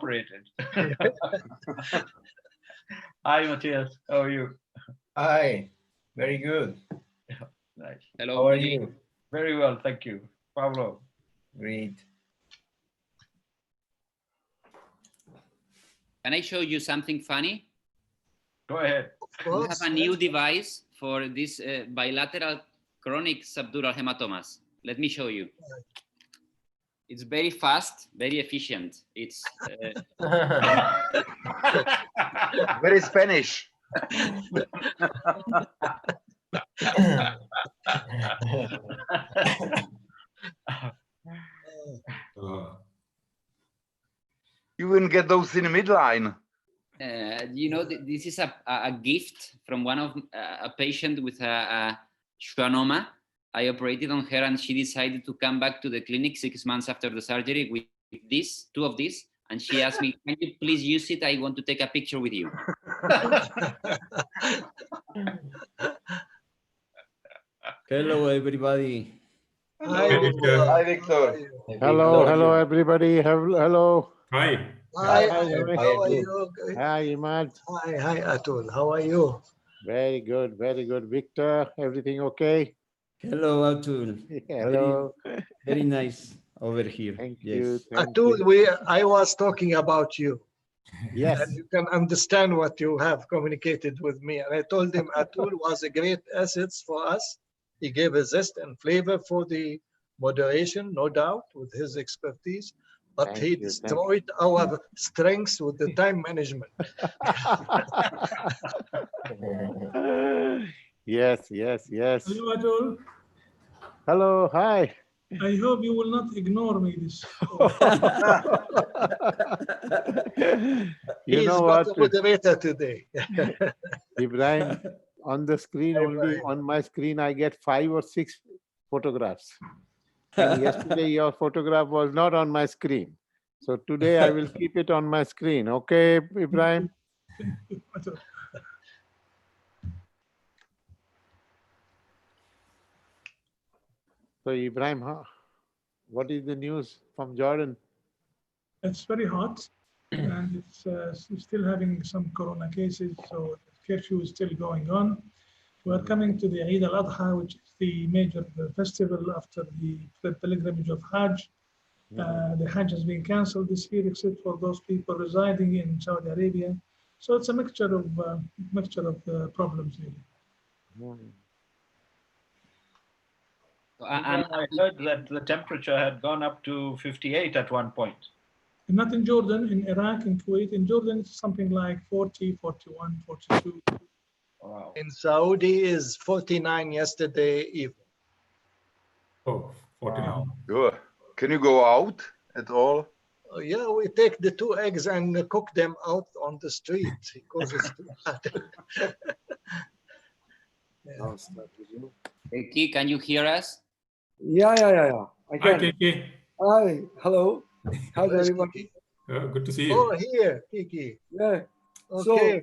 operated. Hi, Matthias. How are you? Hi, very good. Nice. Hello. How are you? Very well, thank you. Pablo. Great. Can I show you something funny? Go ahead. We have a new device for this bilateral chronic subdural hematomas. Let me show you. It's very fast, very efficient. It's Very Spanish. You wouldn't get those in the midline. you know, this is a gift from one of a patient with a schwannoma. I operated on her and she decided to come back to the clinic 6 months after the surgery with this, 2 of these. And she asked me, can you please use it? I want to take a picture with you. Hello, everybody. Hi, Victor. Hi, Victor. Hello, hello, everybody. Hello. Hi. Hi, Hi, how are you? Hi, Imad. Hi, Atul. How are you? Very good, very good. Victor, everything okay? Hello, Atul. Hello. Very nice over here. Thank Yes. you. Thank Atul, you. I was talking about you. Yes. And you can understand what you have communicated with me. And I told him Atul was a great asset for us. He gave a zest and flavor for the moderation, no doubt, with his expertise. But Thank he you, destroyed our strengths with the time management. Yes, yes, yes. Hello, Atul. Hello, hi. I hope you will not ignore me this. You He's know got what, a moderator today. Ibrahim, on the screen, only on my screen, I get 5 or 6 photographs. And yesterday, your photograph was not on my screen. So today, I will keep it on my screen. Okay, Ibrahim? So, Ibrahim, what is the news from Jordan? It's very hot and it's still having some corona cases, so the curfew is still going on. We're coming to the Eid al-Adha, which is the major festival after the pilgrimage of Hajj. The Hajj has been cancelled this year, except for those people residing in Saudi Arabia. So it's a mixture of problems really. I heard that the temperature had gone up to 58 at one point. Not in Jordan, in Iraq, in Kuwait. In Jordan, it's something like 40, 41, 42. Wow. In Saudi is 49 yesterday evening. Oh, 49. Wow. Good. Can you go out at all? Oh, yeah, we take the 2 eggs and cook them out on the street because it's too hot. Hey, Ki, can you hear us? Yeah. I Hi, can. Kiki. Hi, hello. How's Where's everybody? Kiki? Good to see you. Oh, here, Kiki. Yeah. Okay. So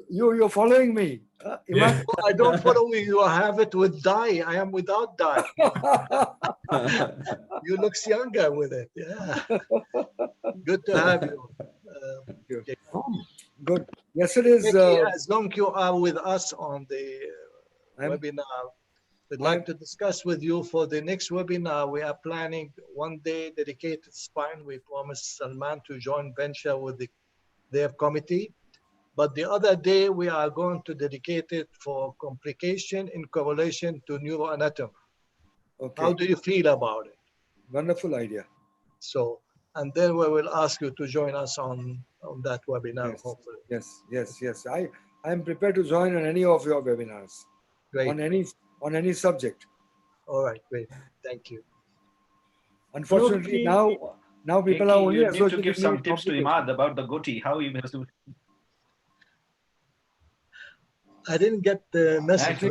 you're following me. Yeah. Oh, I don't follow you. You have it with dye. I am without dye. You look younger with it. Yeah. Good to have you. Good. Yesterday's Kiki, as long as you are with us on the webinar, we'd like to discuss with you for the next webinar. We are planning one day dedicated spine. We promised Salman to join venture with their committee. But the other day, we are going to dedicate it for complication in correlation to neuroanatomy. Okay. How do you feel about it? Wonderful idea. So, and then we will ask you to join us on that webinar, Yes. hopefully. Yes. I am prepared to join on any of your webinars. Great. On any subject. All right, great. Thank you. Unfortunately, now people Kiki, are only you need to associating give me some with tips to complications. Imad about the goatee, how he must do. I didn't get the message.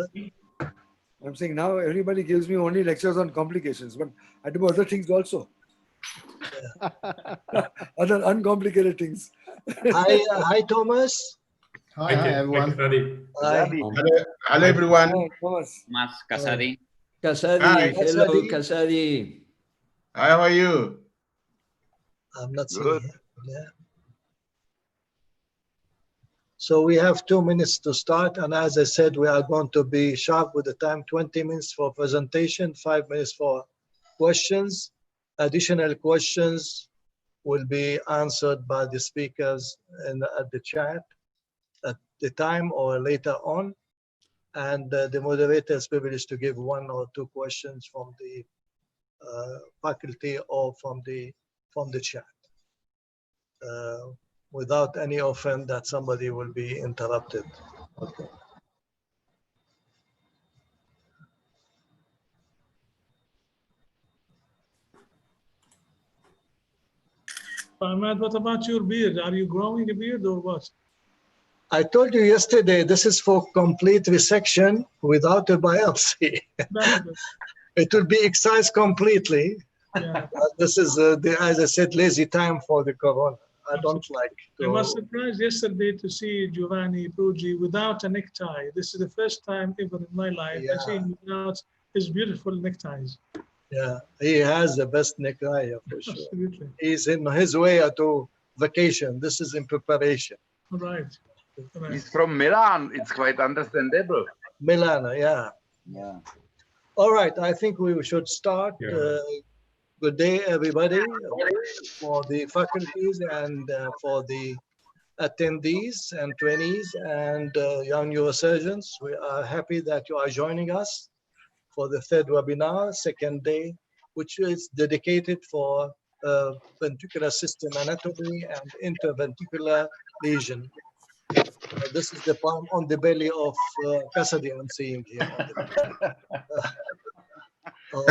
I'm saying now everybody gives me only lectures on complications, but I do other things also. Yeah. Other uncomplicated things. Hi, Thomas. Hi, everyone. Hi. Hello, everyone. Hi, Thomas. Mas Casadi. Casadi, Hi. hello, Casadi. How are you? I'm not seeing Good. him. Yeah. So we have 2 minutes to start. And as I said, we are going to be sharp with the time, 20 minutes for presentation, 5 minutes for questions. Additional questions will be answered by the speakers at the chat at the time or later on. And the moderator is privileged to give 1 or 2 questions from the faculty or from the chat. Without any offense that somebody will be interrupted. Okay. Ahmed, what about your beard? Are you growing a beard or what? I told you yesterday, this is for complete resection without a biopsy. It will be excised completely. Yeah. This is, as I said, lazy time for the corona. I don't like to... I was surprised yesterday to see Giovanni Puggi without a necktie. This is the first time ever in my life I see him without his beautiful neckties. Yeah, he has the best necktie for sure. Absolutely. He's in his way to vacation. This is in preparation. Right. He's from Milan. It's quite understandable. Milan, yeah. Yeah. All right, I think we should start. Yeah. Good day, everybody, for the faculties and for the attendees and trainees and young neurosurgeons. We are happy that you are joining us for the 3rd webinar, 2nd day, which is dedicated for ventricular system anatomy and interventricular lesion. This is the palm on the belly of Cassidy I'm seeing here. All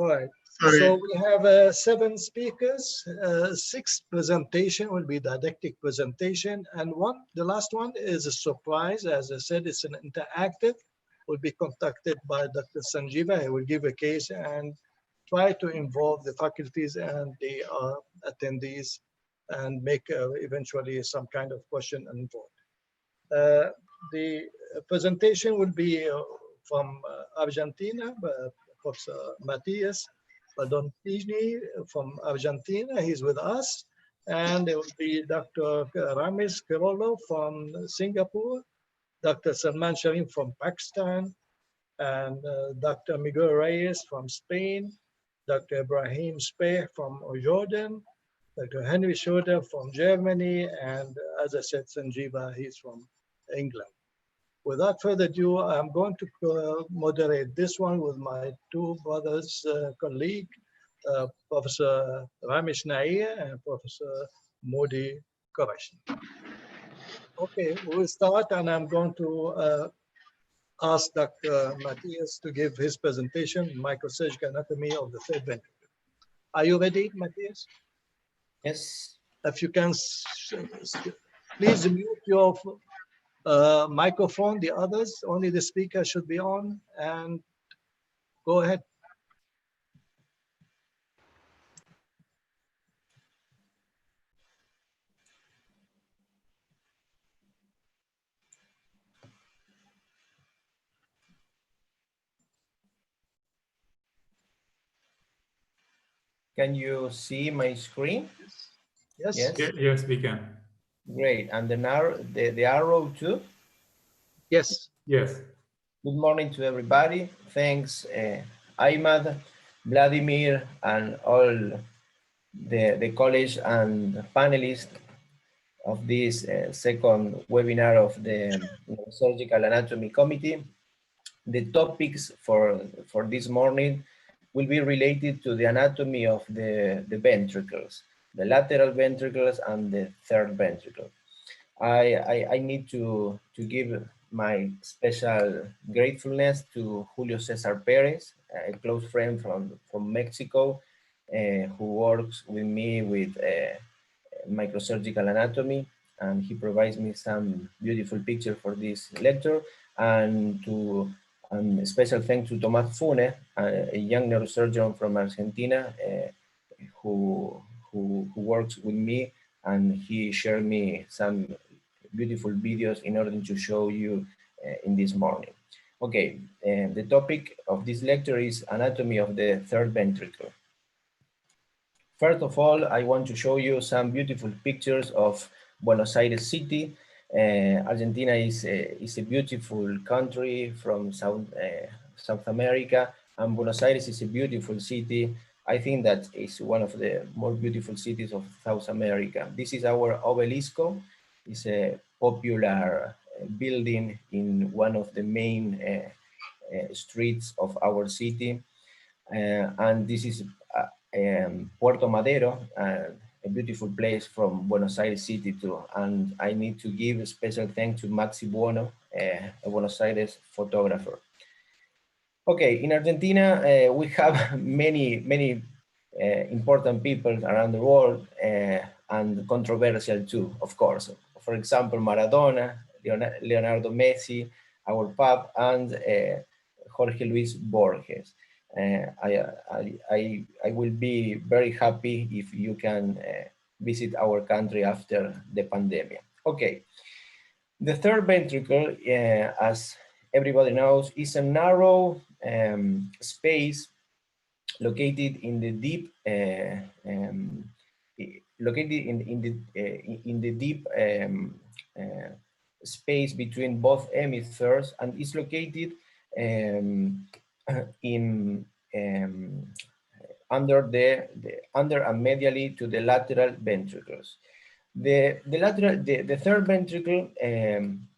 right. Sorry. So we have 7 speakers. 6 presentation will be didactic presentation, and the last one is a surprise. As I said, it's an interactive. Will be conducted by Dr. Sanjeeva. He will give a case and try to involve the faculties and the attendees and make eventually some kind of question and vote. The presentation will be from Argentina, Professor Matias Padontini from Argentina. He's with us. And it will be Dr. Ramesh Kirolo from Singapore, Dr. Salman Sharim from Pakistan, and Dr. Miguel Reyes from Spain, Dr. Ibrahim Speh from Jordan, Dr. Henry Schroeder from Germany, and as I said, Sanjeeva, he's from England. Without further ado, I'm going to moderate this one with my 2 brothers, colleague, Professor Ramesh Nair and Professor Modi Qureshi. Okay, we'll start, and I'm going to ask Dr. Matias to give his presentation, Microsurgical Anatomy of the 3rd ventricle. Are you ready, Matias? Yes. If you can, please mute your microphone, the others, only the speaker should be on, and go ahead. Can you see my screen? Yes. Yes, we can. Great. And the arrow too? Yes. Yes. Good morning to everybody. Thanks, Ahmad, Vladimir, and all the college and panelists of this 2nd webinar of the Surgical Anatomy Committee. The topics for this morning will be related to the anatomy of the ventricles, the lateral ventricles and the 3rd ventricle. I need to give my special gratefulness to Julio Cesar Perez, a close friend from Mexico, who works with me with microsurgical anatomy, and he provides me some beautiful pictures for this lecture. And special thanks to Tomás Funes, a young neurosurgeon from Argentina, who works with me, and he shared me some beautiful videos in order to show you in this morning. Okay, the topic of this lecture is anatomy of the 3rd ventricle. First of all, I want to show you some beautiful pictures of Buenos Aires city. Argentina is a beautiful country from South America, and Buenos Aires is a beautiful city. I think that it's one of the more beautiful cities of South America. This is our obelisco. It's a popular building in one of the main streets of our city. And this is Puerto Madero, a beautiful place from Buenos Aires city too. And I need to give a special thanks to Maxi Buono, a Buenos Aires photographer. Okay, in Argentina, we have many important people around the world and controversial too, of course. For example, Maradona, Leonardo Messi, our Pope, and Jorge Luis Borges. I will be very happy if you can visit our country after the pandemic. Okay, the third ventricle, as everybody knows, is a narrow space located in the deep space between both hemispheres, and is located under and medially to the lateral ventricles. The third ventricle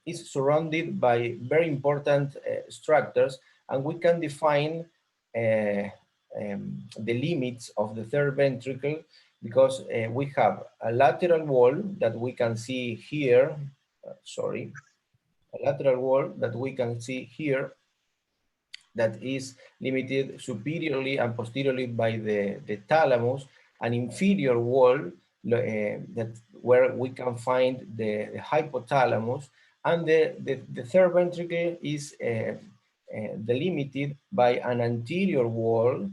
is surrounded by very important structures, and we can define the limits of the third ventricle because we have a lateral wall that we can see here, a lateral wall that we can see here that is limited superiorly and posteriorly by the thalamus, an inferior wall where we can find the hypothalamus, and the third ventricle is delimited by an anterior wall,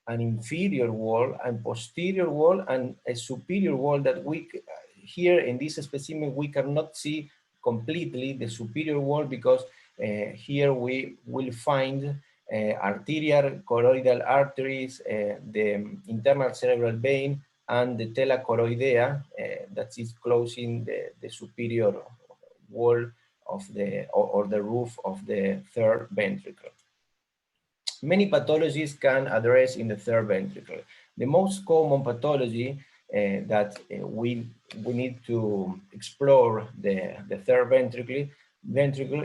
an inferior wall, and posterior wall, and a superior wall that we, here in this specimen, we cannot see completely the superior wall because here we will find arterial choroidal arteries, the internal cerebral vein, and the tela choroidea that is closing the superior wall of or the roof of the third ventricle. Many pathologies can address in the third ventricle. The most common pathology that we need to explore the third ventricle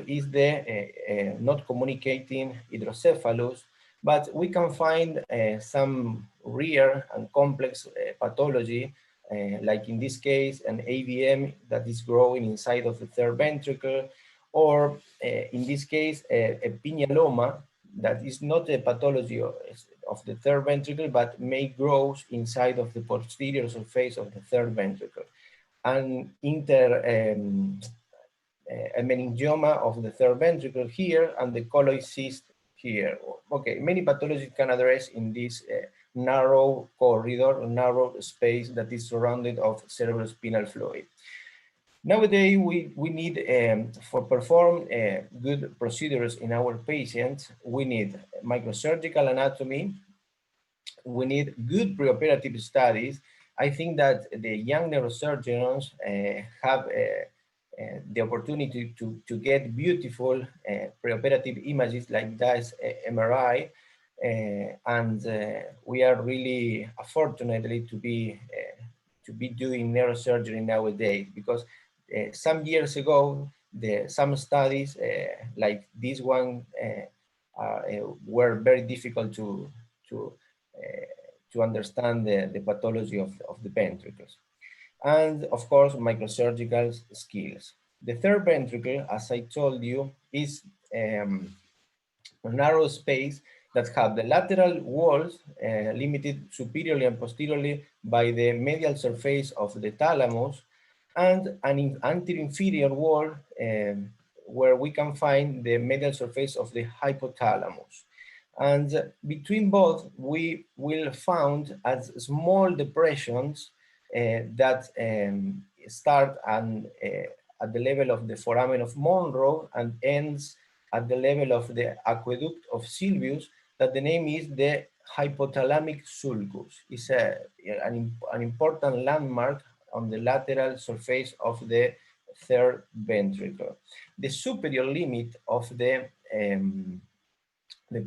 is the not communicating hydrocephalus, but we can find some rare and complex pathology, like in this case, an AVM that is growing inside of the third ventricle, or in this case, a pinealoma that is not a pathology of the third ventricle, but may grow inside of the posterior surface of the third ventricle. And a meningioma of the third ventricle here, and the colloid cyst here. Okay, many pathologies can address in this narrow corridor, narrow space that is surrounded of cerebrospinal fluid. Nowadays, we need, for perform good procedures in our patients, we need microsurgical anatomy, we need good preoperative studies. I think that the young neurosurgeons have the opportunity to get beautiful preoperative images like that MRI, and we are really fortunately to be doing neurosurgery nowadays, because some years ago some studies like this one were very difficult to understand the pathology of the ventricles. And of course, microsurgical skills. The third ventricle, as I told you, is a narrow space that have the lateral walls limited superiorly and posteriorly by the medial surface of the thalamus, and an anterior-inferior wall where we can find the medial surface of the hypothalamus. And between both, we will find as small depressions that start at the level of the foramen of Monroe and ends at the level of the aqueduct of Sylvius, that the name is the hypothalamic sulcus. It's an important landmark on the lateral surface of the third ventricle. The superior limit of the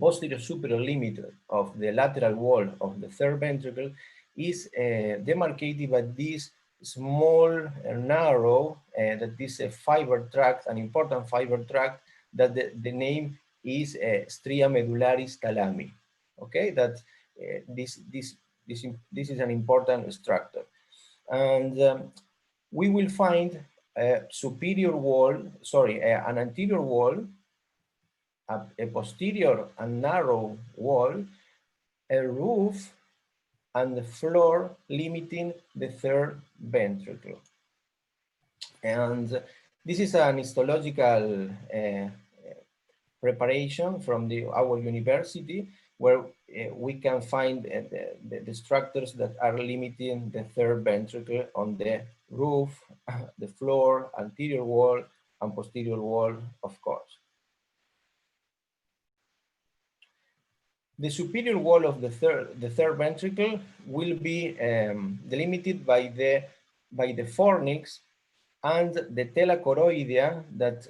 posterior superior limit of the lateral wall of the third ventricle is demarcated by this small narrow, that is a fiber tract, an important fiber tract, that the name is stria medullaris thalami. Okay, that this is an important structure. And we will find a superior wall, sorry, an anterior wall, a posterior and narrow wall, a roof, and the floor limiting the third ventricle. And this is an histological preparation from our university, where we can find the structures that are limiting the third ventricle on the roof, the floor, anterior wall, and posterior wall, of course. The superior wall of the third ventricle will be delimited by the fornix and the tela choroidea, that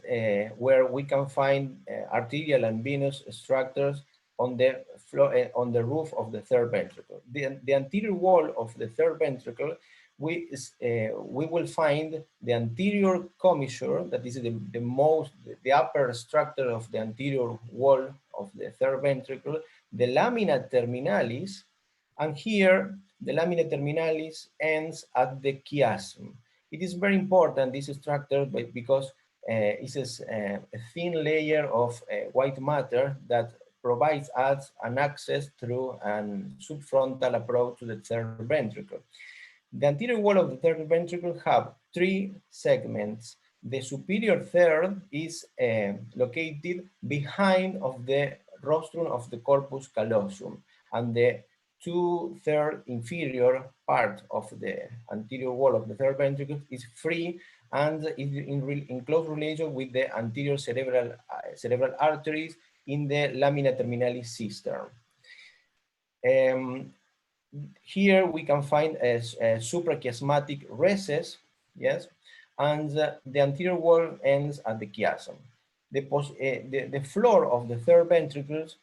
where we can find arterial and venous structures on the floor, on the roof of the third ventricle. The anterior wall of the third ventricle, we will find the anterior commissure, that is the upper structure of the anterior wall of the third ventricle, the lamina terminalis, and here the lamina terminalis ends at the chiasm. It is very important, this structure, because it's a thin layer of white matter that provides us an access through a subfrontal approach to the third ventricle. The anterior wall of the third ventricle have 3 segments. The superior third is located behind of the rostrum of the corpus callosum, and the 2/3 inferior part of the anterior wall of the third ventricle is free and is in close relation with the anterior cerebral arteries in the lamina terminalis cistern. Here we can find a suprachiasmatic recess, yes, and the anterior wall ends at the chiasm. The floor of the third ventricles,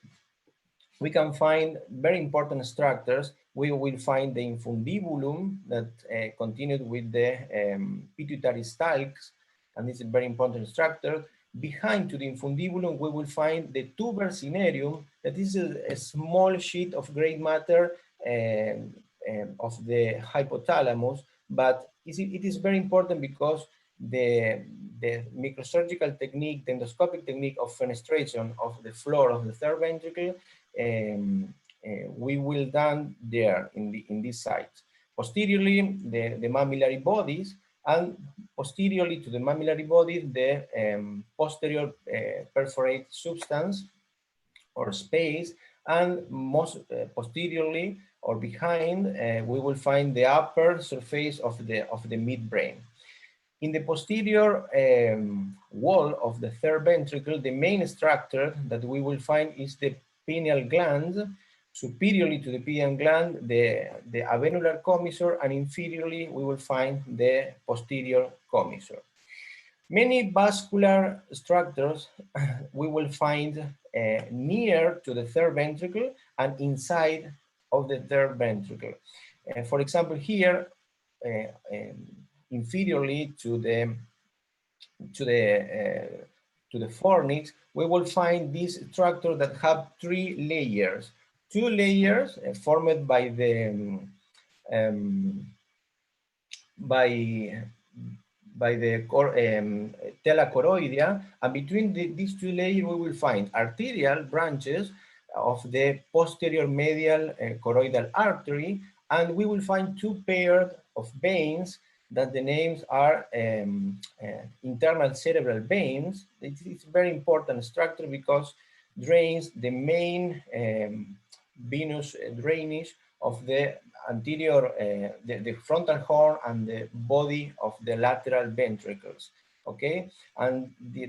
we can find very important structures. We will find the infundibulum that continued with the pituitary stalks, and this is a very important structure. Behind to the infundibulum, we will find the tuber cinereum, that is a small sheet of gray matter of the hypothalamus, but it is very important because the microsurgical technique, the endoscopic technique of fenestration of the floor of the third ventricle, we will done there in this site. Posteriorly, the mammillary bodies, and posteriorly to the mammillary bodies, the posterior perforate substance or space, and most posteriorly or behind, we will find the upper surface of the midbrain. In the posterior wall of the third ventricle, the main structure that we will find is the pineal gland. Superiorly to the pineal gland, the avenular commissure, and inferiorly we will find the posterior commissure. Many vascular structures we will find near to the third ventricle and inside of the third ventricle. For example, here, inferiorly to the fornix, we will find this structure that have 3 layers. 2 layers formed by the tela choroidea, and between these 2 layers we will find arterial branches of the posterior medial choroidal artery, and we will find 2 pairs of veins that the names are internal cerebral veins. It's a very important structure because drains the main venous drainage of the anterior, the frontal horn and the body of the lateral ventricles, okay? And the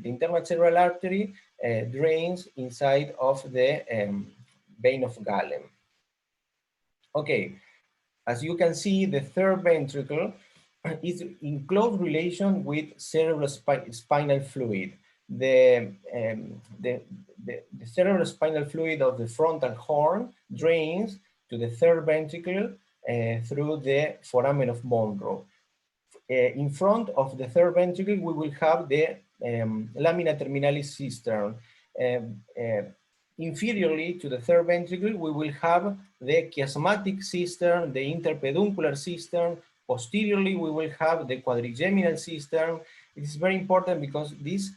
internal cerebral artery drains inside of the vein of Galen. Okay, As you can see, the third ventricle is in close relation with cerebrospinal fluid. The cerebrospinal fluid of the frontal horn drains to the third ventricle through the foramen of Monro. In front of the third ventricle, we will have the lamina terminalis cistern. Inferiorly to the third ventricle, we will have the chiasmatic cistern, the interpeduncular cistern. Posteriorly, we will have the quadrigeminal cistern. It is very important because this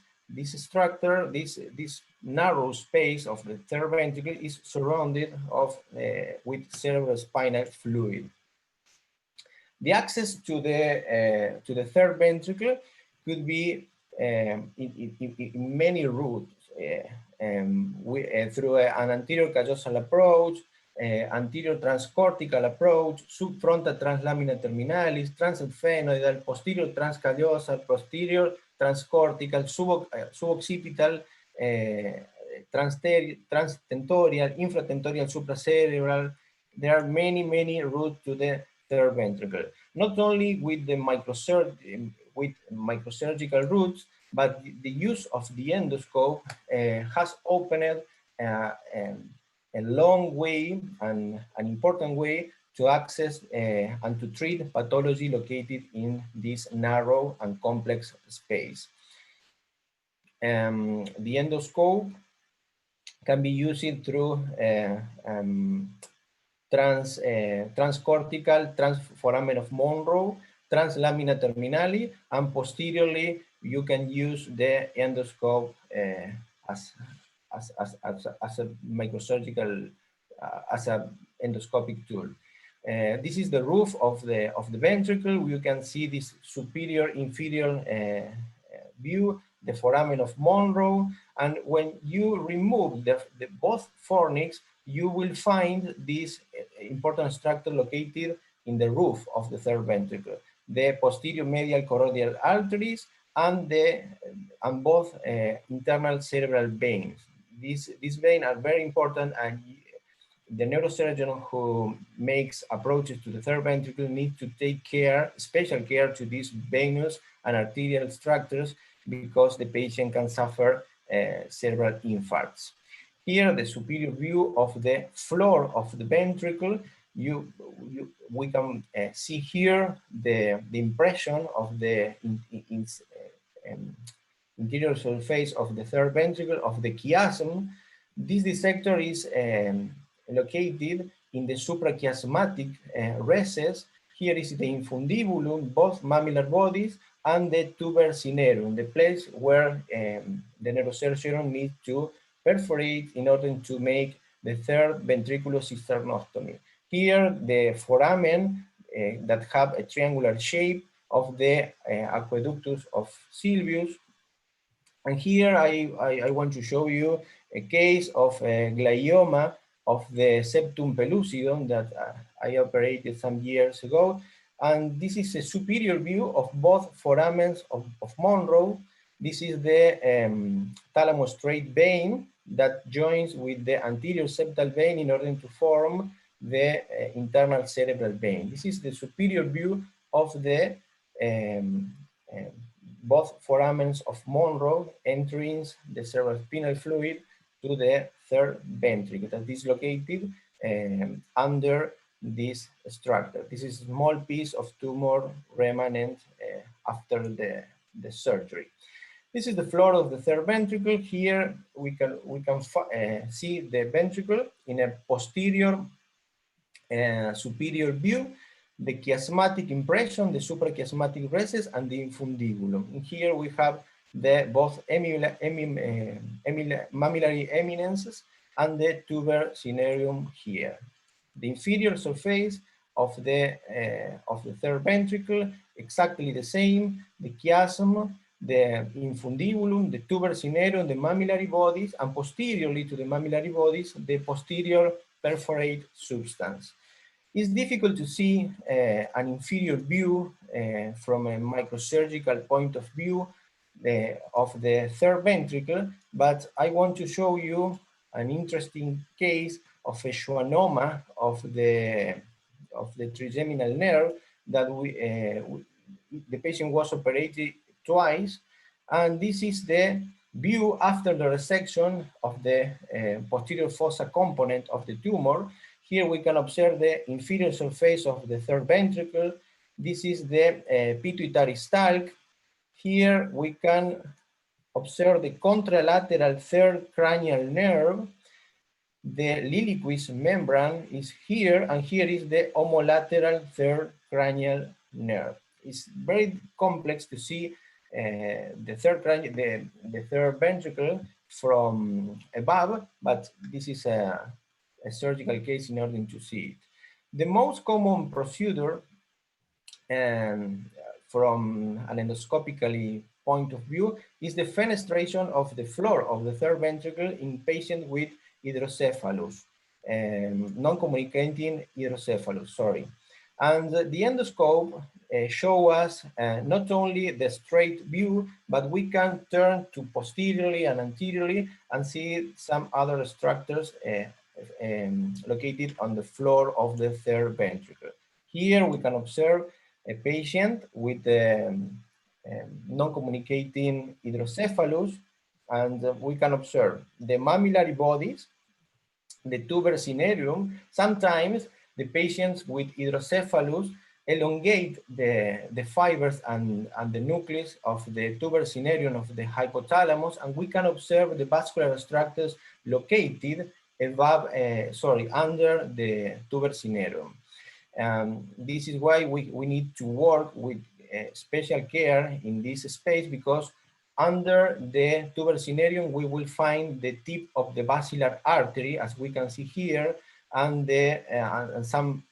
structure, this narrow space of the third ventricle is surrounded with cerebrospinal fluid. The access to the third ventricle could be in many routes. Through an anterior callosal approach, anterior transcortical approach, subfrontal translamina terminalis, transphenoidal, posterior transcallosal, posterior transcortical, suboccipital, transtentorial, infratentorial, supracerebral. There are many routes to the third ventricle. Not only with the microsurgical routes, but the use of the endoscope has opened a long way and an important way to access and to treat pathology located in this narrow and complex space. The endoscope can be used through transcortical, transforamen of Monro, translamina terminali, and posteriorly you can use the endoscope as a microsurgical, as an endoscopic tool. This is the roof of the ventricle. You can see this superior inferior view, the foramen of Monro, and when you remove both fornix, you will find this important structure located in the roof of the third ventricle, the posterior medial choroidal arteries and both internal cerebral veins. These veins are very important, and the neurosurgeon who makes approaches to the third ventricle needs to take special care to these venous and arterial structures, because the patient can suffer cerebral infarcts. Here, the superior view of the floor of the ventricle, we can see here the impression of the interior surface of the third ventricle of the chiasm. This dissector is located in the suprachiasmatic recess. Here is the infundibulum, both mammillar bodies, and the tuber cinerum, the place where the neurosurgeon needs to perforate in order to make the third ventriculocysternostomy. Here, the foramen that have a triangular shape of the aqueductus of Sylvius. And here I want to show you a case of a glioma of the septum pellucidum that I operated some years ago. And this is a superior view of both foramens of Monro. This is the thalamus straight vein that joins with the anterior septal vein in order to form the internal cerebral vein. This is the superior view of the both foramens of Monro entering the cerebrospinal fluid to the third ventricle that is located under this structure. This is a small piece of tumor remnant after the surgery. This is the floor of the third ventricle. Here we can see the ventricle in a posterior superior view, the chiasmatic impression, the suprachiasmatic recess, and the infundibulum. And here we have both mammillary eminences and the tuber cinerum here. The inferior surface of the third ventricle, exactly the same, the chiasm, the infundibulum, the tuber cinerum, the mammillary bodies, and posteriorly to the mammillary bodies, the posterior perforate substance. It's difficult to see an inferior view from a microsurgical point of view of the third ventricle, but I want to show you an interesting case of a schwannoma of the of the trigeminal nerve that the patient was operated twice, and this is the view after the resection of the posterior fossa component of the tumor. Here we can observe the inferior surface of the third ventricle. This is the pituitary stalk. Here we can observe the contralateral third cranial nerve. The Liliequist membrane is here, and here is the homolateral third cranial nerve. It's very complex to see the third ventricle from above, but this is a surgical case in order to see it. The most common procedure from an endoscopically point of view is the fenestration of the floor of the third ventricle in patients with hydrocephalus, non-communicating hydrocephalus, sorry. And the endoscope show us not only the straight view, but we can turn to posteriorly and anteriorly and see some other structures located on the floor of the third ventricle. Here we can observe a patient with non-communicating hydrocephalus, and we can observe the mammillary bodies, the tuber cinereum. Sometimes the patients with hydrocephalus elongate the fibers and the nucleus of the tuber cinereum of the hypothalamus, and we can observe the vascular structures located above, under the tuber cinereum. This is why we need to work with special care in this space, because under the tuber cinereum we will find the tip of the basilar artery, as we can see here, and some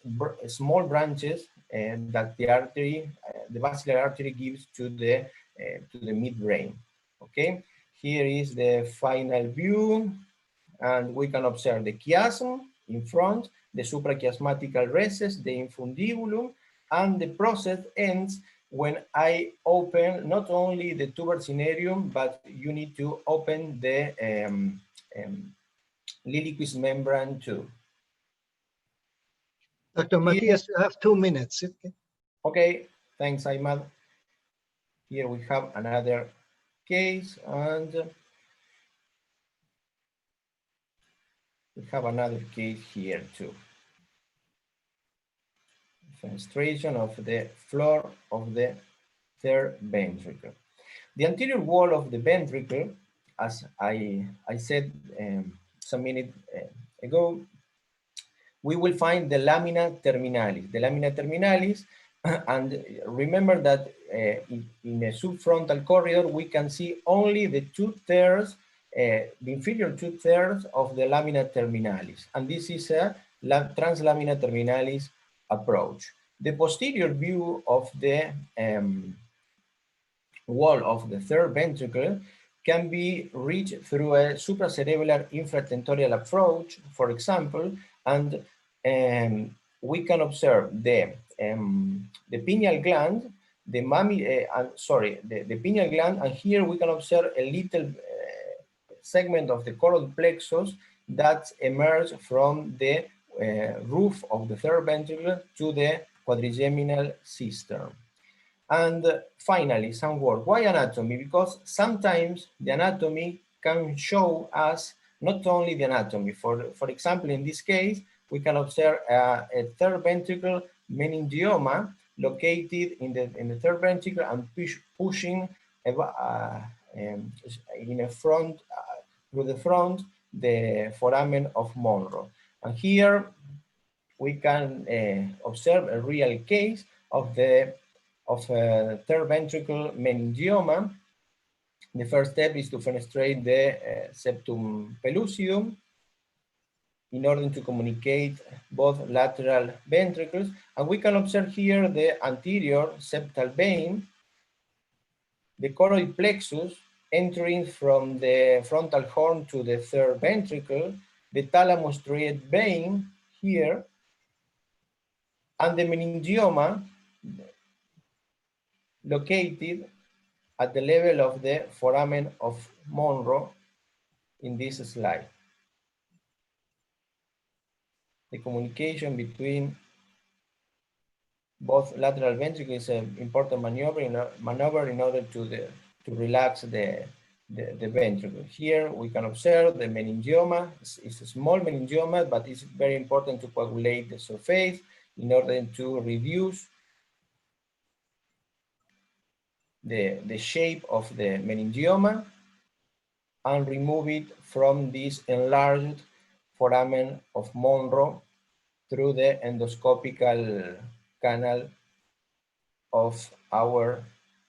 small branches that the basilar artery gives to the midbrain. Okay, here is the final view, and we can observe the chiasm in front, the suprachiasmatical recess, the infundibulum, and the process ends when I open not only the tuber cinereum, but you need to open the Liliequist membrane too. Dr. Matthias, you have 2 minutes. Okay, thanks, Ahmad. Here we have another case, and we have another case here too. Fenestration of the floor of the third ventricle. The anterior wall of the ventricle, as I said some minutes ago, we will find the lamina terminalis. The lamina terminalis, and remember that in a subfrontal corridor, we can see only the 2/3, the inferior 2/3 of the lamina terminalis. And this is a translamina terminalis approach. The posterior view of the wall of the third ventricle can be reached through a supracerebellar infratentorial approach, for example, and we can observe the pineal gland, the pineal gland, and here we can observe a little segment of the colloid plexus that emerge from the roof of the third ventricle to the quadrigeminal cistern. And finally, some work. Why anatomy? Because sometimes the anatomy can show us not only the anatomy. For example, in this case, we can observe a third ventricle meningioma located in the third ventricle and pushing in a front, through the front, the foramen of Monro. And here we can observe a real case of third ventricle meningioma. The first step is to fenestrate the septum pellucidum in order to communicate both lateral ventricles. And we can observe here the anterior septal vein, the colloid plexus entering from the frontal horn to the third ventricle, the thalamus striate vein here, and the meningioma located at the level of the foramen of Monro in this slide. The communication between both lateral ventricle is an important maneuver in order to relax the ventricle. Here we can observe the meningioma. It's a small meningioma, but it's very important to coagulate the surface in order to reduce the shape of the meningioma and remove it from this enlarged foramen of Monro through the endoscopical canal of our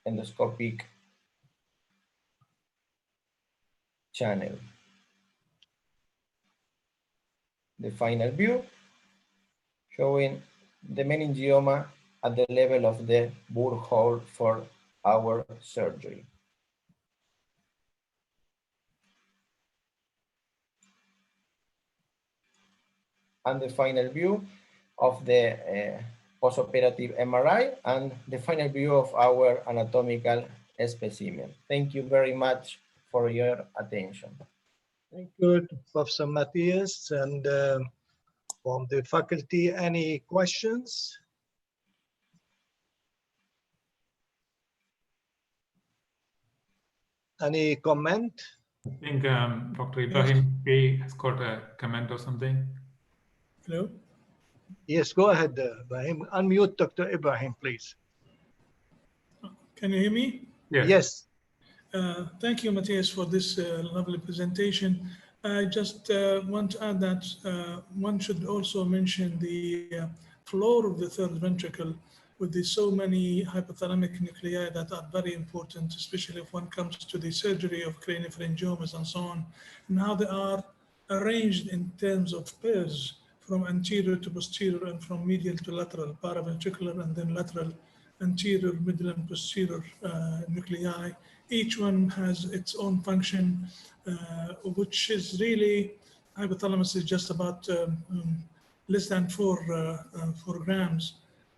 endoscopic channel. The final view showing the meningioma at the level of the burr hole for our surgery. And the final view of the postoperative MRI and the final view of our anatomical specimen. Thank you very much for your attention. Thank you, Professor Matthias. And from the faculty, any questions? Any comment? I think Dr. Ibrahim Bey has got a comment or something. Hello? Yes, go ahead, Ibrahim. Unmute Dr. Ibrahim, please. Can you hear me? Yes. Yes. Thank you, Matthias, for this lovely presentation. I just want to add that one should also mention the floor of the third ventricle with the so many hypothalamic nuclei that are very important, especially if one comes to the surgery of craniopharyngiomas and so on, and how they are arranged in terms of pairs from anterior to posterior and from medial to lateral, paraventricular and then lateral, anterior, middle, and posterior nuclei. Each one has its own function, which is really, hypothalamus is just about less than 4 grams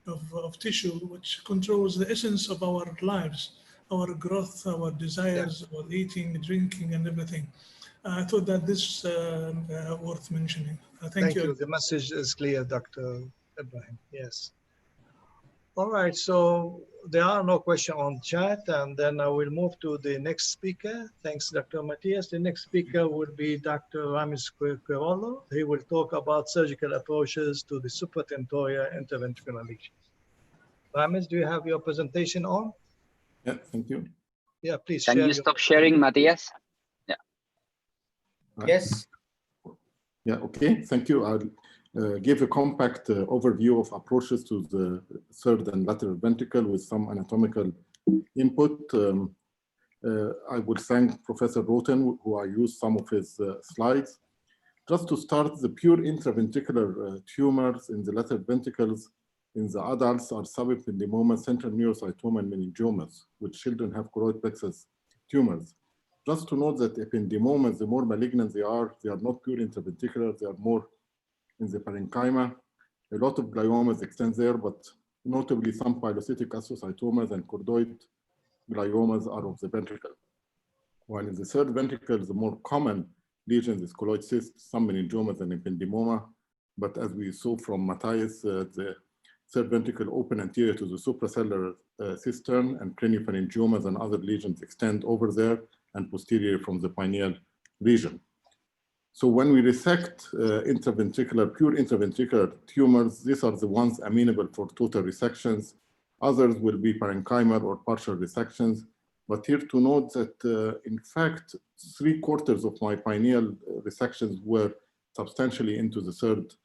of tissue, which controls the essence of our lives, our growth, our desires, our eating, drinking, and everything. I thought that this worth mentioning. Thank you. The message is clear, Dr. Ibrahim. Yes. All right, so there are no questions on chat, and then I will move to the next speaker. Thanks, Dr. Matthias. The next speaker will be Dr. Ramis Quirolo. He will talk about surgical approaches to the supratentorial interventricular lesions. Ramis, do you have your presentation on? Yeah, thank you. Yeah, please Can share. you stop sharing, Matthias? Yeah. Yes. Yeah, okay, thank you. I'll give a compact overview of approaches to the third and lateral ventricle with some anatomical input. I will thank Professor Roten, who I used some of his slides. Just to start, the pure intraventricular tumors in the lateral ventricles in the adults are subependymoma, central neurocytoma, and meningiomas, which children have choroid plexus tumors. Just to note that ependymomas, the more malignant they are not pure intraventricular, they are more in the parenchyma. A lot of gliomas extend there, but notably some pilocytic astrocytomas and chordoid gliomas are of the ventricle. While in the third ventricle, the more common lesions is colloid cyst, some meningiomas and ependymoma. But as we saw from Matthias, the third ventricle open anterior to the suprasellar cistern, and craniopharyngiomas and other lesions extend over there and posterior from the pineal region. So when we resect pure intraventricular tumors, these are the ones amenable for total resections. Others will be parenchymal or partial resections. But here to note that, in fact, 3/4 of my pineal resections were substantially into the third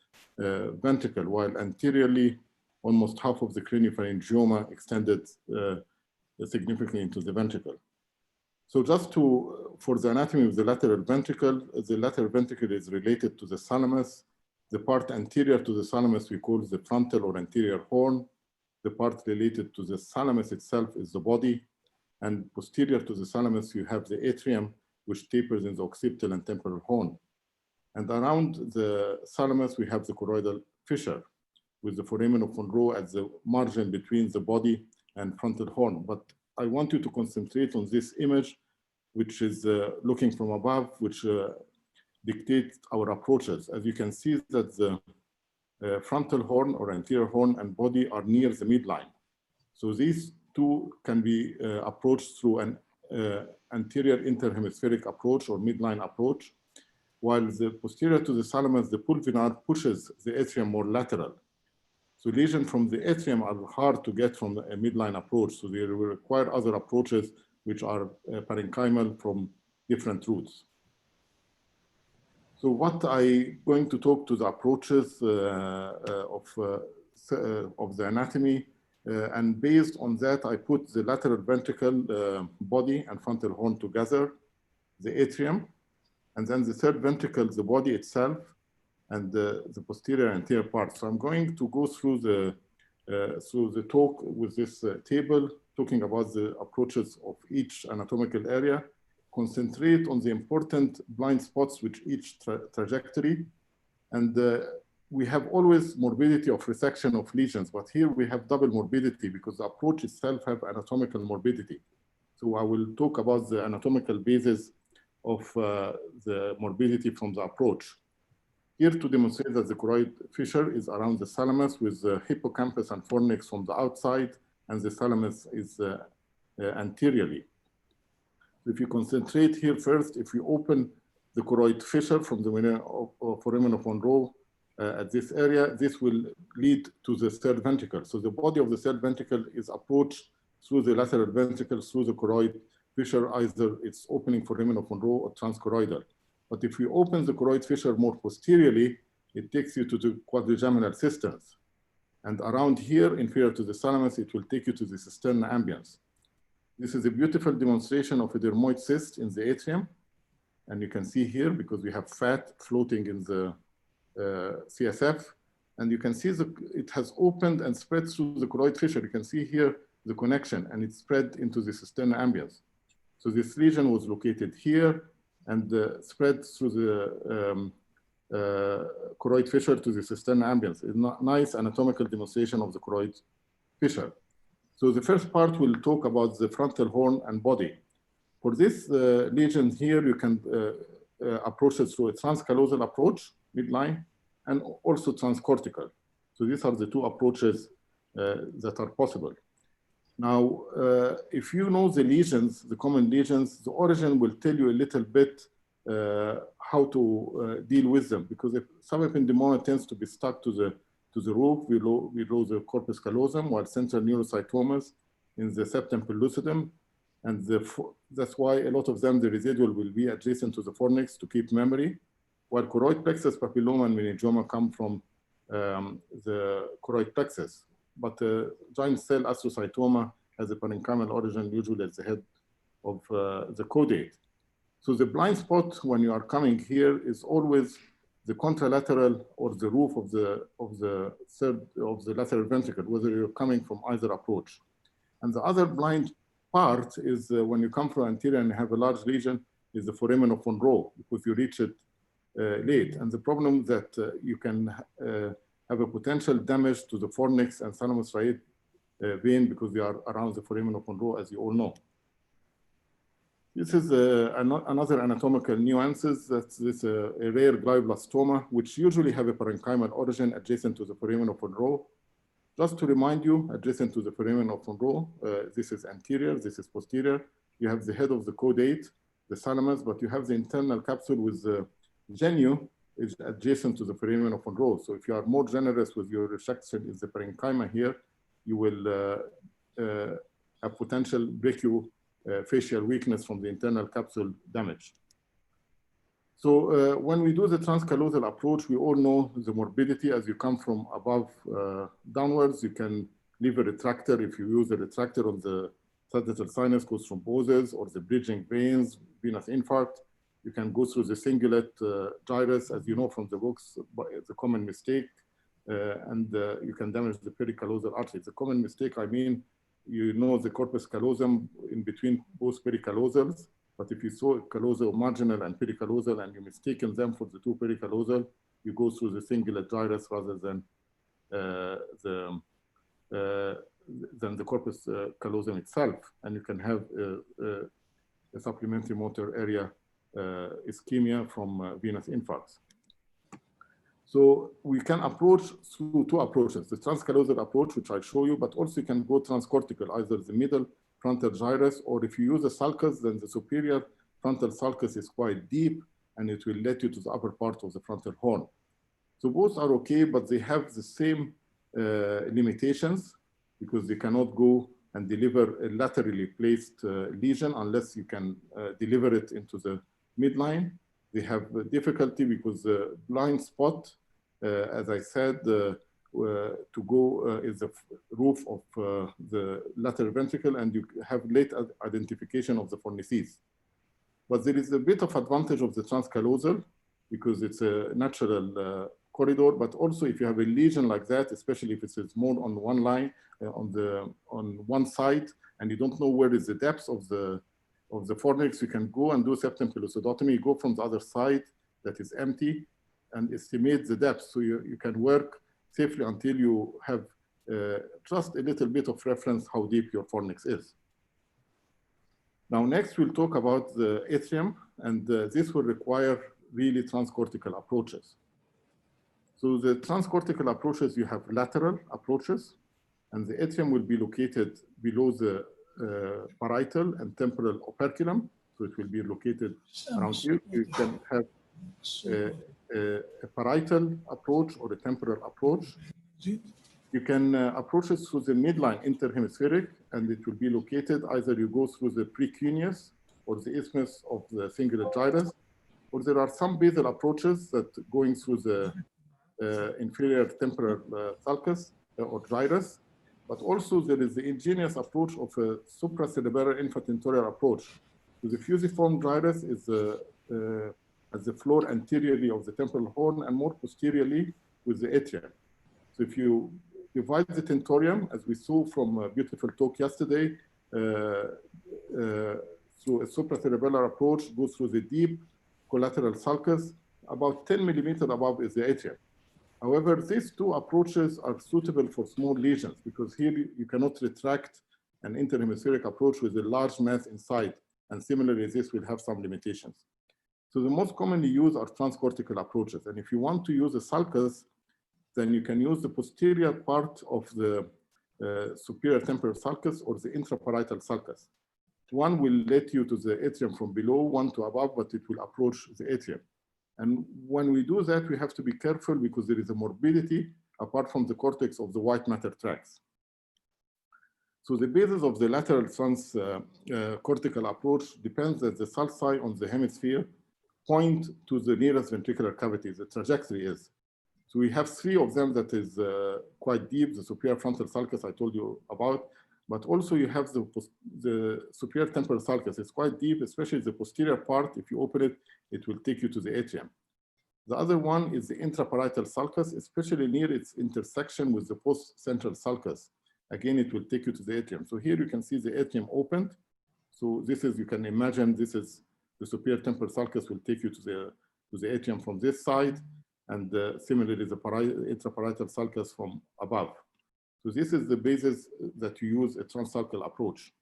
ventricle, while anteriorly, almost half of the craniopharyngioma extended significantly into the ventricle. So just for the anatomy of the lateral ventricle is related to the thalamus. The part anterior to the thalamus we call the frontal or anterior horn. The part related to the thalamus itself is the body. And posterior to the thalamus, you have the atrium, which tapers in the occipital and temporal horn. And around the thalamus, we have the choroidal fissure with the foramen of Monro at the margin between the body and frontal horn. But I want you to concentrate on this image, which is looking from above, which dictates our approaches. As you can see that the frontal horn or anterior horn and body are near the midline. So these two can be approached through an anterior interhemispheric approach or midline approach, while the posterior to the thalamus, the pulvinar pushes the atrium more lateral. So lesions from the atrium are hard to get from a midline approach, so they will require other approaches which are parenchymal from different routes. So what I'm going to talk to the approaches of the anatomy, and based on that, I put the lateral ventricle body and frontal horn together, the atrium, and then the third ventricle, the body itself, and the posterior and anterior part. So I'm going to go through the talk with this table, talking about the approaches of each anatomical area, concentrate on the important blind spots with each trajectory. And we have always morbidity of resection of lesions, but here we have double morbidity because the approach itself have anatomical morbidity. So I will talk about the anatomical basis of the morbidity from the approach. Here to demonstrate that the choroid fissure is around the thalamus with the hippocampus and fornix from the outside, and the thalamus is anteriorly. If you concentrate here first, if you open the choroid fissure from the foramen of Monroe at this area, this will lead to the third ventricle. So the body of the third ventricle is approached through the lateral ventricle, through the choroid fissure, either it's opening foramen of Monroe or transchoroidal. But if you open the choroid fissure more posteriorly, it takes you to the quadrigeminal cisterns. And around here, inferior to the thalamus, it will take you to the cisterna ambiens. This is a beautiful demonstration of a dermoid cyst in the atrium. And you can see here, because we have fat floating in the CSF, and you can see it has opened and spread through the choroid fissure. You can see here the connection, and it spread into the cisterna ambiens. So this lesion was located here and spread through the choroid fissure to the cisterna ambiens. It's a nice anatomical demonstration of the choroid fissure. So the first part will talk about the frontal horn and body. For this lesion here, you can approach it through a transcallosal approach, midline, and also transcortical. So these are the two approaches that are possible. Now, if you know the lesions, the common lesions, the origin will tell you a little bit how to deal with them, because if subependymoma tends to be stuck to the roof below the corpus callosum, while central neurocytomas in the septum pellucidum, and that's why a lot of them, the residual will be adjacent to the fornix to keep memory, while choroid plexus, papilloma, and meningioma come from the choroid plexus. But giant cell astrocytoma has a parenchymal origin, usually at the head of the caudate. So the blind spot when you are coming here is always the contralateral or the roof of the lateral ventricle, whether you're coming from either approach. And the other blind part is when you come from anterior and have a large lesion is the foramen of Monroe, because you reach it late. And the problem that you can have a potential damage to the fornix and thalamus striate vein because they are around the foramen of Monroe, as you all know. This is another anatomical nuances. That's this a rare glioblastoma, which usually have a parenchymal origin adjacent to the foramen of Monroe. Just to remind you, adjacent to the foramen of Monroe, this is anterior, this is posterior. You have the head of the caudate, the thalamus, but you have the internal capsule with the genu is adjacent to the foramen of Monroe. So if you are more generous with your resection in the parenchyma here, you will have potential brachiofacial weakness from the internal capsule damage. So when we do the transcallosal approach, we all know the morbidity as you come from above downwards. You can leave a retractor if you use a retractor on the sagittal sinus, cause thrombosis, or the bridging veins, venous infarct. You can go through the cingulate gyrus, as you know from the books, it's a common mistake, and you can damage the pericallosal artery. The common mistake, I mean, you know the corpus callosum in between both pericallosals, but if you saw callosal marginal and pericallosal and you mistaken them for the two pericallosal, you go through the cingulate gyrus rather than the corpus callosum itself, and you can have a supplementary motor area ischemia from venous infarcts. So we can approach through two approaches, the transcallosal approach, which I show you, but also you can go transcortical, either the middle frontal gyrus, or if you use a sulcus, then the superior frontal sulcus is quite deep, and it will let you to the upper part of the frontal horn. So both are okay, but they have the same limitations, because they cannot go and deliver a laterally placed lesion unless you can deliver it into the midline. They have difficulty because the blind spot, as I said, to go is the roof of the lateral ventricle, and you have late identification of the fornices. But there is a bit of advantage of the transcallosal because it's a natural corridor, but also if you have a lesion like that, especially if it's more on one line, on one side, and you don't know where is the depth of the fornix, you can go and do septum pellucidotomy, go from the other side that is empty and estimate the depth. So you can work safely until you have just a little bit of reference how deep your fornix is. Now, next we'll talk about the atrium, and this will require really transcortical approaches. So the transcortical approaches, you have lateral approaches, and the atrium will be located below the parietal and temporal operculum. So it will be located around here. You can have a parietal approach or a temporal approach. You can approach it through the midline interhemispheric, and it will be located either you go through the precuneus or the isthmus of the singular gyrus, or there are some basal approaches that going through the inferior temporal sulcus or gyrus, but also there is the ingenious approach of a supracerebellar infatentorial approach. So the fusiform gyrus is at the floor anteriorly of the temporal horn and more posteriorly with the atrium. So if you divide the tentorium, as we saw from a beautiful talk yesterday, through a supracerebellar approach, goes through the deep collateral sulcus, about 10 millimeters above is the atrium. However, these two approaches are suitable for small lesions because here you cannot retract an interhemispheric approach with a large mass inside, and similarly, this will have some limitations. So the most commonly used are transcortical approaches, and if you want to use a sulcus, then you can use the posterior part of the superior temporal sulcus or the intraparietal sulcus. One will let you to the atrium from below, one to above, but it will approach the atrium. And when we do that, we have to be careful because there is a morbidity apart from the cortex of the white matter tracts. So the basis of the lateral transcortical approach depends that the sulci on the hemisphere point to the nearest ventricular cavity, the trajectory is. So we have three of them that is quite deep, the superior frontal sulcus I told you about, but also you have the superior temporal sulcus. It's quite deep, especially the posterior part. If you open it, it will take you to the atrium. The other one is the intraparietal sulcus, especially near its intersection with the post-central sulcus. Again, it will take you to the atrium. So here you can see the atrium opened. So this is, you can imagine, this is the superior temporal sulcus will take you to the atrium from this side, and similarly the intraparietal sulcus from above. So this is the basis that you use a transsulcal approach.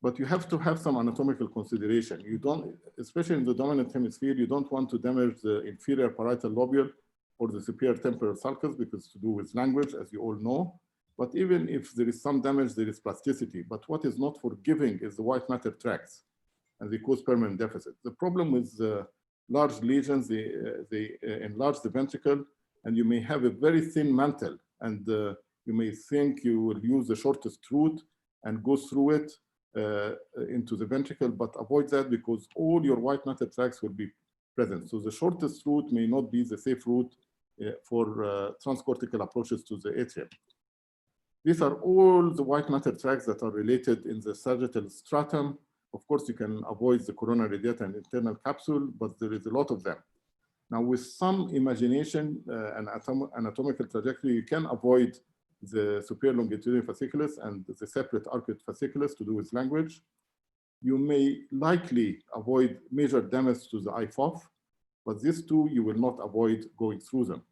But you have to have some anatomical consideration. You don't, especially in the dominant hemisphere, you don't want to damage the inferior parietal lobule or the superior temporal sulcus because it's to do with language, as you all know. But even if there is some damage, there is plasticity. But what is not forgiving is the white matter tracts, and they cause permanent deficit. The problem with large lesions, they enlarge the ventricle, and you may have a very thin mantle, and you may think you will use the shortest route and go through it into the ventricle, but avoid that because all your white matter tracts will be present. So the shortest route may not be the safe route for transcortical approaches to the atrium. These are all the white matter tracts that are related in the sagittal stratum. Of course, you can avoid the coronary radiata and internal capsule, but there is a lot of them. Now, with some imagination and anatomical trajectory, you can avoid the superior longitudinal fasciculus and the separate arcuate fasciculus to do with language. You may likely avoid major damage to the IFOF, but these two you will not avoid going through them.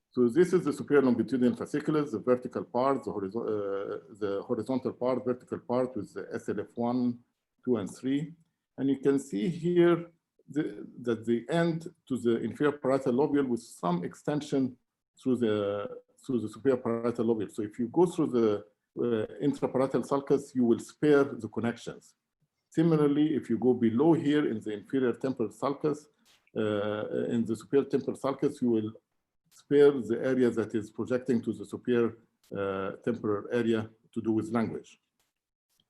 So this is the superior longitudinal fasciculus, the vertical part, the horizontal part, vertical part with the SLF1, 2, and 3. And you can see here the end to the inferior parietal lobule with some extension through the superior parietal lobule. So if you go through the intraparietal sulcus, you will spare the connections. Similarly, if you go below here in the inferior temporal sulcus, in the superior temporal sulcus, you will spare the area that is projecting to the superior temporal area to do with language.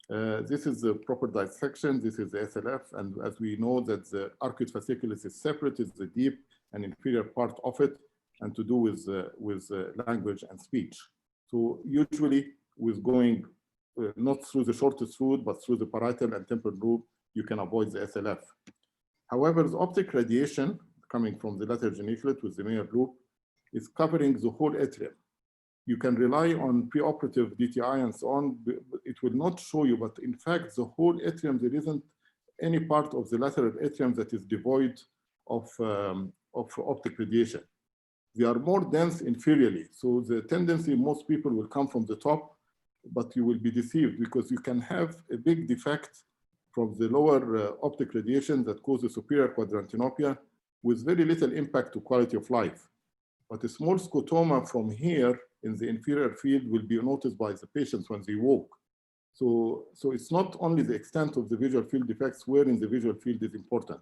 This is the proper dissection. This is the SLF, and as we know that the arcuate fasciculus is separate, it's the deep and inferior part of it, and to do with language and speech. So usually, with going not through the shortest route, but through the parietal and temporal lobe, you can avoid the SLF. However, the optic radiation coming from the lateral geniculate with the Meyer loop is covering the whole atrium. You can rely on preoperative DTI and so on. It will not show you, but in fact, the whole atrium, there isn't any part of the lateral atrium that is devoid of optic radiation. They are more dense inferiorly. So the tendency, most people will come from the top, but you will be deceived because you can have a big defect from the lower optic radiation that causes superior quadrantinopia with very little impact to quality of life. But a small scotoma from here in the inferior field will be noticed by the patients when they walk. So it's not only the extent of the visual field defects where in the visual field is important.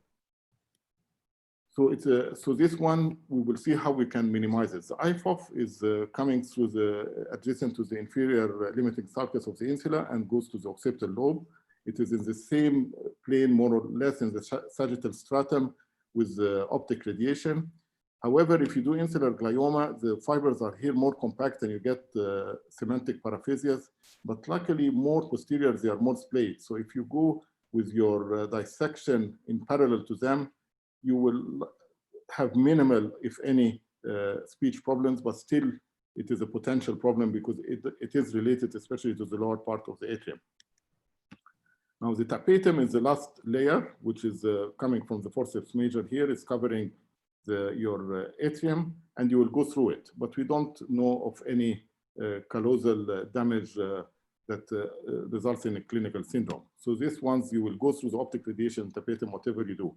So so this one, we will see how we can minimize it. The IFOF is coming through the adjacent to the inferior limiting sulcus of the insula and goes to the occipital lobe. It is in the same plane, more or less, in the sagittal stratum with the optic radiation. However, if you do insular glioma, the fibers are here more compact and you get cementic paraphasias, but luckily more posterior, they are more splayed. So if you go with your dissection in parallel to them, you will have minimal, if any, speech problems, but still it is a potential problem because it is related especially to the lower part of the atrium. Now the tapetum is the last layer, which is coming from the forceps major here. It's covering your atrium, and you will go through it. But we don't know of any callosal damage that results in a clinical syndrome. So these ones, you will go through the optic radiation, tapetum, whatever you do.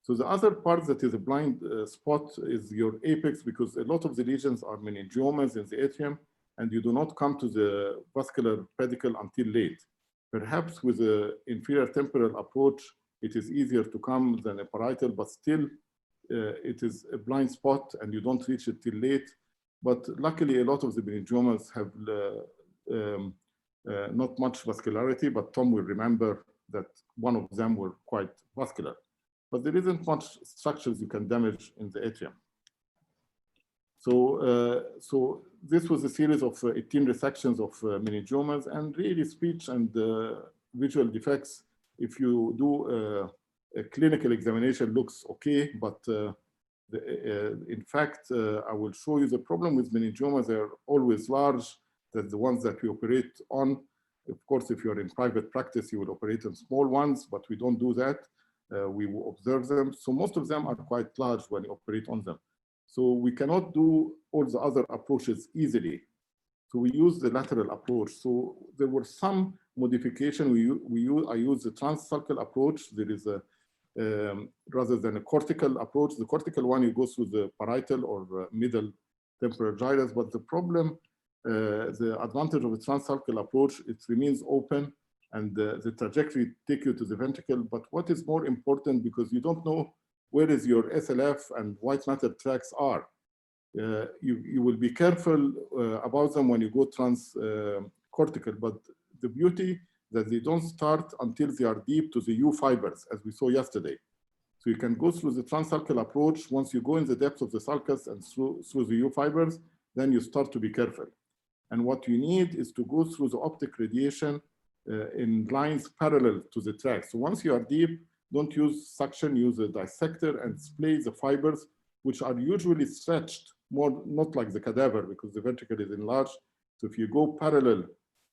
So the other part that is a blind spot is your apex, because a lot of the lesions are meningiomas in the atrium, and you do not come to the vascular pedicle until late. Perhaps with the inferior temporal approach, it is easier to come than a parietal, but still it is a blind spot and you don't reach it till late. But luckily, a lot of the meningiomas have not much vascularity, but Tom will remember that one of them were quite vascular. But there isn't much structures you can damage in the atrium. So this was a series of 18 resections of meningiomas, and really speech and visual defects, if you do a clinical examination, looks okay, but in fact, I will show you the problem with meningiomas. They're always large. That's the ones that we operate on. Of course, if you're in private practice, you will operate on small ones, but we don't do that. We will observe them. So most of them are quite large when you operate on them. So we cannot do all the other approaches easily. So we use the lateral approach. So there were some modification. I use the transsulcal approach. There is a, rather than a cortical approach. The cortical one, you go through the parietal or middle temporal gyrus. But the problem, the advantage of the transsulcal approach, it remains open, and the trajectory take you to the ventricle. But what is more important, because you don't know where is your SLF and white matter tracks are. You will be careful about them when you go cortical, but the beauty that they don't start until they are deep to the U fibers, as we saw yesterday. So you can go through the transsulcal approach. Once you go in the depth of the sulcus and through the U fibers, then you start to be careful. And what you need is to go through the optic radiation in lines parallel to the track. So once you are deep, don't use suction, use a dissector and splay the fibers, which are usually stretched, more not like the cadaver, because the ventricle is enlarged. So if you go parallel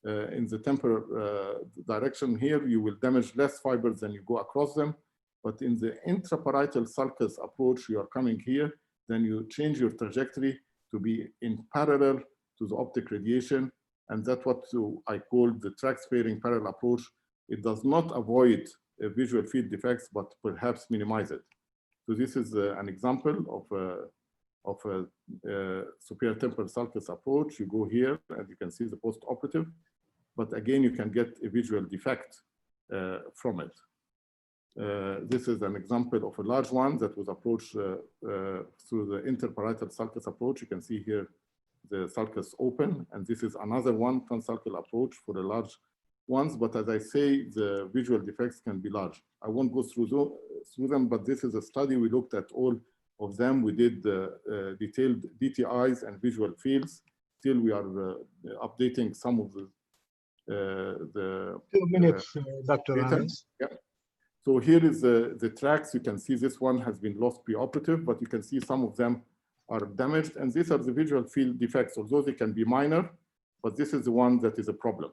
in the temporal direction here, you will damage less fibers than you go across them. But in the intraparietal sulcus approach, you are coming here, then you change your trajectory to be in parallel to the optic radiation. And that's what I call the track sparing parallel approach. It does not avoid visual field defects, but perhaps minimize it. So this is an example of a superior temporal sulcus approach. You go here and you can see the post-operative, but again, you can get a visual defect from it. This is an example of a large one that was approached through the interparietal sulcus approach. You can see here the sulcus open, and this is another one, transsulcal approach for the large ones. But as I say, the visual defects can be large. I won't go through them, but this is a study. We looked at all of them. We did detailed DTIs and visual fields. Still, we are updating some of the 2 minutes, Dr. Ramos. Yeah. So here is the tracks. You can see this one has been lost preoperative, but you can see some of them are damaged. And these are the visual field defects, although they can be minor, but this is the one that is a problem.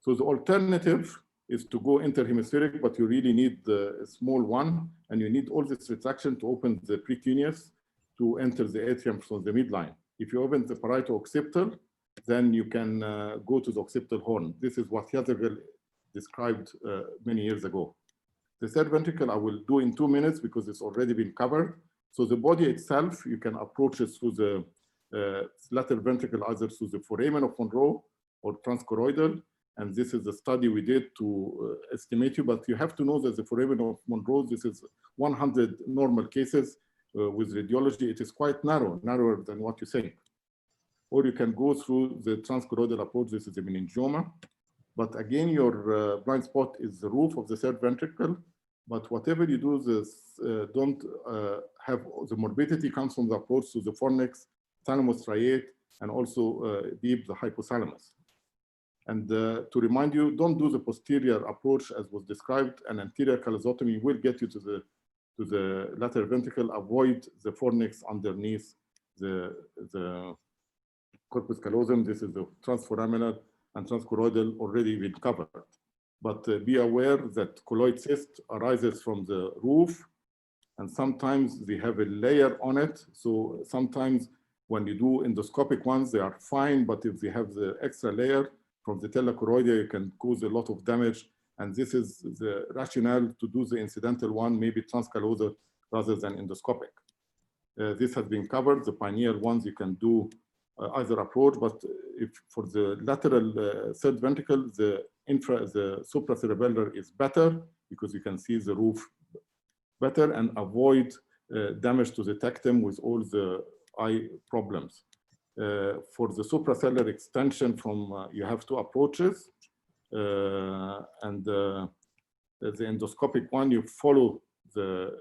So the alternative is to go interhemispheric, but you really need the small one, and you need all this retraction to open the precuneus to enter the atrium from the midline. If you open the parieto-occipital, then you can go to the occipital horn. This is what Yatherville described many years ago. The third ventricle I will do in 2 minutes because it's already been covered. So the body itself, you can approach it through the lateral ventricle, either through the foramen of Monroe or transcolloidal. And this is the study we did to estimate you, but you have to know that the foramen of Monroe, this is 100 normal cases with radiology. It is quite narrow, narrower than what you think. Or you can go through the transcolloidal approach. This is a meningioma. But again, your blind spot is the roof of the third ventricle. But whatever you do, this don't have the morbidity comes from the approach to the fornix, thalamus striate, and also deep the hypothalamus. And to remind you, don't do the posterior approach as was described. An anterior callosotomy will get you to the lateral ventricle. Avoid the fornix underneath the corpus callosum. This is the transforaminal and transcolloidal already been covered. But be aware that colloid cyst arises from the roof, and sometimes they have a layer on it. So sometimes when you do endoscopic ones, they are fine, but if they have the extra layer from the telachoroidea, you can cause a lot of damage. And this is the rationale to do the incidental one, maybe transcallosal rather than endoscopic. This has been covered. The pioneer ones you can do either approach, but if for the lateral third ventricle, the supracerebellar is better because you can see the roof better and avoid damage to the tectum with all the eye problems. For the supracellular extension from, you have two approaches, and the endoscopic one, you follow the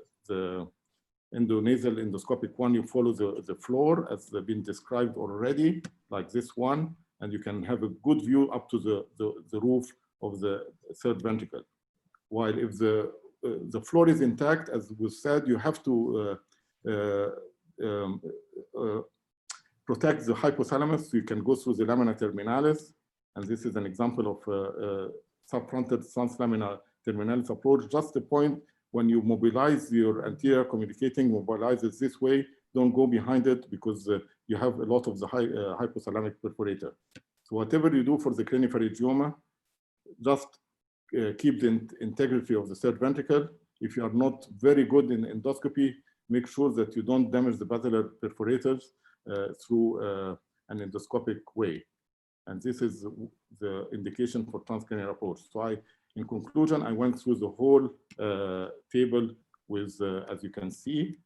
endonasal endoscopic one, you follow the floor as they've been described already, like this one, and you can have a good view up to the roof of the third ventricle. While if the floor is intact, as was said, you have to protect the hypothalamus. So you can go through the lamina terminalis, and this is an example of subfrontal translaminal terminalis approach. Just the point, when you mobilize your anterior communicating, mobilize it this way, don't go behind it because you have a lot of the hypothalamic perforator. So whatever you do for the craniopharyngioma, just keep the integrity of the third ventricle. If you are not very good in endoscopy, make sure that you don't damage the basilar perforators through an endoscopic way. And this is the indication for transcranial approach. So in conclusion, I went through the whole table with, as you can see,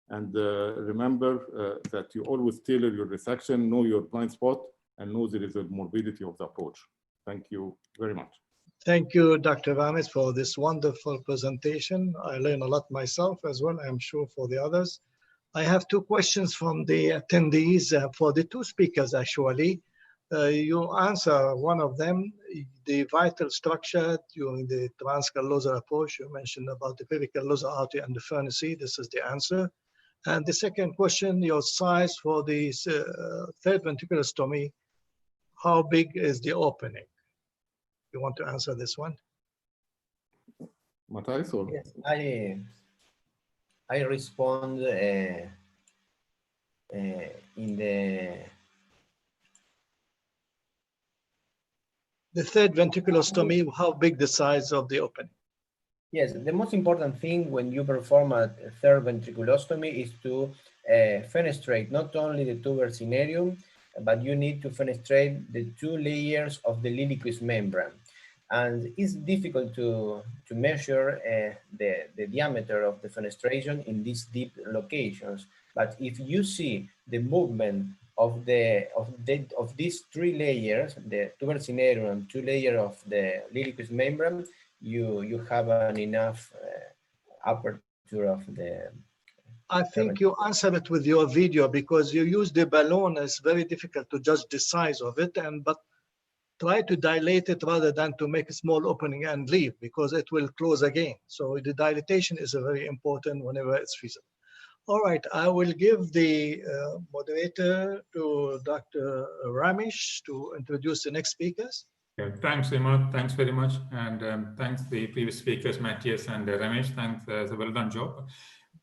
and remember that you always tailor your resection, know your blind spot, and know there is a morbidity of the approach. Thank you very much. Thank you, Dr. Rames, for this wonderful presentation. I learned a lot myself as well, I'm sure for the others. I have two questions from the attendees for the two speakers, actually. You answer one of them, the vital structure during the transcallosal approach. You mentioned about the pericallosal artery and the furnace. This is the answer. And the second question, your size for the third ventriculostomy, how big is the opening? You want to answer this one? Matthijs, or? Yes, I respond in the the third ventriculostomy, how big the size of the opening? Yes, the most important thing when you perform a third ventriculostomy is to fenestrate not only the tuber cinereum, but you need to fenestrate the 2 layers of the liqueous membrane. And it's difficult to measure the diameter of the fenestration in these deep locations. But if you see the movement of these 3 layers, the tuber cinereum and 2 layers of the liqueous membrane, you have an enough aperture of the. I think you answered it with your video because you use the balloon. It's very difficult to judge the size of it, but try to dilate it rather than to make a small opening and leave because it will close again. So the dilatation is very important whenever it's feasible. All right, I will give the moderator to Dr. Ramesh to introduce the next speakers. Yeah, thanks, Imad. Thanks very much. And thanks the previous speakers, Matthias and Ramesh. Thanks, it's a well done job.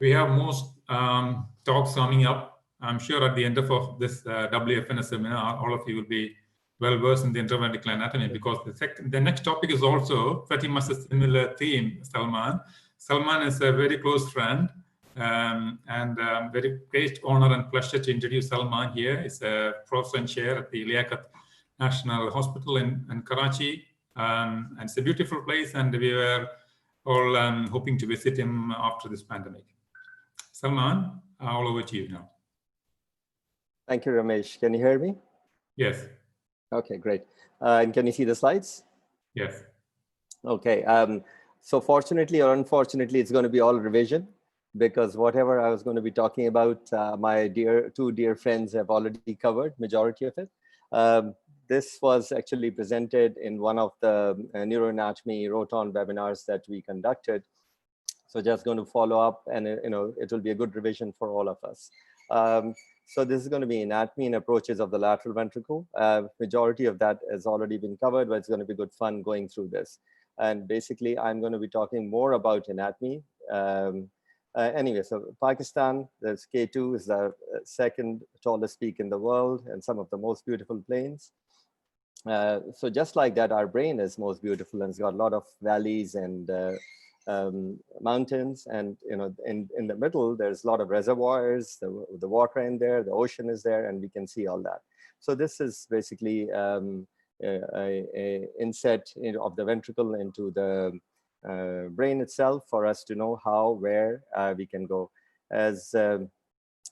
We have most talks coming up. I'm sure at the end of this WFNS seminar, all of you will be well versed in the interventricular anatomy because the next topic is also pretty much a similar theme, Salman. Salman is a very close friend and very great honor and pleasure to introduce Salman here. He's a professor and chair at the Liaquat National Hospital in Karachi. And it's a beautiful place and we were all hoping to visit him after this pandemic. Salman, all over to you now. Thank you, Ramesh. Can you hear me? Yes. Okay, great. And can you see the slides? Yes. Okay. So fortunately or unfortunately, it's going to be all revision because whatever I was going to be talking about, my two dear friends have already covered majority of it. This was actually presented in one of the Neuroanatomy Roton webinars that we conducted. So just going to follow up and it will be a good revision for all of us. So this is going to be anatomy and approaches of the lateral ventricle. Majority of that has already been covered, but it's going to be good fun going through this. And basically, I'm going to be talking more about anatomy. Anyway, so Pakistan, there's K2 is the second tallest peak in the world and some of the most beautiful plains. So just like that, our brain is most beautiful and it's got a lot of valleys and mountains, and in the middle there's a lot of reservoirs, the water in there, the ocean is there, and we can see all that. So this is basically a inset of the ventricle into the brain itself for us to know how, where we can go. As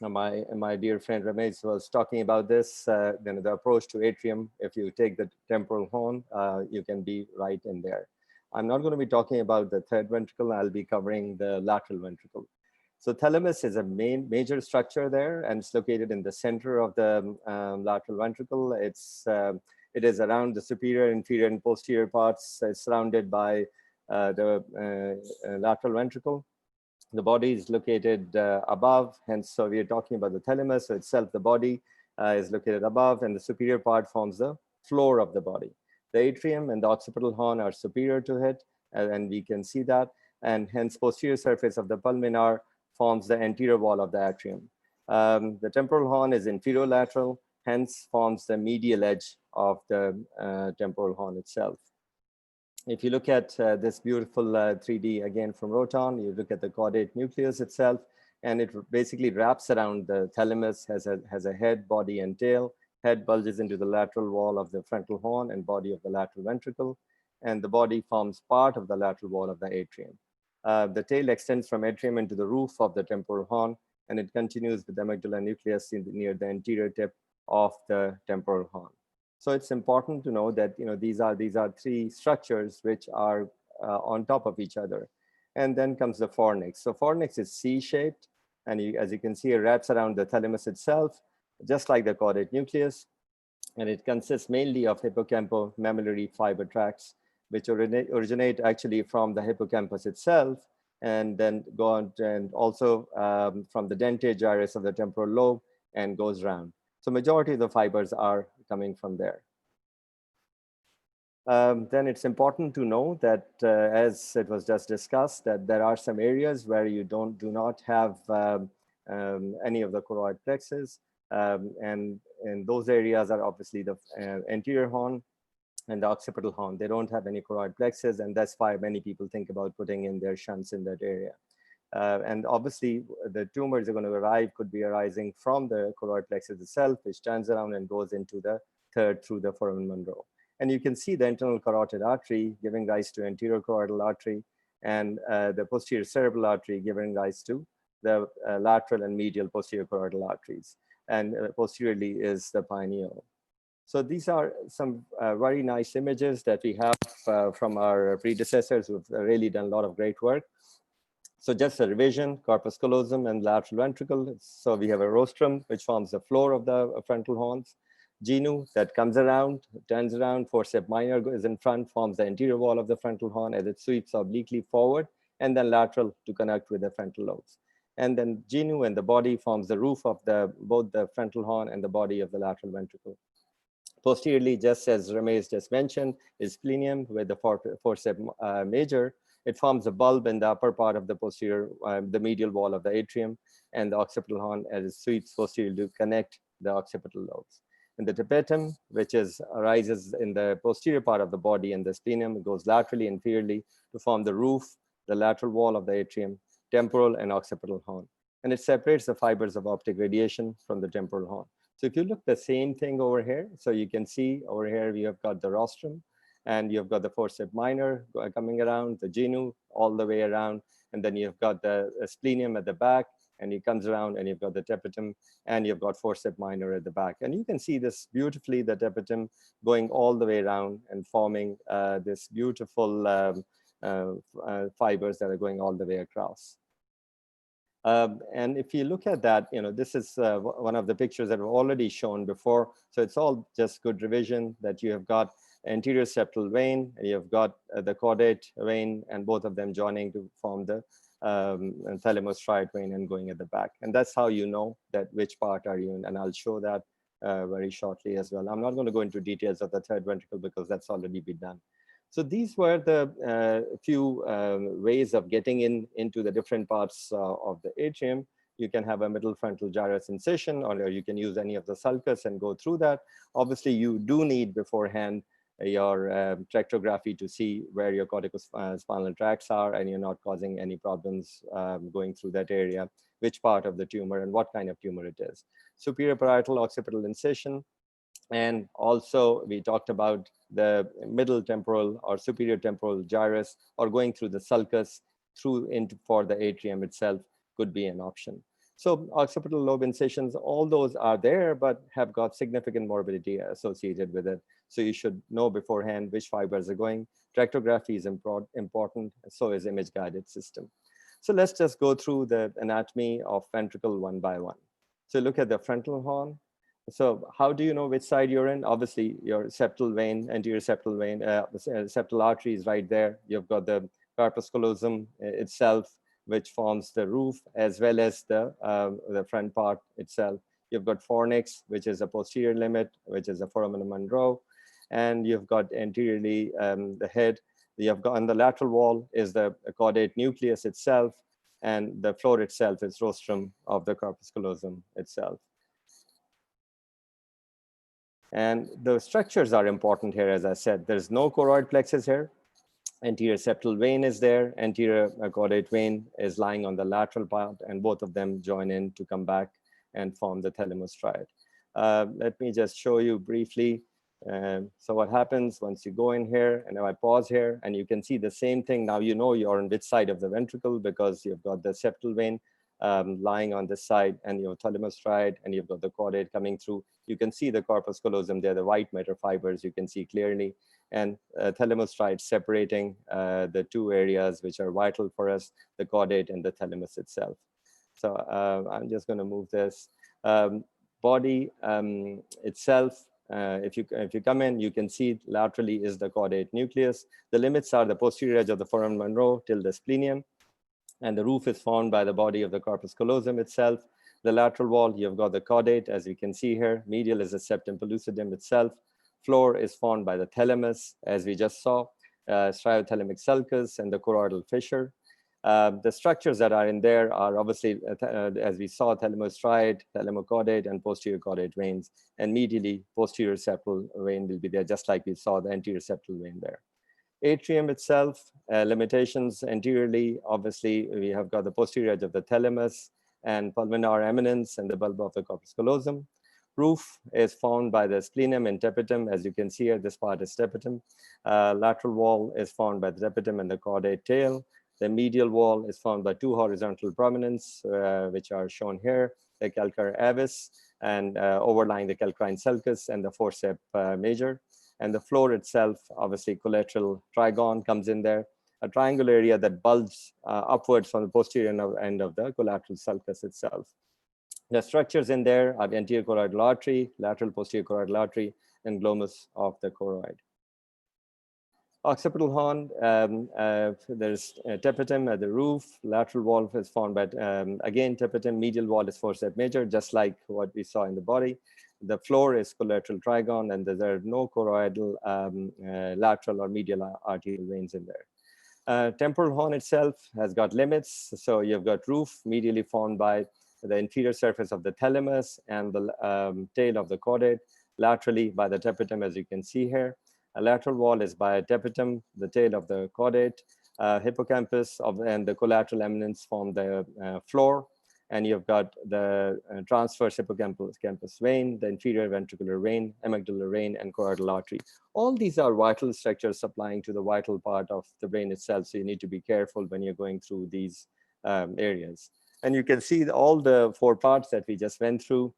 my dear friend Ramesh was talking about this, then the approach to atrium, if you take the temporal horn, you can be right in there. I'm not going to be talking about the third ventricle. I'll be covering the lateral ventricle. So thalamus is a major structure there, and it's located in the center of the lateral ventricle. It is around the superior, inferior, and posterior parts. It's surrounded by the lateral ventricle. The body is located above, hence, so we are talking about the thalamus. So itself, the body is located above, and the superior part forms the floor of the body. The atrium and the occipital horn are superior to it, and we can see that. And hence, posterior surface of the pulmonar forms the anterior wall of the atrium. The temporal horn is inferolateral, hence forms the medial edge of the temporal horn itself. If you look at this beautiful 3D again from Roton, you look at the caudate nucleus itself, and it basically wraps around the thalamus, has a head, body, and tail. Head bulges into the lateral wall of the frontal horn and body of the lateral ventricle, and the body forms part of the lateral wall of the atrium. The tail extends from atrium into the roof of the temporal horn, and it continues with the amygdala nucleus near the anterior tip of the temporal horn. So it's important to know that these are three structures which are on top of each other. And then comes the fornix. So fornix is C-shaped, and as you can see, it wraps around the thalamus itself, just like the caudate nucleus, and it consists mainly of hippocampal-mammillary fiber tracts, which originate actually from the hippocampus itself, and then go on and also from the dentate gyrus of the temporal lobe and goes round. So majority of the fibers are coming from there. Then it's important to know that, as it was just discussed, that there are some areas where you do not have any of the choroid plexus. And those areas are obviously the anterior horn, and the occipital horn. They don't have any choroid plexus, and that's why many people think about putting in their shunts in that area. And obviously, the tumors are going to arrive, could be arising from the choroid plexus itself, which turns around and goes into the third through the foramen Monro. And you can see the internal carotid artery giving rise to anterior choroidal artery, and the posterior cerebral artery giving rise to the lateral and medial posterior choroidal arteries. And posteriorly is the pineal. So these are some very nice images that we have from our predecessors who've really done a lot of great work. So just a revision: corpus callosum and lateral ventricle. So we have a rostrum, which forms the floor of the frontal horns. Genu that comes around, turns around, forceps minor is in front, forms the anterior wall of the frontal horn as it sweeps obliquely forward, and then lateral to connect with the frontal lobes. And then genu and the body forms the roof of both the frontal horn and the body of the lateral ventricle. Posteriorly, just as Ramesh just mentioned, is splenium with the forceps major. It forms a bulb in the upper part of the posterior, the medial wall of the atrium, and the occipital horn as it sweeps posteriorly to connect the occipital lobes. And the tapetum, which arises in the posterior part of the body, and the splenium goes laterally and inferiorly to form the roof, the lateral wall of the atrium, temporal and occipital horn. And it separates the fibers of optic radiation from the temporal horn. So if you look the same thing over here, so you can see over here we have got the rostrum, and you've got the forceps minor coming around, the genu all the way around, and then you've got the splenium at the back, and it comes around, and you've got the tapetum, and you've got forceps minor at the back. And you can see this beautifully, the tapetum going all the way around and forming this beautiful fibers that are going all the way across. And if you look at that, this is one of the pictures that I've already shown before. So it's all just good revision that you have got anterior septal vein, and you've got the caudate vein, and both of them joining to form the thalamus striate vein and going at the back. And that's how you know that which part are you in. And I'll show that very shortly as well. I'm not going to go into details of the third ventricle because that's already been done. So these were the few ways of getting into the different parts of the atrium. You can have a middle frontal gyrus incision, or you can use any of the sulcus and go through that. Obviously, you do need beforehand your tractography to see where your corticospinal tracts are, and you're not causing any problems going through that area, which part of the tumor and what kind of tumor it is. Superior parietal occipital incision. And also we talked about the middle temporal or superior temporal gyrus, or going through the sulcus for the atrium itself could be an option. So occipital lobe incisions, all those are there, but have got significant morbidity associated with it. So you should know beforehand which fibers are going. Tractography is important, so is image guided system. So let's just go through the anatomy of ventricle one by one. So look at the frontal horn. So how do you know which side you're in? Obviously, your septal vein, anterior septal vein, septal artery is right there. You've got the corpus callosum itself, which forms the roof, as well as the front part itself. You've got fornix, which is a posterior limit, which is a foramen Monro, and you've got anteriorly the head. You've got on the lateral wall is the caudate nucleus itself, and the floor itself is rostrum of the corpus callosum itself. And the structures are important here, as I said. There's no choroid plexus here. Anterior septal vein is there. Anterior caudate vein is lying on the lateral part, and both of them join in to come back and form the thalamus striate. Let me just show you briefly. So what happens once you go in here, and now I pause here, and you can see the same thing. Now you know you're on which side of the ventricle, because you've got the septal vein lying on this side, and your thalamus striate, and you've got the caudate coming through. You can see the corpus callosum there, the white matter fibers you can see clearly, and thalamus striate separating the two areas which are vital for us, the caudate and the thalamus itself. So I'm just going to move this. Body itself, if you come in, you can see laterally is the caudate nucleus. The limits are the posterior edge of the foramen Monro till the splenium, and the roof is formed by the body of the corpus callosum itself. The lateral wall, you've got the caudate, as you can see here. Medial is the septum pellucidum itself. Floor is formed by the thalamus, as we just saw, striothalamic sulcus and the choroidal fissure. The structures that are in there are obviously, as we saw, thalamostriate, thalamocaudate, and posterior caudate veins. And medially, posterior septal vein will be there, just like we saw the anterior septal vein there. Atrium itself, limitations anteriorly, obviously, we have got the posterior edge of the thalamus and pulmonar eminence and the bulb of the corpus callosum. Roof is formed by the splenum and tapetum. As you can see here, this part is tapetum. Lateral wall is formed by the tapetum and the caudate tail. The medial wall is formed by two horizontal prominence, which are shown here, the calcar avis and overlying the calcarine sulcus and the forceps major. And the floor itself, obviously collateral trigon comes in there, a triangular area that bulges upwards from the posterior end of the collateral sulcus itself. The structures in there are the anterior choroidal artery, lateral posterior choroidal artery, and glomus of the choroid. Occipital horn, there's tapetum at the roof, lateral wall is formed by, again, tapetum, medial wall is forceps major, just like what we saw in the body. The floor is collateral trigon, and there are no choroidal, lateral or medial arterial veins in there. Temporal horn itself has got limits. So you've got roof medially formed by the inferior surface of the thalamus and the tail of the caudate, laterally by the tapetum, as you can see here. A lateral wall is by tapetum, the tail of the caudate, hippocampus and the collateral eminence form the floor. And you've got the transverse hippocampus vein, the inferior ventricular vein, amygdala vein, and choroidal artery. All these are vital structures supplying to the vital part of the brain itself. So you need to be careful when you're going through these areas. And you can see all the four parts that we just went through.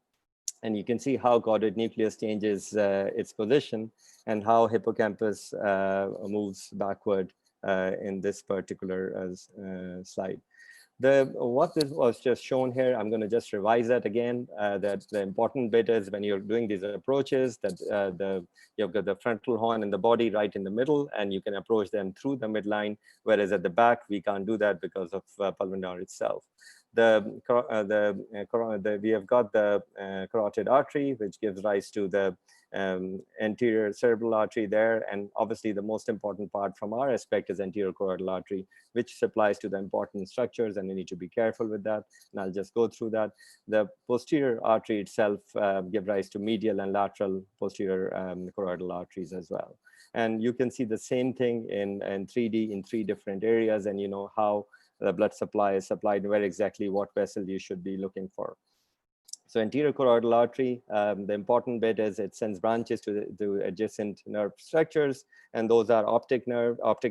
And you can see how caudate nucleus changes its position and how hippocampus moves backward in this particular slide. What this was just shown here, I'm going to just revise that again, that the important bit is when you're doing these approaches, that you've got the frontal horn in the body right in the middle, and you can approach them through the midline, whereas at the back, we can't do that because of pulmonar itself. We have got the carotid artery, which gives rise to the anterior cerebral artery there. And obviously the most important part from our aspect is anterior choroidal artery, which supplies to the important structures, and we need to be careful with that. And I'll just go through that. The posterior artery itself gives rise to medial and lateral posterior choroidal arteries as well. And you can see the same thing in 3D in three different areas, and you know how the blood supply is supplied, where exactly what vessel you should be looking for. So anterior choroidal artery, the important bit is it sends branches to adjacent nerve structures, and those are optic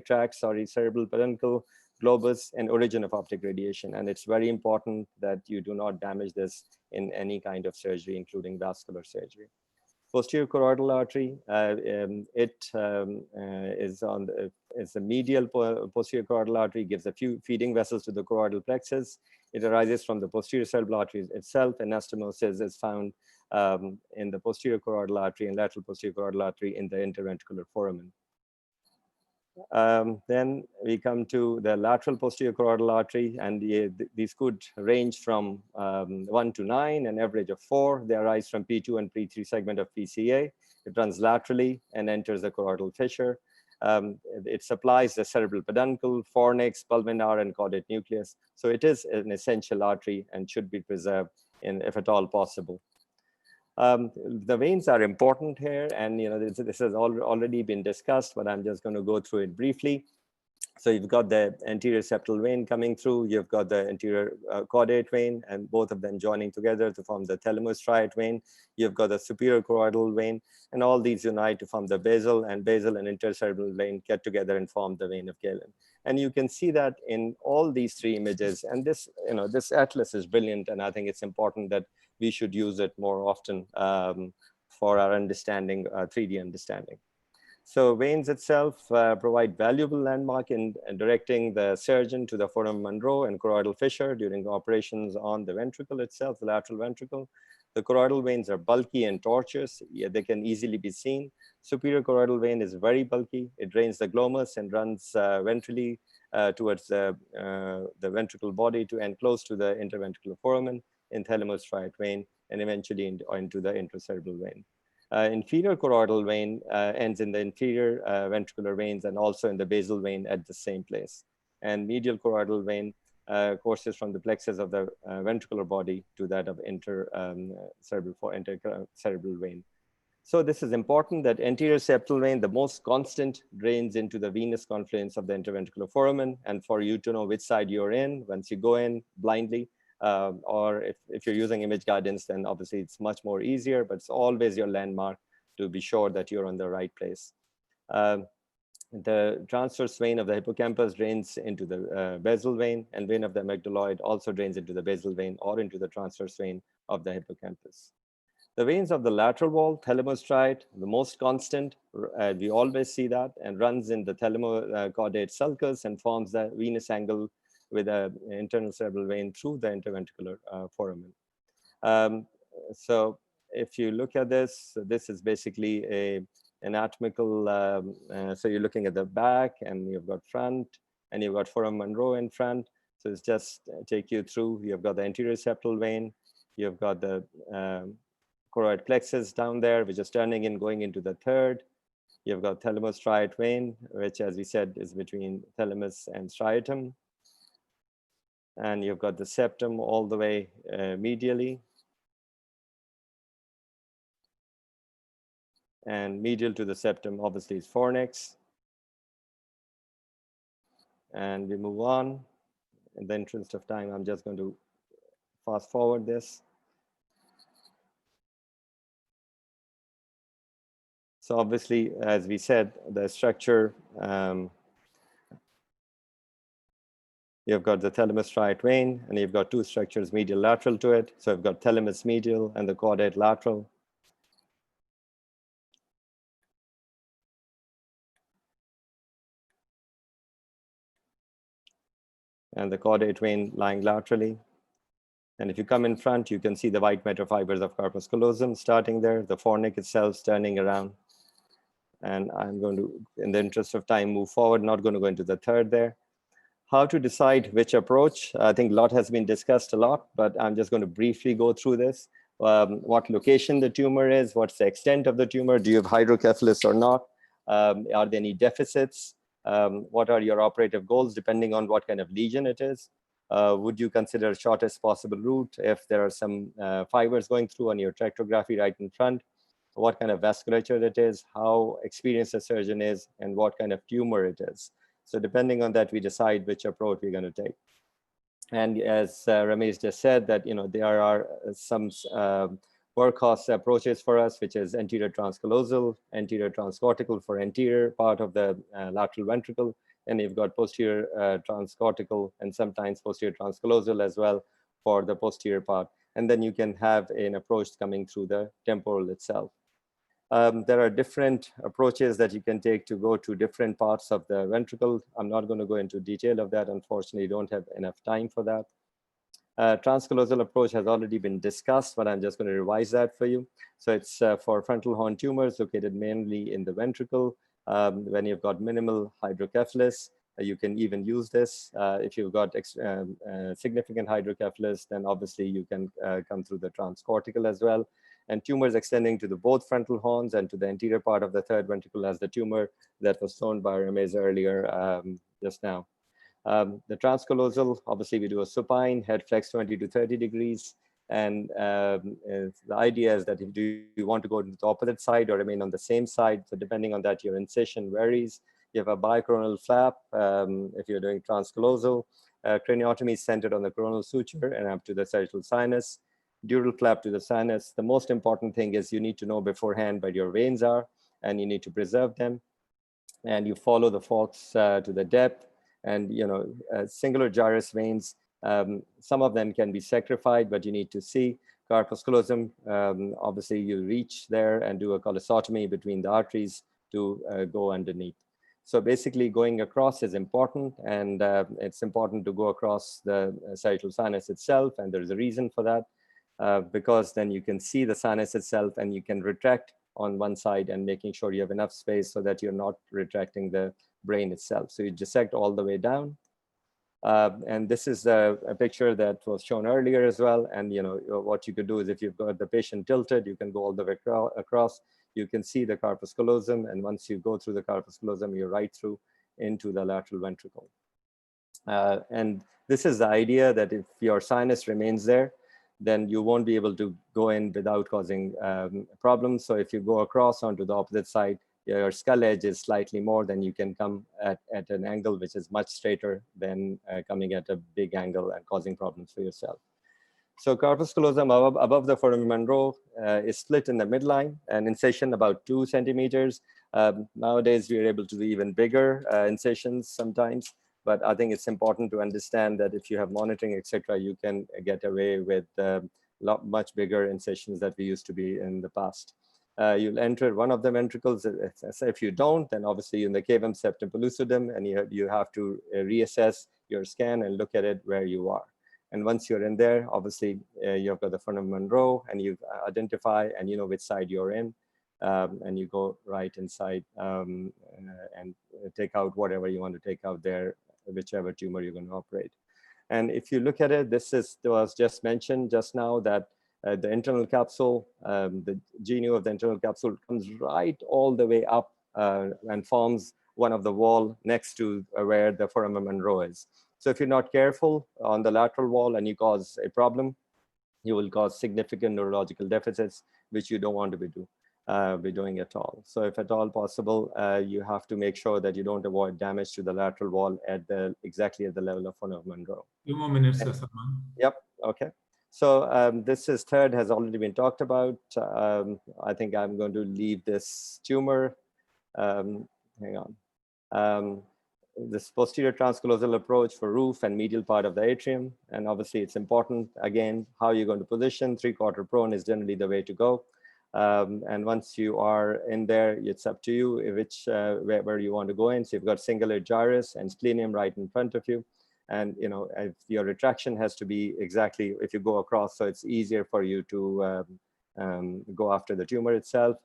tract, cerebral peduncle, globus, and origin of optic radiation. And it's very important that you do not damage this in any kind of surgery, including vascular surgery. Posterior choroidal artery, is the medial posterior choroidal artery, gives a few feeding vessels to the choroidal plexus. It arises from the posterior cerebral artery itself, and anastomosis is found in the posterior choroidal artery and lateral posterior choroidal artery in the interventricular foramen. Then we come to the lateral posterior choroidal artery, and these could range from 1 to 9, an average of 4. They arise from P2 and P3 segment of PCA. It runs laterally and enters the choroidal fissure. It supplies the cerebral peduncle, fornix, pulmonar, and caudate nucleus. So it is an essential artery and should be preserved if at all possible. The veins are important here, and you know this has already been discussed, but I'm just going to go through it briefly. So you've got the anterior septal vein coming through, you've got the anterior caudate vein, and both of them joining together to form the thalamostriate vein. You've got the superior choroidal vein, and all these unite to form the basal and intercerebral vein get together and form the vein of Galen. And you can see that in all these three images. And this, you know, this atlas is brilliant, and I think it's important that we should use it more often for our understanding, 3D understanding. So veins itself provide valuable landmark in directing the surgeon to the foramen Monroe and choroidal fissure during operations on the ventricle itself, the lateral ventricle. The choroidal veins are bulky and tortuous. Yeah, they can easily be seen. Superior choroidal vein is very bulky. It drains the glomus and runs ventrally towards the ventricle body and close to the interventricular foramen in thalamostriate vein, and eventually into the intracerebral vein. Inferior choroidal vein ends in the inferior ventricular veins and also in the basal vein at the same place. and medial choroidal vein courses from the plexus of the ventricular body to that of intercerebral vein. So this is important that anterior septal vein, the most constant, drains into the venous confluence of the interventricular foramen. And for you to know which side you're in, once you go in blindly, or if you're using image guidance, then obviously it's much more easier, but it's always your landmark to be sure that you're on the right place. The transverse vein of the hippocampus drains into the basal vein, and vein of the amygdaloid also drains into the basal vein or into the transverse vein of the hippocampus. The veins of the lateral wall, thalamostriate, the most constant, we always see that, and runs in the thalamocaudate sulcus and forms the venous angle with an internal cerebral vein through the interventricular foramen. So if you look at this, this is basically a anatomical, so you're looking at the back and you've got front and you've got foramen Monroe in front. So it's just take you through, you've got the anterior septal vein, you've got the choroid plexus down there, which is turning in, going into the third. You've got thalamostriate vein, which as we said is between thalamus and striatum. And you've got the septum all the way medially. And medial to the septum obviously is fornix. And we move on. In the interest of time, I'm just going to fast forward this. So obviously, as we said, the structure, you've got the thalamostriate vein, and you've got two structures medial lateral to it. So you've got thalamus medial and the caudate lateral. And the caudate vein lying laterally. And if you come in front, you can see the white metafibers of corpus callosum starting there, the fornix itself turning around. And I'm going to, in the interest of time, move forward, not going to go into the third there. How to decide which approach? I think a lot has been discussed a lot, but I'm just going to briefly go through this. What location the tumor is, what's the extent of the tumor, do you have hydrocephalus or not? Are there any deficits? What are your operative goals depending on what kind of lesion it is? Would you consider shortest possible route if there are some fibers going through on your tractography right in front? What kind of vasculature it is, how experienced the surgeon is, and what kind of tumor it is. So depending on that, we decide which approach we're going to take. And as Ramesh just said, that there are some workhorse approaches for us, which is anterior transcallosal, anterior transcortical for anterior part of the lateral ventricle, and you've got posterior transcortical and sometimes posterior transcallosal as well for the posterior part. And then you can have an approach coming through the temporal itself. There are different approaches that you can take to go to different parts of the ventricle. I'm not going to go into detail of that. Unfortunately, don't have enough time for that. Transcallosal approach has already been discussed, but I'm just going to revise that for you. So it's for frontal horn tumors located mainly in the ventricle. When you've got minimal hydrocephalus, you can even use this. If you've got significant hydrocephalus, then obviously you can come through the transcortical as well. And tumors extending to the both frontal horns and to the anterior part of the third ventricle as the tumor that was shown by Ramesh earlier just now. The transcallosal, obviously we do a supine, head flex 20 to 30 degrees. And the idea is that if you want to go to the opposite side or remain on the same side, so depending on that, your incision varies. You have a bicoronal flap if you're doing transcallosal. Craniotomy is centered on the coronal suture and up to the sagittal sinus. Dural flap to the sinus. The most important thing is you need to know beforehand where your veins are, and you need to preserve them. And you follow the faults to the depth. And singular gyrus veins, some of them can be sacrificed, but you need to see. Corpus callosum, obviously you reach there and do a collosotomy between the arteries to go underneath. So basically going across is important, and it's important to go across the sagittal sinus itself, and there's a reason for that. Because then you can see the sinus itself and you can retract on one side and making sure you have enough space so that you're not retracting the brain itself. So you dissect all the way down. And this is a picture that was shown earlier as well. And what you could do is if you've got the patient tilted, you can go all the way across. You can see the corpus callosum. And once you go through the corpus callosum, you're right through into the lateral ventricle. And this is the idea that if your sinus remains there, then you won't be able to go in without causing problems. So if you go across onto the opposite side, your skull edge is slightly more, then you can come at an angle which is much straighter than coming at a big angle and causing problems for yourself. So corpus callosum above the foramen Monroe is split in the midline, an incision about 2 centimeters. Nowadays, we are able to do even bigger incisions sometimes, but I think it's important to understand that if you have monitoring, etc., you can get away with much bigger incisions that we used to be in the past. You'll enter one of the ventricles. If you don't, then obviously in the cavum septum pellucidum, and you have to reassess your scan and look at it where you are. And once you're in there, obviously you've got the foramen Monroe, and you identify and you know which side you're in, and you go right inside and take out whatever you want to take out there, whichever tumor you're going to operate. And if you look at it, was just mentioned just now that the internal capsule, the genu of the internal capsule comes right all the way up and forms one of the wall next to where the foramen Monroe is. So if you're not careful on the lateral wall and you cause a problem, you will cause significant neurological deficits, which you don't want to be doing at all. So if at all possible, you have to make sure that you don't avoid damage to the lateral wall at exactly at the level of foramen Monroe. 2 more minutes, Salman. Yep, okay. So this is third, has already been talked about. I think I'm going to leave this tumor. Hang on. This posterior transcallosal approach for roof and medial part of the atrium. And obviously it's important, again, how you're going to position. 3/4 prone is generally the way to go. And once you are in there, it's up to you where you want to go in. So you've got cingulate gyrus and splenium right in front of you. And you know, if your retraction has to be exactly if you go across, so it's easier for you to go after the tumor itself.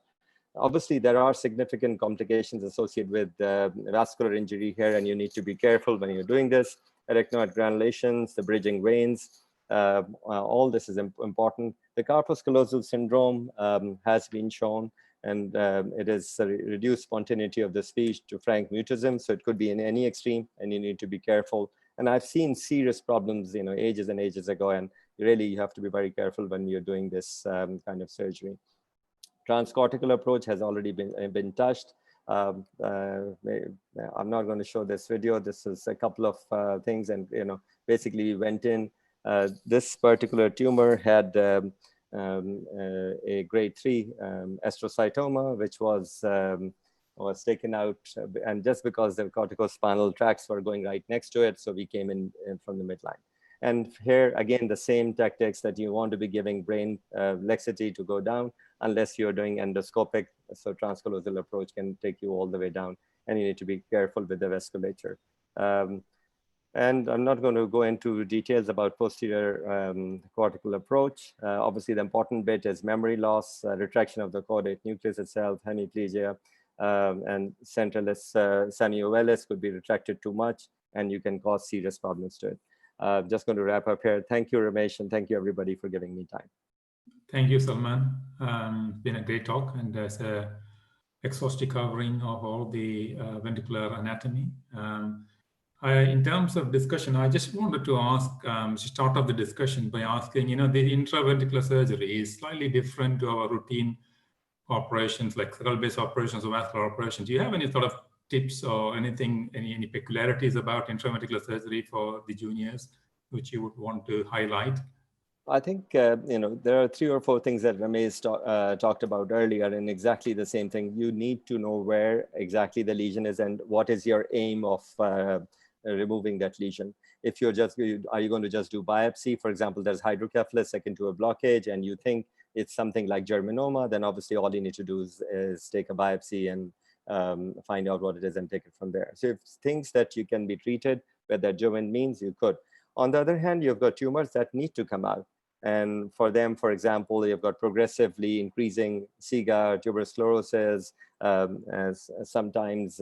Obviously, there are significant complications associated with vascular injury here, and you need to be careful when you're doing this. Arachnoid granulations, the bridging veins, all this is important. The corpus callosal syndrome has been shown, and it is a reduced spontaneity of the speech to frank mutism. So it could be in any extreme, and you need to be careful. And I've seen serious problems, you know, ages and ages ago, and really you have to be very careful when you're doing this kind of surgery. Transcortical approach has already been touched. I'm not going to show this video. This is a couple of things, and you know, basically we went in. This particular tumor had a grade 3 astrocytoma, which was taken out, and just because the corticospinal tracts were going right next to it, so we came in from the midline. And here again, the same tactics that you want to be giving brain laxity to go down, unless you're doing endoscopic. So transcallosal approach can take you all the way down, and you need to be careful with the vasculature. And I'm not going to go into details about posterior cortical approach. Obviously, the important bit is memory loss, retraction of the caudate nucleus itself, hemiplegia, and centralis semi-ovalis could be retracted too much, and you can cause serious problems to it. Just going to wrap up here. Thank you, Ramesh, and thank you everybody for giving me time. Thank you, Salman. It's been a great talk, and there's a exhaustive covering of all the ventricular anatomy. In terms of discussion, I just wanted to ask, start off the discussion by asking, you know, the intraventricular surgery is slightly different to our routine operations like skull-based operations or vascular operations. Do you have any sort of tips or anything, any peculiarities about intraventricular surgery for the juniors, which you would want to highlight? I think, you know, there are 3 or 4 things that Ramesh talked about earlier, and exactly the same thing. You need to know where exactly the lesion is and what is your aim of removing that lesion. If you're are you going to just do biopsy? For example, there's hydrocephalus akin to a blockage, and you think it's something like germinoma, then obviously all you need to do is take a biopsy and find out what it is and take it from there. So if things that you can be treated, where that germin means, you could. On the other hand, you've got tumors that need to come out. And for them, for example, you've got progressively increasing SIGA, tuberous sclerosis, as sometimes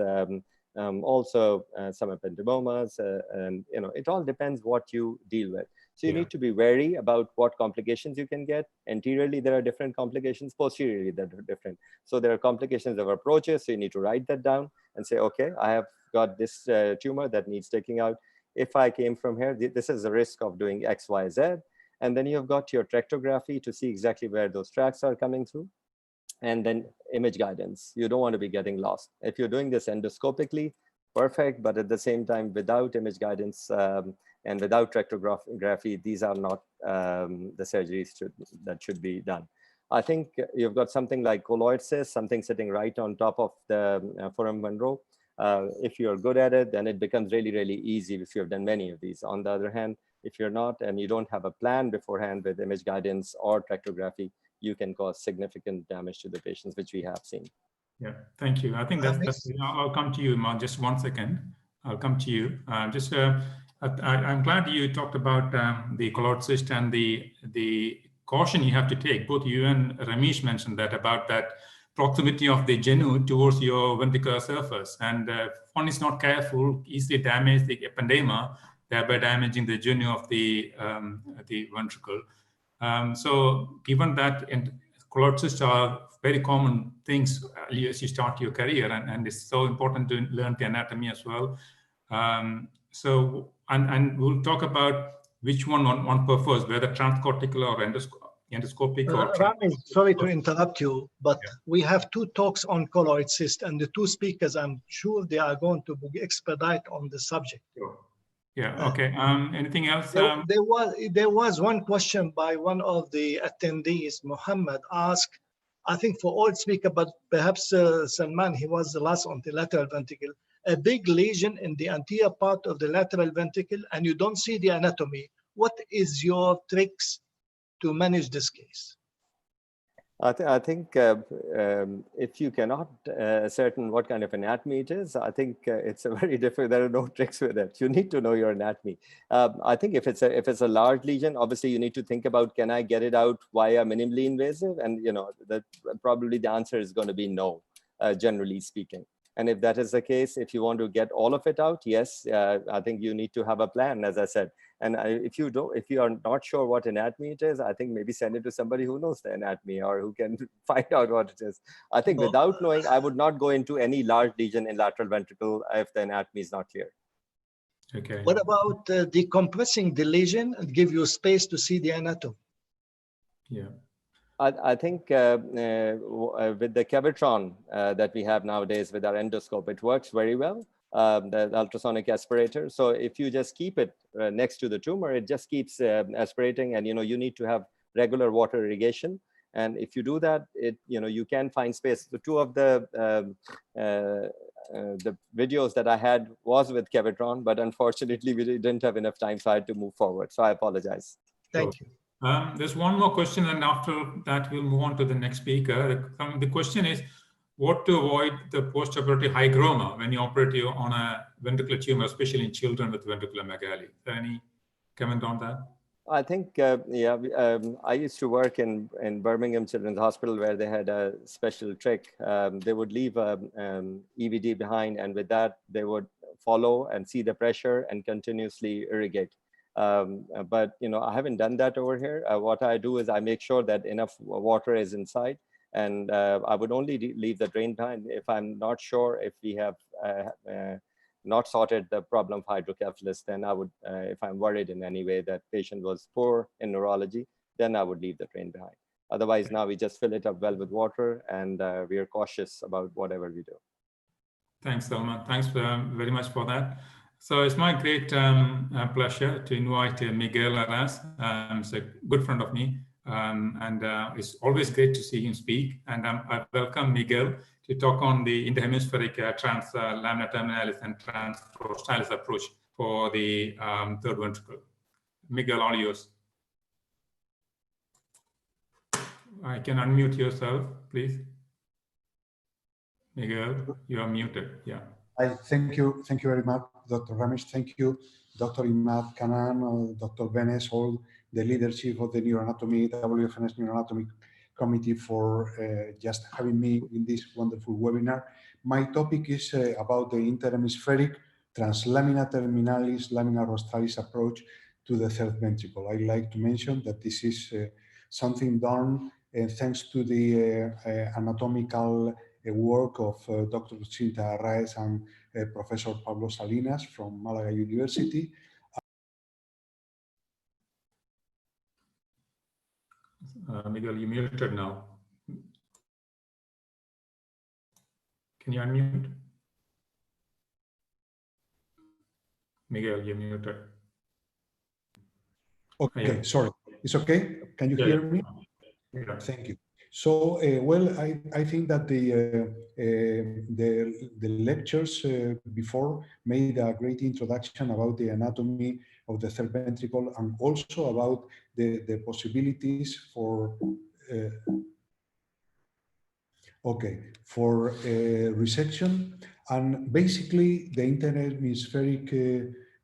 also some ependymomas, and you know, it all depends what you deal with. So you need to be wary about what complications you can get. Anteriorly, there are different complications. Posteriorly, that are different. So there are complications of approaches. So you need to write that down and say, okay, I have got this tumor that needs taking out. if I came from here, this is the risk of doing X, Y, Z. And then you've got your tractography to see exactly where those tracks are coming through. And then image guidance. You don't want to be getting lost. If you're doing this endoscopically, perfect, but at the same time, without image guidance and without tractography, these are not the surgeries that should be done. I think you've got something like colloid cyst, something sitting right on top of the foramen Monroe. If you're good at it, then it becomes really, really easy if you've done many of these. On the other hand, if you're not and you don't have a plan beforehand with image guidance or tractography, you can cause significant damage to the patients, which we have seen. Yeah, thank you. I think that's I'll come to you, Mark, just 1 second. I'll come to you. I'm glad you talked about the colloid cyst and the caution you have to take. Both you and Ramesh mentioned that about that proximity of the genu towards your ventricular surface. And if one is not careful, easily damage the ependyma, thereby damaging the genu of the ventricle. So given that colloid cysts are very common things as you start your career, and it's so important to learn the anatomy as well. And we'll talk about which one prefers, whether transcortical or endoscopic or... Rami, sorry to interrupt you, but we have 2 talks on colloid cyst, and the 2 speakers, I'm sure they are going to expedite on the subject. Sure. Yeah, okay. Anything else? There was one question by one of the attendees, Muhammad, asked, I think for all speaker, but perhaps Salman, he was the last on the lateral ventricle, a big lesion in the anterior part of the lateral ventricle, and you don't see the anatomy. What is your tricks to manage this case? I think if you cannot ascertain what kind of anatomy it is, I think it's a very difficult. There are no tricks with it. You need to know your anatomy. I think if it's a large lesion, obviously you need to think about, can I get it out via minimally invasive? And that probably the answer is going to be no, generally speaking. And if that is the case, if you want to get all of it out, yes, I think you need to have a plan, as I said. And if you are not sure what anatomy it is, I think maybe send it to somebody who knows the anatomy or who can find out what it is. I think without knowing, I would not go into any large lesion in lateral ventricle if the anatomy is not clear. Okay. What about decompressing the lesion and give you space to see the anatomy? Yeah. I think with the Cavitron that we have nowadays with our endoscope, it works very well, the ultrasonic aspirator. So if you just keep it next to the tumor, it just keeps aspirating, and you need to have regular water irrigation. And if you do that, you can find space. The 2 of the videos that I had was with Cavitron, but unfortunately we didn't have enough time, so I had to move forward. So I apologize. Thank you. There's one more question, and after that, we'll move on to the next speaker. The question is, what to avoid the postoperative hygroma when you operate on a ventricular tumor, especially in children with ventriculomegaly? Is there any comment on that? I think, I used to work in Birmingham Children's Hospital, where they had a special trick. They would leave EVD behind, and with that, they would follow and see the pressure and continuously irrigate. But I haven't done that over here. What I do is I make sure that enough water is inside, and I would only leave the drain behind if I'm not sure if we have not sorted the problem of hydrocephalus. Then I would, if I'm worried in any way that patient was poor in neurology, then I would leave the drain behind. Otherwise, now we just fill it up well with water, and we are cautious about whatever we do. Thanks, Salman. Thanks very much for that. So it's my great pleasure to invite Miguel Arras. He's a good friend of me, and it's always great to see him speak. And I welcome Miguel to talk on the interhemispheric translaminar terminalis and transprostalis approach for the third ventricle. Miguel, all yours. I can unmute yourself, please. Miguel, you are muted. Yeah. Thank you very much, Dr. Ramesh. Thank you, Dr. Imad Kanan, Dr. Benes, all the leadership of the Neuroanatomy, WFNS Neuroanatomy Committee for just having me in this wonderful webinar. My topic is about the interhemispheric translaminar terminalis laminar rostralis approach to the third ventricle. I'd like to mention that this is something done thanks to the anatomical work of Dr. Cinta Arraez and Professor Pablo Salinas from Malaga University. Miguel, you muted now. Can you unmute? Miguel, you're muted. Okay, sorry. It's okay? Can you hear me? Yeah. Thank you. So, well, I think that the lectures before made a great introduction about the anatomy of the third ventricle and also about the possibilities for resection. And basically, the interhemispheric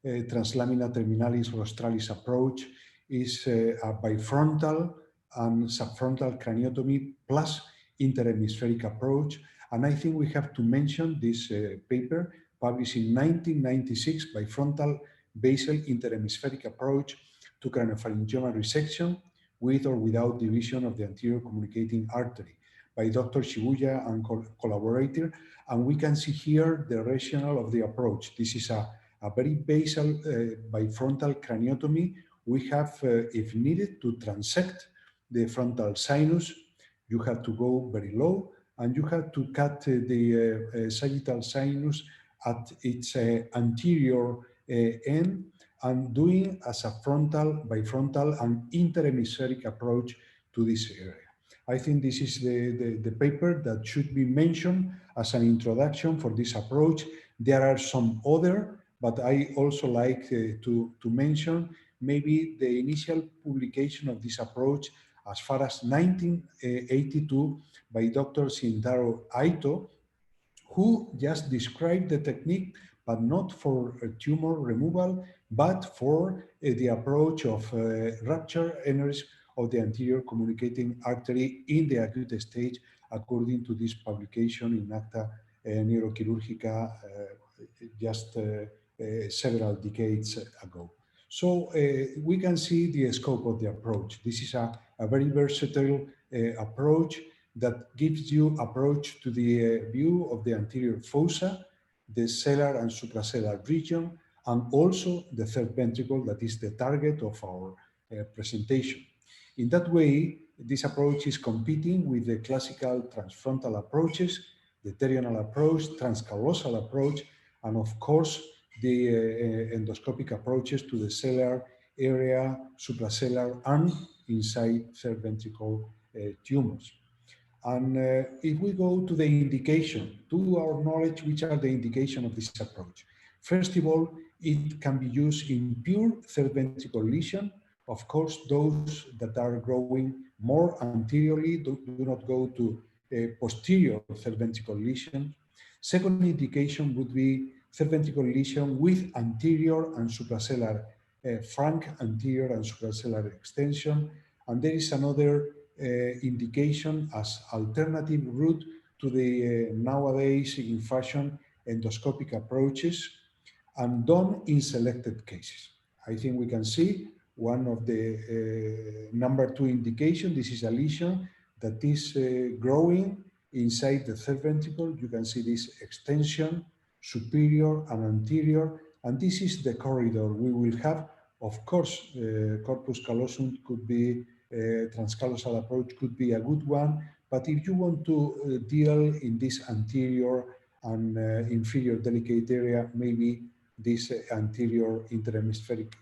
translaminar terminalis rostralis approach is a bifrontal and subfrontal craniotomy plus interhemispheric approach. And I think we have to mention this paper published in 1996, bifrontal basal interhemispheric approach to craniopharyngioma resection with or without division of the anterior communicating artery by Dr. Shibuya and collaborator. And we can see here the rationale of the approach. This is a very basal bifrontal craniotomy. We have, if needed, to transect the frontal sinus. You have to go very low, and you have to cut the sagittal sinus at its anterior end, and doing as a frontal, bifrontal, and interhemispheric approach to this area. I think this is the paper that should be mentioned as an introduction for this approach. There are some other, but I also like to mention maybe the initial publication of this approach as far as 1982 by Dr. Shintaro Aito, who just described the technique, but not for tumor removal, but for the approach of rupture aneurysm of the anterior communicating artery in the acute stage, according to this publication in Acta Neurochirurgica just several decades ago. So we can see the scope of the approach. This is a very versatile approach that gives you approach to the view of the anterior fossa, the sellar and suprasellar region, and also the third ventricle, that is the target of our presentation. In that way, this approach is competing with the classical transfrontal approaches, the terional approach, transcallosal approach, and of course, the endoscopic approaches to the sellar area, suprasellar, and inside third ventricle tumors. And if we go to the indication, to our knowledge, which are the indication of this approach? First of all, it can be used in pure third ventricle lesion. Of course, those that are growing more anteriorly do not go to posterior third ventricle lesion. Second indication would be third ventricle lesion with anterior and suprasellar, frank anterior and suprasellar extension. And there is another indication as alternative route to the nowadays in fashion endoscopic approaches, and done in selected cases. I think we can see one of the number 2 indication. This is a lesion that is growing inside the third ventricle. You can see this extension, superior and anterior, and this is the corridor we will have. Of course, corpus callosum could be, transcallosal approach could be a good one, but if you want to deal in this anterior and inferior delicate area, maybe this anterior interhemispheric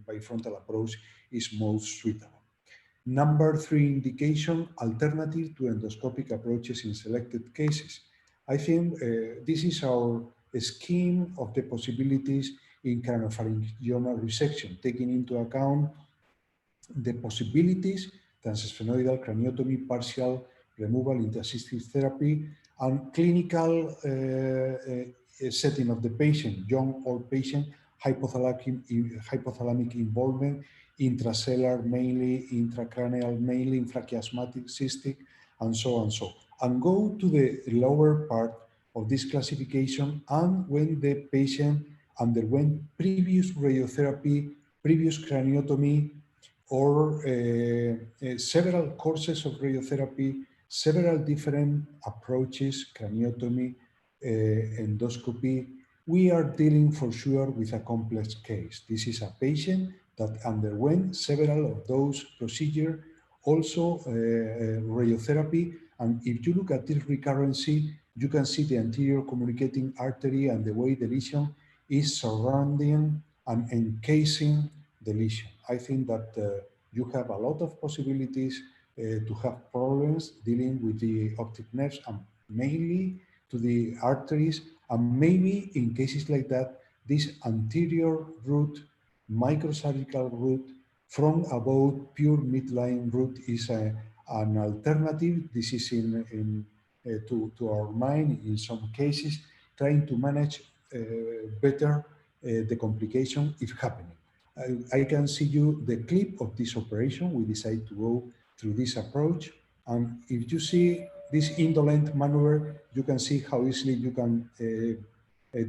bifrontal approach is most suitable. Number 3 indication, alternative to endoscopic approaches in selected cases. I think this is our scheme of the possibilities in craniopharyngioma resection, taking into account the possibilities, transsphenoidal craniotomy, partial removal, intra-assistive therapy, and clinical setting of the patient, young or patient, hypothalamic involvement, intracellular mainly, intracranial mainly, infrachiasmatic, cystic, and so on and so. And go to the lower part of this classification, and when the patient underwent previous radiotherapy, previous craniotomy, or several courses of radiotherapy, several different approaches, craniotomy, endoscopy. We are dealing for sure with a complex case. This is a patient that underwent several of those procedures, also radiotherapy. And if you look at this recurrency, you can see the anterior communicating artery and the way the lesion is surrounding and encasing the lesion. I think that you have a lot of possibilities to have problems dealing with the optic nerves and mainly to the arteries, and maybe in cases like that, this anterior route, microsurgical route from above pure midline route is an alternative. This is to our mind in some cases, trying to manage better the complication if happening. I can see you the clip of this operation. We decided to go through this approach. And if you see this indolent maneuver, you can see how easily you can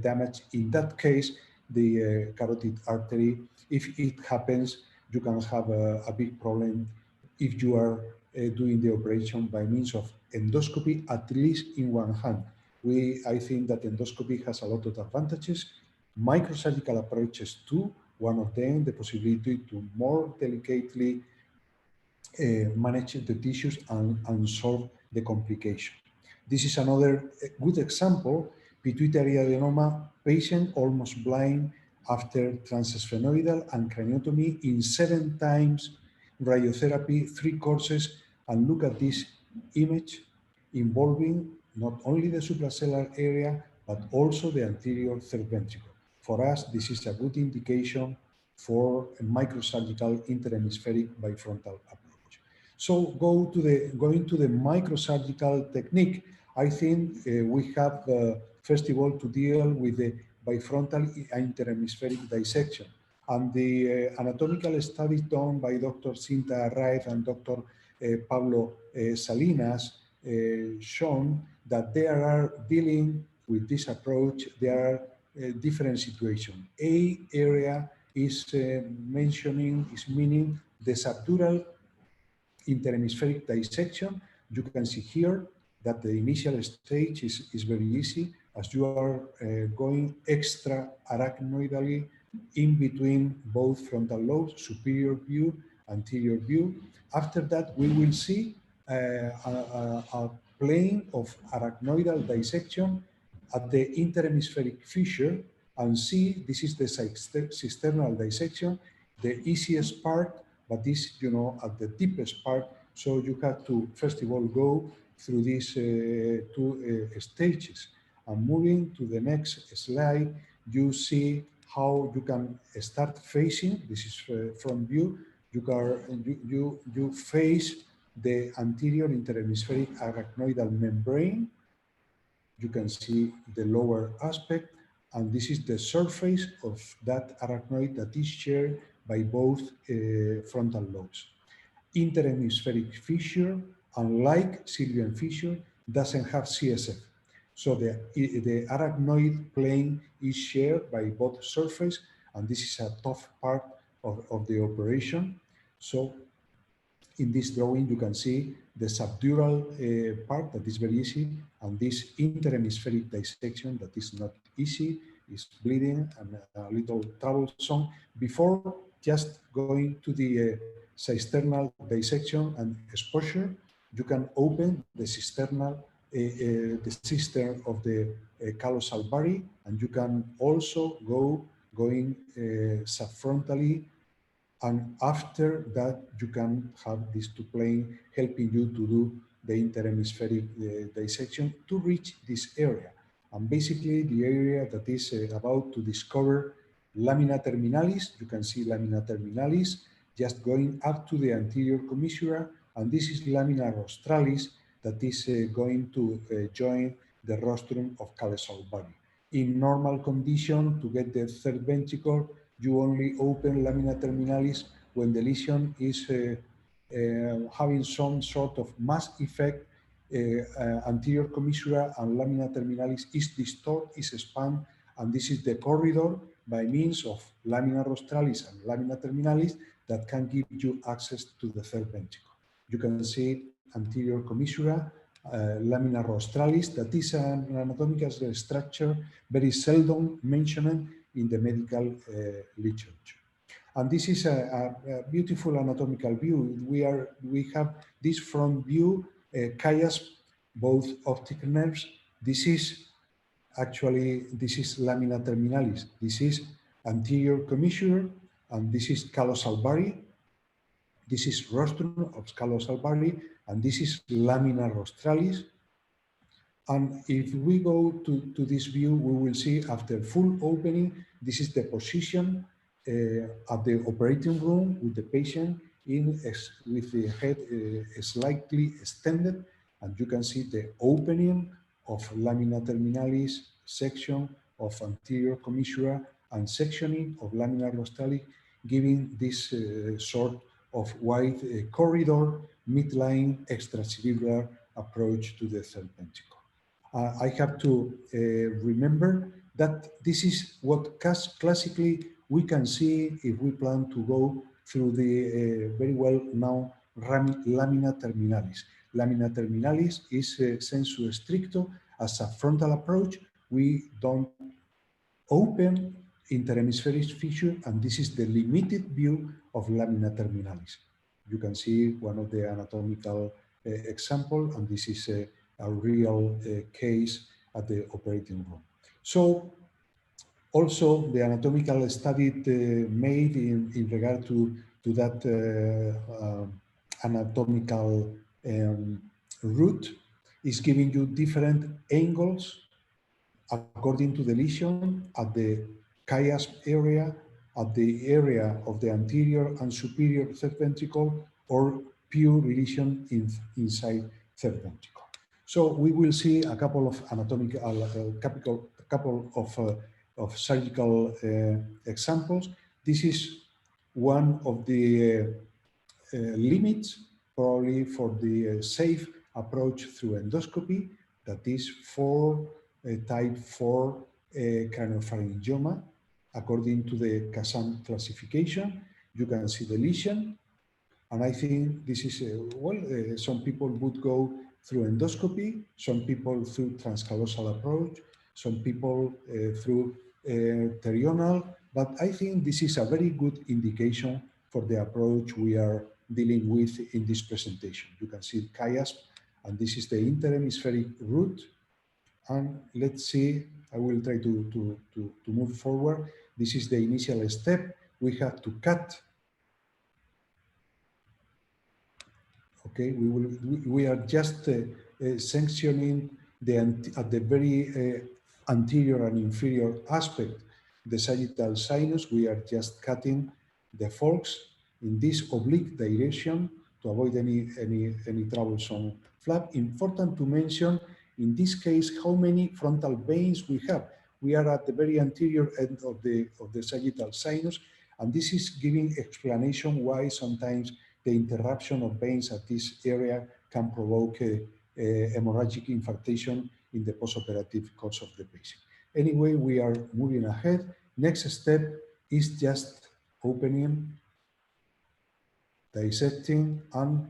damage, in that case, the carotid artery. If it happens, you can have a big problem if you are doing the operation by means of endoscopy, at least in one hand. I think that endoscopy has a lot of advantages. Microsurgical approaches too, one of them, the possibility to more delicately manage the tissues and solve the complication. This is another good example, pituitary adenoma, patient almost blind after transsphenoidal and craniotomy in 7 times radiotherapy, 3 courses, and look at this image involving not only the suprasellar area, but also the anterior third ventricle. For us, this is a good indication for a microsurgical interhemispheric bifrontal approach. So going to the microsurgical technique, I think we have, first of all, to deal with the bifrontal interhemispheric dissection. And the anatomical study done by Dr. Cinta Arraiz and Dr. Pablo Salinas shown that they are dealing with this approach. There are different situations. A area is meaning the subdural interhemispheric dissection. You can see here that the initial stage is very easy as you are going extra arachnoidally in between both frontal lobes, superior view, anterior view. After that, we will see a plane of arachnoidal dissection at the interhemispheric fissure, and see this is the cisternal dissection, the easiest part, but this, at the deepest part. So you have to, first of all, go through these 2 stages. And moving to the next slide, you see how you can start facing. This is front view. You face the anterior interhemispheric arachnoidal membrane. You can see the lower aspect, and this is the surface of that arachnoid that is shared by both frontal lobes. Interhemispheric fissure, unlike Sylvian fissure, doesn't have CSF. So the arachnoid plane is shared by both surfaces, and this is a tough part of the operation. So in this drawing, you can see the subdural part that is very easy, and this interhemispheric dissection that is not easy, is bleeding and a little troublesome. Before just going to the cisternal dissection and exposure, you can open the cisternal, the cistern of the callosal body, and you can also going subfrontally. And after that, you can have these 2 planes helping you to do the interhemispheric dissection to reach this area. And basically, the area that is about to discover lamina terminalis, you can see lamina terminalis just going up to the anterior commissura, and this is lamina rostralis that is going to join the rostrum of callosal body. In normal condition, to get the third ventricle, you only open lamina terminalis when the lesion is having some sort of mass effect. Anterior commissura and lamina terminalis is distorted, is expanded, and this is the corridor by means of lamina rostralis and lamina terminalis that can give you access to the third ventricle. You can see anterior commissura, lamina rostralis, that is an anatomical structure very seldom mentioned in the medical literature. And this is a beautiful anatomical view. We have this front view, chiasm, both optic nerves. This is lamina terminalis. This is anterior commissure, and this is callus alvari. This is rostrum of callus alvari, and this is lamina rostralis. And if we go to this view, we will see after full opening, this is the position at the operating room with the patient with the head slightly extended, and you can see the opening of lamina terminalis, section of anterior commissura, and sectioning of lamina rostralis, giving this sort of wide corridor, midline extracerebral approach to the third ventricle. I have to remember that this is what classically we can see if we plan to go through the very well known lamina terminalis. Lamina terminalis is sensu stricto as a frontal approach. We don't open interhemispheric fissure, and this is the limited view of lamina terminalis. You can see one of the anatomical example, and this is a real case at the operating room. So also the anatomical study made in regard to that anatomical route is giving you different angles according to the lesion at the chiasm area, at the area of the anterior and superior third ventricle, or pure lesion inside third ventricle. So we will see a couple of anatomical, couple of surgical examples. This is one of the limits probably for the safe approach through endoscopy, that is for type 4 craniopharyngioma. According to the Kazan classification, you can see the lesion. And I think this is, some people would go through endoscopy, some people through transcallosal approach, some people through pterional, but I think this is a very good indication for the approach we are dealing with in this presentation. You can see chiasm, and this is the interhemispheric route. And let's see, I will try to move forward. This is the initial step. We have to cut. Okay, we are just sanctioning at the very anterior and inferior aspect, the sagittal sinus. We are just cutting the folks in this oblique direction to avoid any troublesome flap. Important to mention in this case how many frontal veins we have. We are at the very anterior end of the sagittal sinus, and this is giving explanation why sometimes the interruption of veins at this area can provoke hemorrhagic infarction in the postoperative course of the patient. Anyway, we are moving ahead. Next step is just opening, dissecting, and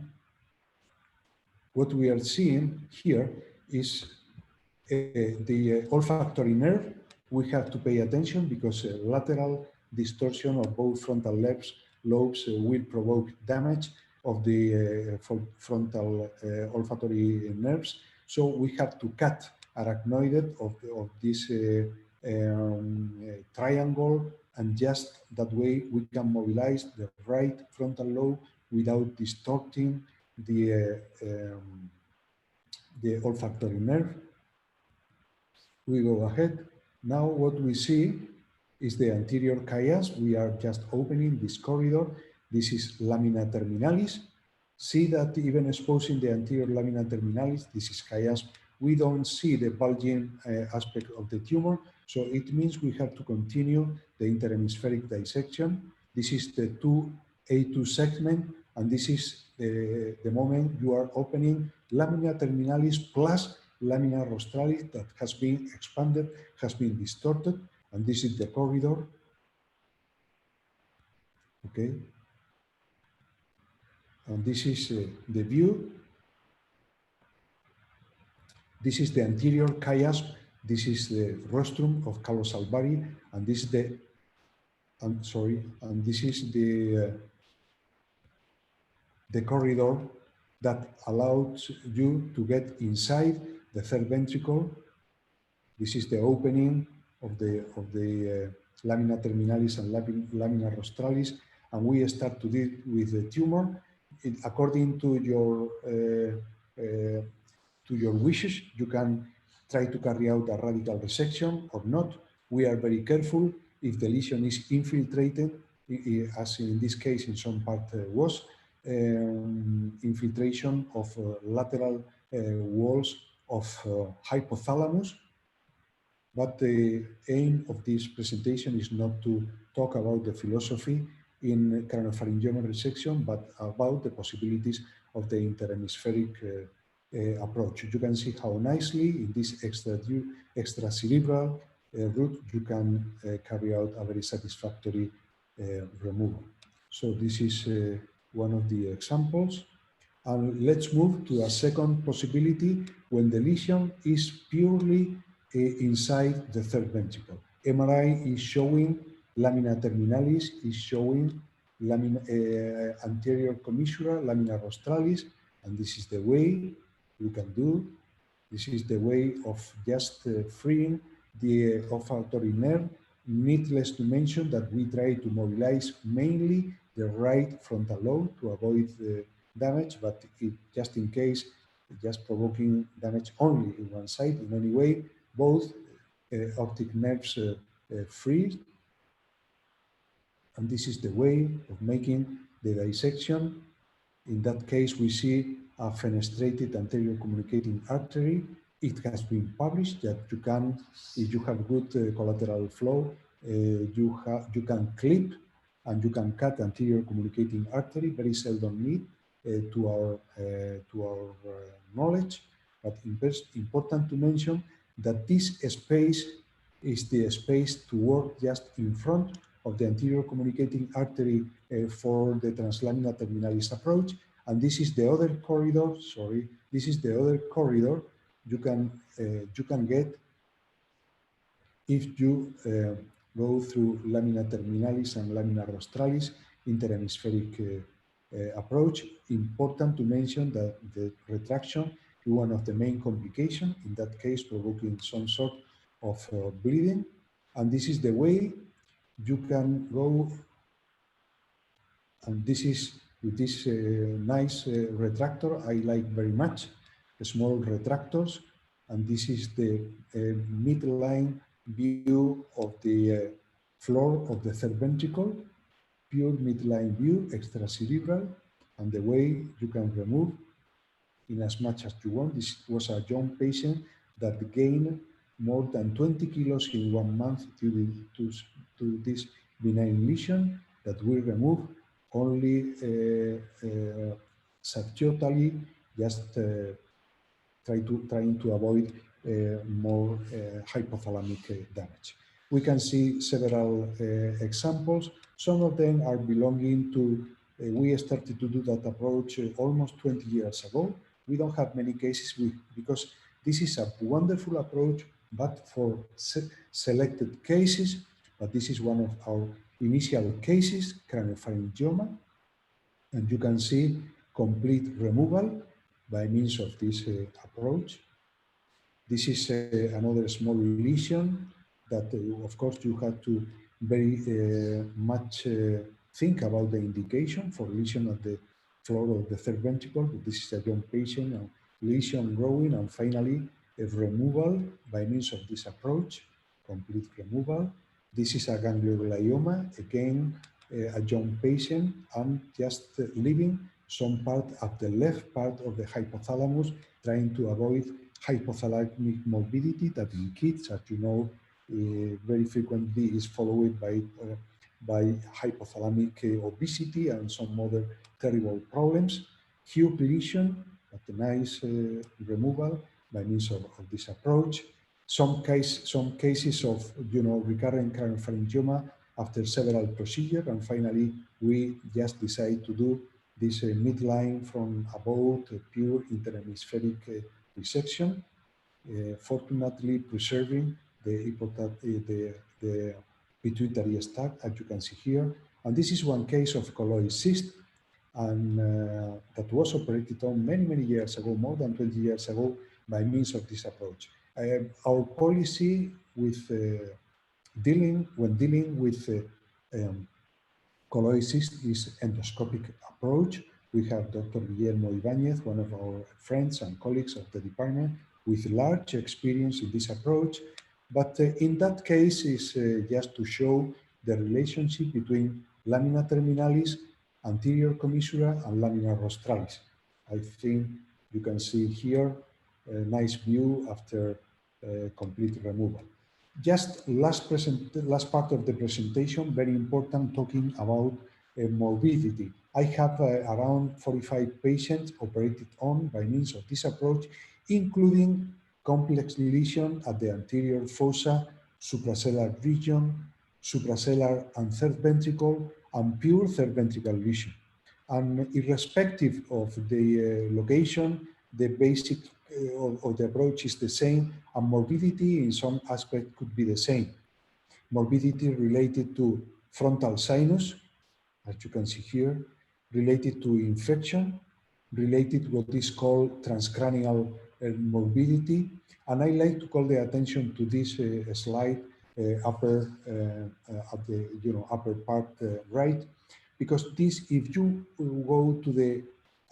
what we are seeing here is the olfactory nerve. We have to pay attention because lateral distortion of both frontal lobes will provoke damage of the frontal olfactory nerves. So we have to cut arachnoid of this triangle, and just that way we can mobilize the right frontal lobe without distorting the olfactory nerve. We go ahead. Now what we see is the anterior chiasm. We are just opening this corridor. This is lamina terminalis. See that even exposing the anterior lamina terminalis, this is chiasm, we don't see the bulging aspect of the tumor. So it means we have to continue the interhemispheric dissection. This is the 2A2 segment, and this is the moment you are opening lamina terminalis plus lamina rostralis that has been expanded, has been distorted, and this is the corridor. Okay. And this is the view. This is the anterior chiasm. This is the rostrum of Carlos Alvari, and this is the, and this is the corridor that allows you to get inside the third ventricle. This is the opening of the lamina terminalis and lamina rostralis, and we start to deal with the tumor. According to your wishes, you can try to carry out a radical resection or not. We are very careful if the lesion is infiltrated, as in this case in some part was, infiltration of lateral walls of hypothalamus. But the aim of this presentation is not to talk about the philosophy in craniopharyngeal resection, but about the possibilities of the interhemispheric approach. You can see how nicely in this extracerebral route you can carry out a very satisfactory removal. So this is one of the examples. And let's move to a second possibility when the lesion is purely inside the third ventricle. MRI is showing lamina terminalis, is showing lamina, anterior commissura, lamina rostralis, and this is the way we can do. This is the way of just freeing the olfactory nerve. Needless to mention that we try to mobilize mainly the right frontal lobe to avoid damage, but just in case, just provoking damage only in one side. In any way, both optic nerves free. And this is the way of making the dissection. In that case, we see a fenestrated anterior communicating artery. It has been published that you can, if you have good collateral flow, you can clip and you can cut anterior communicating artery. Very seldom need to our knowledge, but important to mention that this space is the space to work just in front of the anterior communicating artery for the translaminar terminalis approach. And this is the other corridor, sorry, this is the other corridor you can get if you go through lamina terminalis and lamina rostralis interhemispheric approach. Important to mention that the retraction is one of the main complications, in that case provoking some sort of bleeding. And this is the way you can go, and this is with this nice retractor I like very much, the small retractors, and this is the midline view of the floor of the third ventricle, pure midline view, extracerebral, and the way you can remove in as much as you want. This was a young patient that gained more than 20 kilos in 1 month due to this benign lesion that we remove only subcutely, just trying to avoid more hypothalamic damage. We can see several examples. Some of them are belonging to, we started to do that approach almost 20 years ago. We don't have many cases because this is a wonderful approach, but for selected cases. But this is one of our initial cases, craniopharyngioma, and you can see complete removal by means of this approach. This is another small lesion that, of course, you have to very much think about the indication for lesion at the floor of the third ventricle. This is a young patient, a lesion growing, and finally a removal by means of this approach, complete removal. This is a ganglioma, again, a young patient, and just leaving some part of the left part of the hypothalamus, trying to avoid hypothalamic morbidity that in kids, as you know, very frequently is followed by hypothalamic obesity and some other terrible problems. Huge lesion, but a nice removal by means of this approach. Some cases of recurrent craniopharyngioma after several procedures, and finally we just decide to do this midline from above pure interhemispheric resection. fortunately preserving the pituitary stack, as you can see here. And this is one case of colloid cyst, and that was operated on many, many years ago, more than 20 years ago, by means of this approach. Our policy with dealing with colloid cyst is endoscopic approach. We have Dr. Guillermo Ibáñez, one of our friends and colleagues of the department, with large experience in this approach. But in that case, is just to show the relationship between lamina terminalis, anterior commissura, and lamina rostralis. I think you can see here a nice view after complete removal. Just last part of the presentation, very important, talking about morbidity. I have around 45 patients operated on by means of this approach, including complex lesion at the anterior fossa, suprasellar region, suprasellar and third ventricle, and pure third ventricle lesion. And irrespective of the location, the basic of the approach is the same, and morbidity in some aspect could be the same. Morbidity related to frontal sinus, as you can see here, related to infection, related to what is called transcranial morbidity. And I like to call the attention to this slide upper at the upper part right, because this, if you go to the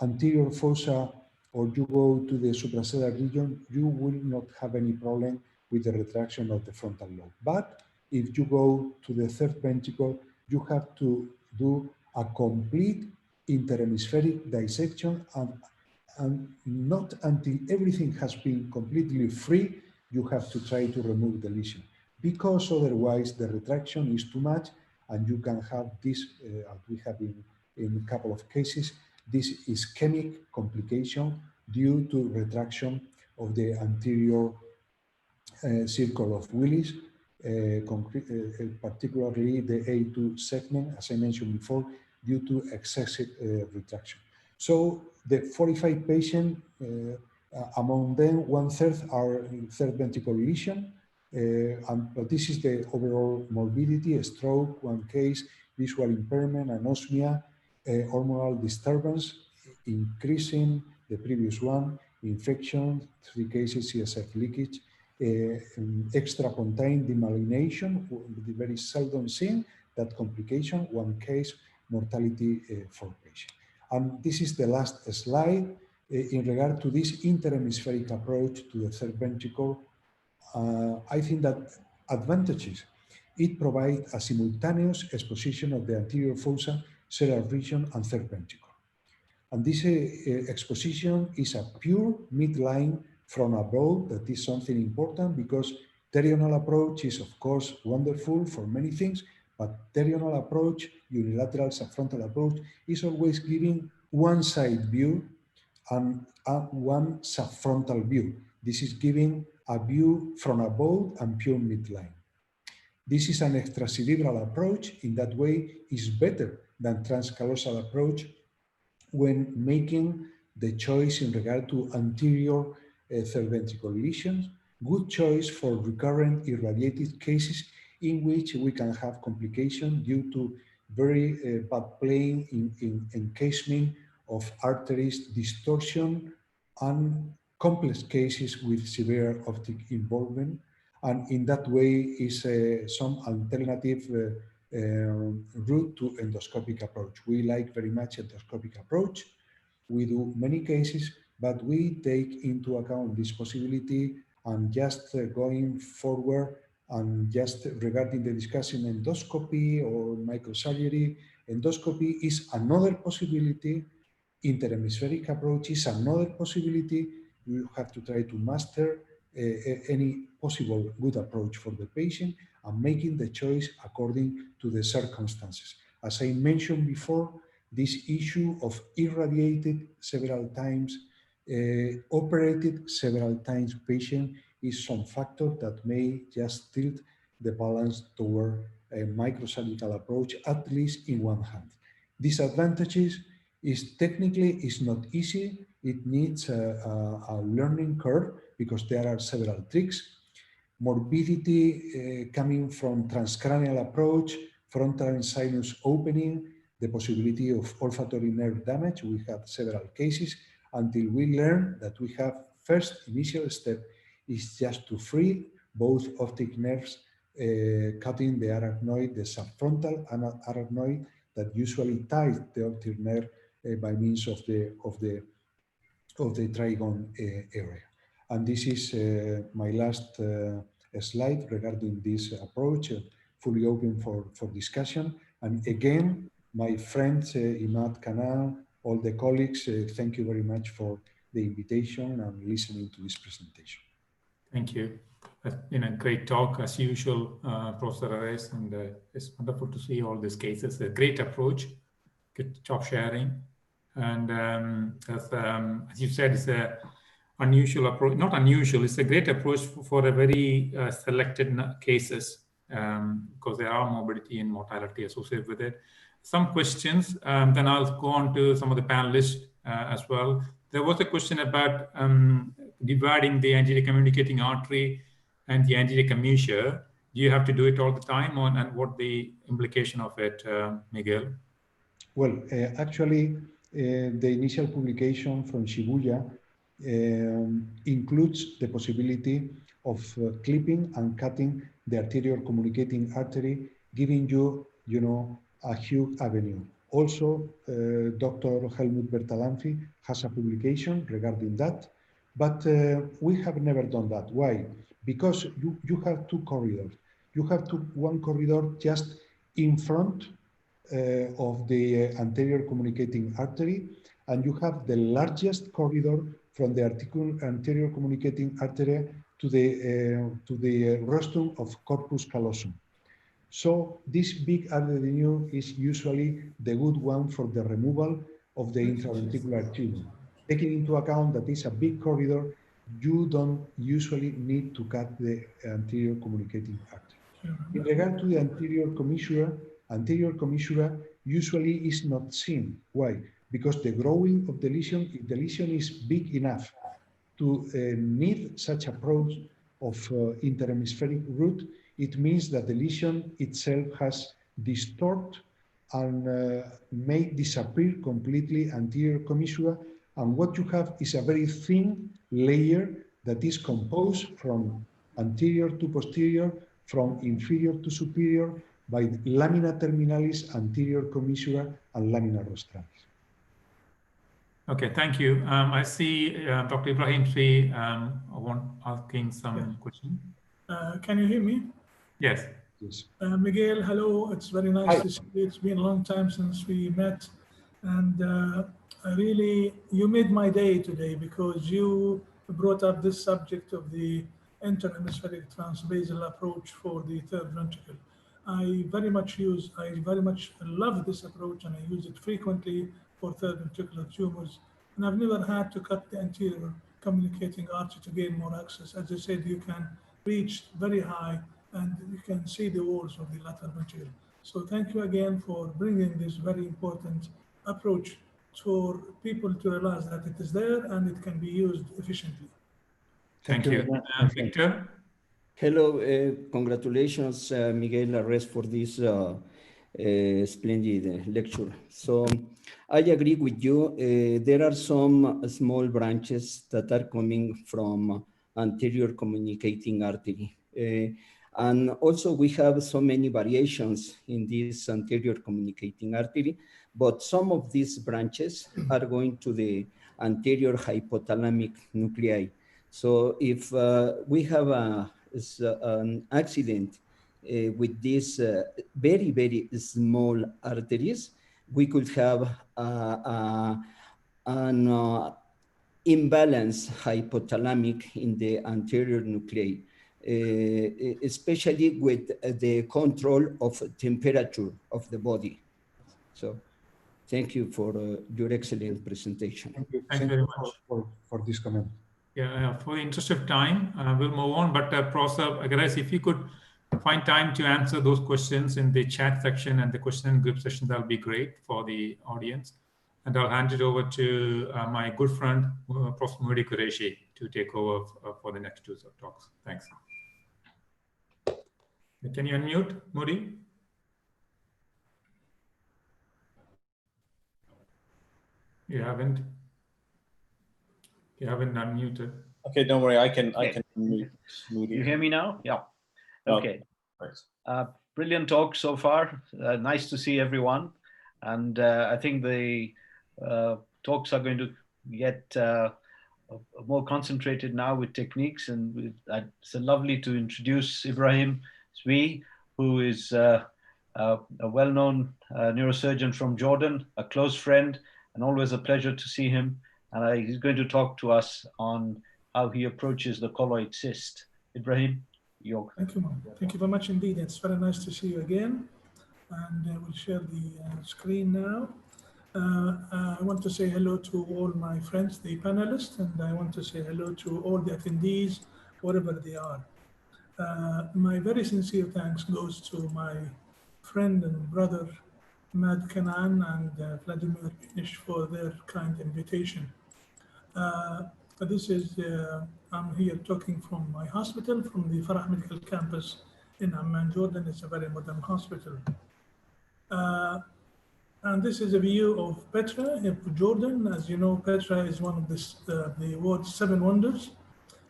anterior fossa or you go to the suprasellar region, you will not have any problem with the retraction of the frontal lobe. But if you go to the third ventricle, you have to do a complete interhemispheric dissection, and not until everything has been completely free, you have to try to remove the lesion, because otherwise the retraction is too much, and you can have this, as we have in a couple of cases, this ischemic complication due to retraction of the anterior circle of Willis, particularly the A2 segment, as I mentioned before, due to excessive retraction. So the 45 patients, among them, 1/3 are third ventricle lesion, but this is the overall morbidity: a stroke, one case, visual impairment, anosmia, hormonal disturbance, increasing the previous one, infection, 3 cases, CSF leakage, extrapontine demyelination, very seldom seen, that complication, 1 case, mortality 4 patients. And this is the last slide in regard to this interhemispheric approach to the third ventricle. I think that advantages: it provides a simultaneous exposition of the anterior fossa, sellar region, and third ventricle. And this exposition is a pure midline from above. That is something important, because pterional approach is, of course, wonderful for many things, but pterional approach, unilateral subfrontal approach, is always giving one side view and one subfrontal view. This is giving a view from above and pure midline. This is an extracerebral approach. In that way, is better than transcallosal approach when making the choice in regard to anterior third ventricle lesions. Good choice for recurrent irradiated cases in which we can have complication due to very bad playing in encasement of arteries, distortion, and complex cases with severe optic involvement. And in that way is some alternative route to endoscopic approach. We like very much endoscopic approach. We do many cases, but we take into account this possibility, and just going forward, and just regarding the discussion endoscopy or microsurgery, endoscopy is another possibility. Interhemispheric approach is another possibility. You have to try to master any possible good approach for the patient, and making the choice according to the circumstances. As I mentioned before, this issue of irradiated several times, operated several times patient is some factor that may just tilt the balance toward a microsurgical approach, at least in one hand. Disadvantages is technically it's not easy. It needs a learning curve, because there are several tricks. Morbidity coming from transcranial approach, frontal and sinus opening, the possibility of olfactory nerve damage. We have several cases until we learn that we have first initial step is just to free both optic nerves, cutting the arachnoid, the subfrontal arachnoid that usually ties the optic nerve by means of the trigone area. And this is my last slide regarding this approach, fully open for discussion. And again, my friends, Imad Kanan, all the colleagues, thank you very much for the invitation and listening to this presentation. Thank you. Great talk as usual, Professor Ares, and it's wonderful to see all these cases. A great approach, good job sharing. And as you said, it's a unusual approach, not unusual, it's a great approach for a very selected cases because there are morbidity and mortality associated with it. Some questions, then I'll go on to some of the panelists as well. There was a question about dividing the anterior communicating artery and the anterior commissure. Do you have to do it all the time, and what the implication of it, Miguel? Well, actually, the initial publication from Shibuya includes the possibility of clipping and cutting the anterior communicating artery, giving you, a huge avenue. Also, Dr. Helmut Bertalanffy has a publication regarding that, but we have never done that. Why? Because you have two corridors. You have one corridor just in front of the anterior communicating artery, and you have the largest corridor from the anterior communicating artery to the rostrum of corpus callosum. So this big avenue is usually the good one for the removal of the intraventricular tumor. Taking into account that it's a big corridor, you don't usually need to cut the anterior communicating artery. In regard to the anterior commissura usually is not seen. Why? Because the growing of the lesion, if the lesion is big enough to need such approach of interhemispheric route, it means that the lesion itself has distorted and may disappear completely anterior commissura, and what you have is a very thin layer that is composed from anterior to posterior, from inferior to superior, by lamina terminalis, anterior commissura, and lamina rostralis. Okay, thank you. I see Dr. Ibrahim Sri asking some question. Can you hear me? Yes. Yes. Miguel, hello. It's very nice to see you. It's been a long time since we met. And really, you made my day today because you brought up this subject of the interhemispheric transbasal approach for the third ventricle. I very much love this approach, and I use it frequently for third ventricular tumors. And I've never had to cut the anterior communicating artery to gain more access. As I said, you can reach very high and you can see the walls of the lateral ventricle. So thank you again for bringing this very important approach for people to realize that it is there and it can be used efficiently. Thank you. Victor? Hello, congratulations, Miguel Ares, for this splendid lecture. So I agree with you. There are some small branches that are coming from anterior communicating artery. And also we have so many variations in this anterior communicating artery, but some of these branches are going to the anterior hypothalamic nuclei. So if we have an accident with these very, very small arteries, we could have an imbalance hypothalamic in the anterior nuclei, especially with the control of temperature of the body. So thank you for your excellent presentation. Thank you. Thank you very much for this comment. Yeah, for the interest of time, we'll move on. But Professor Ares, if you could find time to answer those questions in the chat section and the question and group session, that'll be great for the audience. And I'll hand it over to my good friend, Prof. Modi Qureshi, to take over for the next two talks. Thanks. Can you unmute, Modi? You haven't unmuted. Okay, don't worry. I can unmute Modi. You hear me now? Yeah. Okay. Brilliant talk so far. Nice to see everyone. And I think the talks are going to get more concentrated now with techniques. And it's lovely to introduce Ibrahim Zwi, who is a well-known neurosurgeon from Jordan, a close friend, and always a pleasure to see him. And he's going to talk to us on how he approaches the colloid cyst. Ibrahim, you're... Thank you. Thank you very much indeed. It's very nice to see you again. And we'll share the screen now. I want to say hello to all my friends, the panelists, and I want to say hello to all the attendees, wherever they are. My very sincere thanks goes to my friend and brother, Matt Kanan and Vladimir Binish for their kind invitation. I'm here talking from my hospital, from the Farah Medical Campus in Amman, Jordan. It's a very modern hospital. And this is a view of Petra in Jordan. As you know, Petra is one of the world's 7 wonders.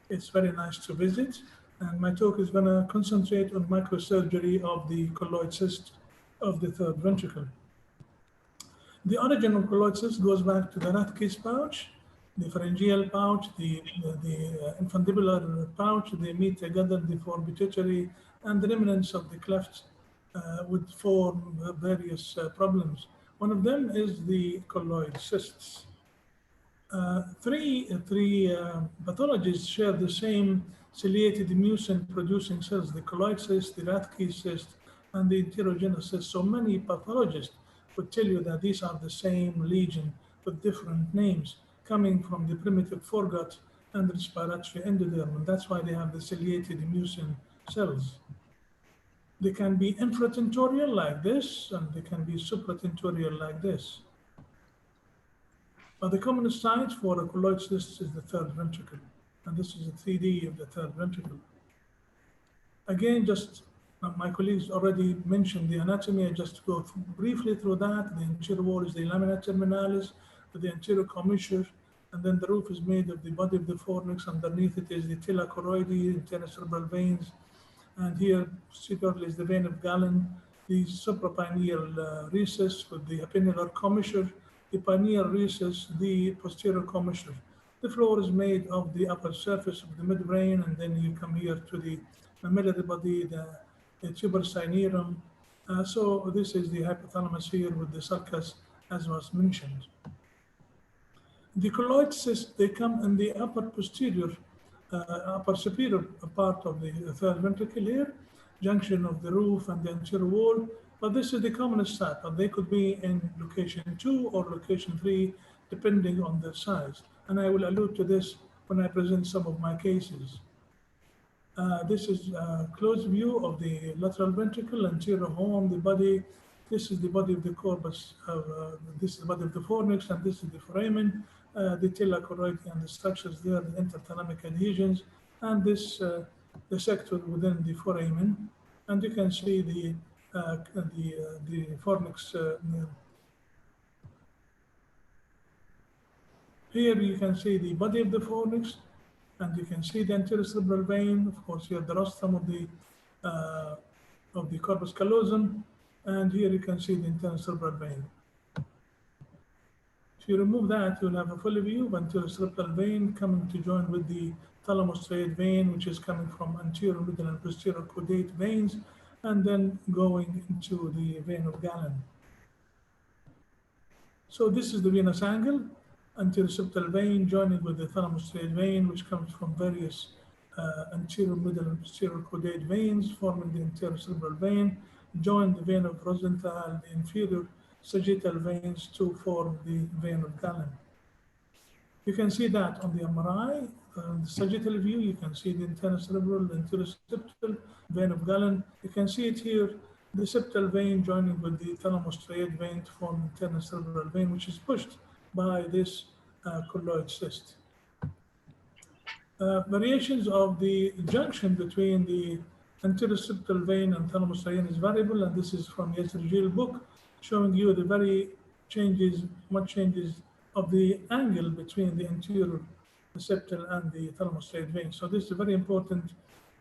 It's very nice to visit. And my talk is going to concentrate on microsurgery of the colloid cyst of the third ventricle. The origin of colloid cyst goes back to the Rathke's pouch, the pharyngeal pouch, the infundibular pouch. They meet together, they form pituitary, and the remnants of the cleft would form various problems. One of them is the colloid cysts. Three pathologies share the same ciliated mucin-producing cells: the colloid cyst, the Rathke cyst, and the enterogenous cyst. So many pathologists would tell you that these are the same lesion with different names, coming from the primitive foregut and respiratory endoderm, and that's why they have the ciliated mucin cells. They can be infratentorial like this, and they can be supratentorial like this. But the commonest site for a colloid cyst is the third ventricle, and this is a 3D of the third ventricle. Again, just my colleagues already mentioned the anatomy. I just go briefly through that. The anterior wall is the lamina terminalis with the anterior commissure, and then the roof is made of the body of the fornix. Underneath it is the tila choroidi, internal cerebral veins, and here posteriorly is the vein of Galen, the suprapineal recess with the appennular commissure, the pineal recess, the posterior commissure. The floor is made of the upper surface of the midbrain, and then you come here to the mammillary body, the tubercinerum. So this is the hypothalamus here with the sulcus, as was mentioned. The colloid cysts, they come in the upper posterior, upper superior part of the third ventricle here, junction of the roof and the anterior wall. But this is the commonest site, but they could be in location 2 or location 3, depending on their size. And I will allude to this when I present some of my cases. This is a close view of the lateral ventricle, anterior horn, the body. This is the body of the corpus, this is the body of the fornix, and this is the foramen, the tila choroidi and the structures there, the interthalamic adhesions, and this the sector within the foramen. And you can see the fornix. Here you can see the body of the fornix, and you can see the anterior cerebral vein. Of course, here the rostrum of the corpus callosum, and here you can see the internal cerebral vein. If you remove that, you'll have a full view of anterior cerebral vein coming to join with the thalamostriate vein, which is coming from anterior, middle, and posterior caudate veins, and then going into the vein of Galen. So this is the venous angle, anterior septal vein joining with the thalamostriate vein, which comes from various anterior, middle, and posterior caudate veins, forming the anterior cerebral vein, join the vein of Rosenthal, the inferior sagittal veins to form the vein of Galen. You can see that on the MRI, the sagittal view. You can see the internal cerebral, the anterior septal vein of Galen. You can see it here the septal vein joining with the thalamostriate vein to form the internal cerebral vein, which is pushed by this colloid cyst. Variations of the junction between the anterior septal vein and thalamostriate is variable, and this is from Yasser book, showing you the much changes of the angle between the anterior septal and the thalamostriate vein. So this is a very important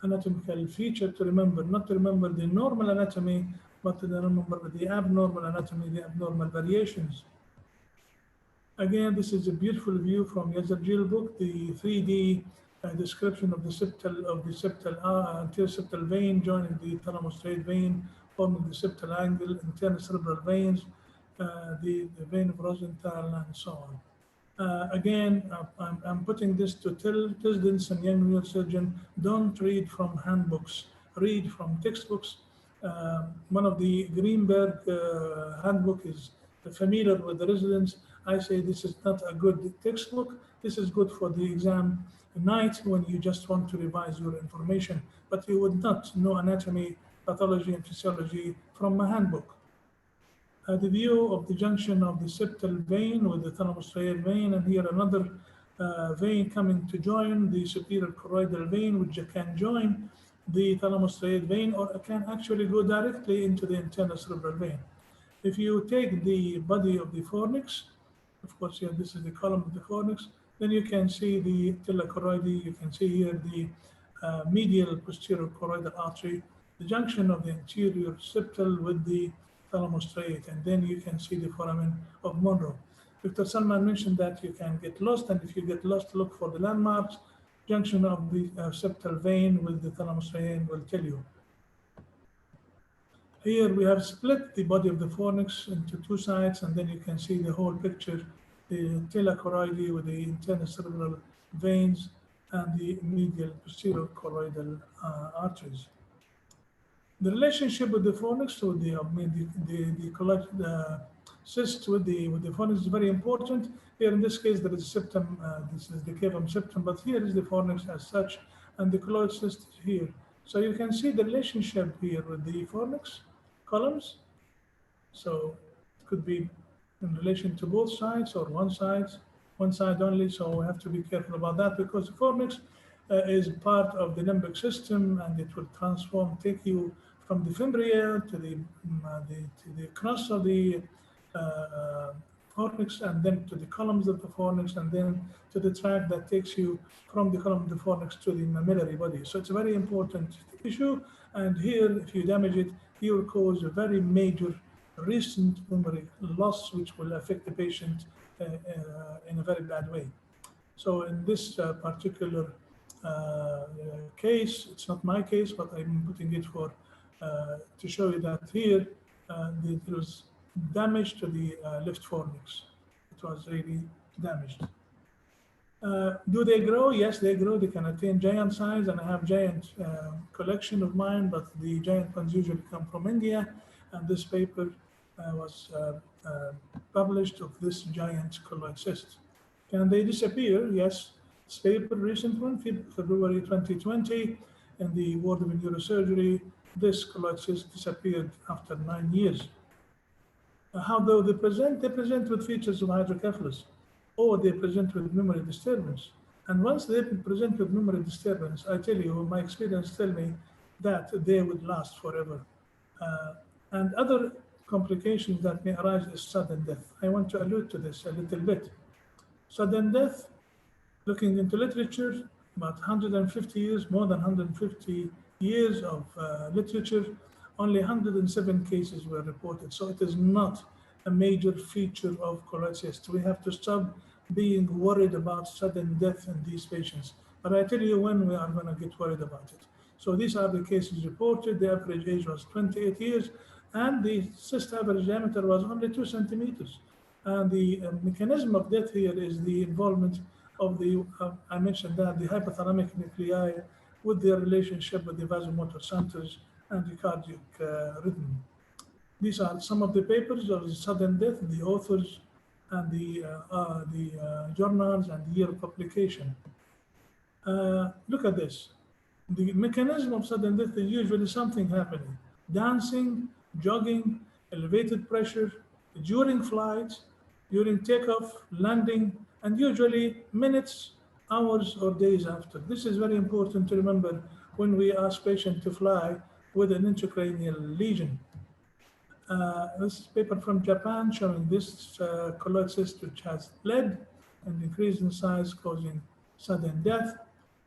anatomical feature to remember, not to remember the normal anatomy, but to remember the abnormal anatomy, the abnormal variations. Again, this is a beautiful view from Yazarjil book, the 3D description of the anterior septal vein joining the thalamostriate vein, forming the septal angle, internal cerebral veins, the vein of Rosenthal, and so on. Again, I'm putting this to tell residents and young neurosurgeons, don't read from handbooks, read from textbooks. One of the Greenberg handbook is familiar with the residents. I say this is not a good textbook. This is good for the exam night when you just want to revise your information, but you would not know anatomy, pathology, and physiology from a handbook. The view of the junction of the septal vein with the thalamostriate vein, and here another vein coming to join the superior choroidal vein, which can join the thalamostriate vein, or can actually go directly into the internal cerebral vein. If you take the body of the fornix, of course, here this is the column of the fornix, then you can see the tilla choroidi, you can see here the medial posterior choroidal artery, the junction of the anterior septal with the thalamostriate, and then you can see the foramen of Monroe. Dr. Salman mentioned that you can get lost, and if you get lost, look for the landmarks. Junction of the septal vein with the thalamostriate will tell you. Here we have split the body of the fornix into two sides, and then you can see the whole picture, the tilla choroidi with the internal cerebral veins and the medial posterior choroidal arteries. The relationship with the fornix, so the cyst with the fornix is very important. Here in this case, there is a septum, this is the cavum septum, but here is the fornix as such, and the colloid cyst is here. So you can see the relationship here with the fornix columns. So it could be in relation to both sides or one side only. So we have to be careful about that, because the fornix is part of the limbic system, and it will take you from the fimbria to the crus of the fornix, and then to the columns of the fornix, and then to the tract that takes you from the column of the fornix to the mammillary body. So it's a very important issue, and here, if you damage it, you will cause a very major recent memory loss, which will affect the patient in a very bad way. So in this particular case, it's not my case, but I'm putting it for to show you that here there was damage to the left fornix. It was really damaged. Do they grow? Yes, they grow. They can attain giant size, and I have giant collection of mine, but the giant ones usually come from India, and this paper was published of this giant colloid cyst. Can they disappear? Yes. This paper, recent one, February 2020, in the World of Neurosurgery, this colloid cyst disappeared after 9 years. How do they present? They present with features of hydrocephalus, or they present with memory disturbance. And once they present with memory disturbance, I tell you, my experience tell me that they would last forever. And other complications that may arise is sudden death. I want to allude to this a little bit. Sudden death, looking into literature, about 150 years, more than 150 years of literature, only 107 cases were reported. So it is not a major feature of colloid cyst. We have to stop being worried about sudden death in these patients. But I tell you when we are going to get worried about it. So these are the cases reported. The average age was 28 years, and the cyst average diameter was only 2 centimeters. And the mechanism of death here is the involvement of the, I mentioned that, the hypothalamic nuclei with their relationship with the vasomotor centers and the cardiac rhythm. These are some of the papers of the sudden death, the authors, and the journals and the year of publication. Look at this. The mechanism of sudden death is usually something happening. Dancing jogging, elevated pressure, during flight, during takeoff, landing, and usually minutes, hours, or days after. This is very important to remember when we ask patients to fly with an intracranial lesion. This is a paper from Japan showing this colloid cyst which has bled and increased in size, causing sudden death.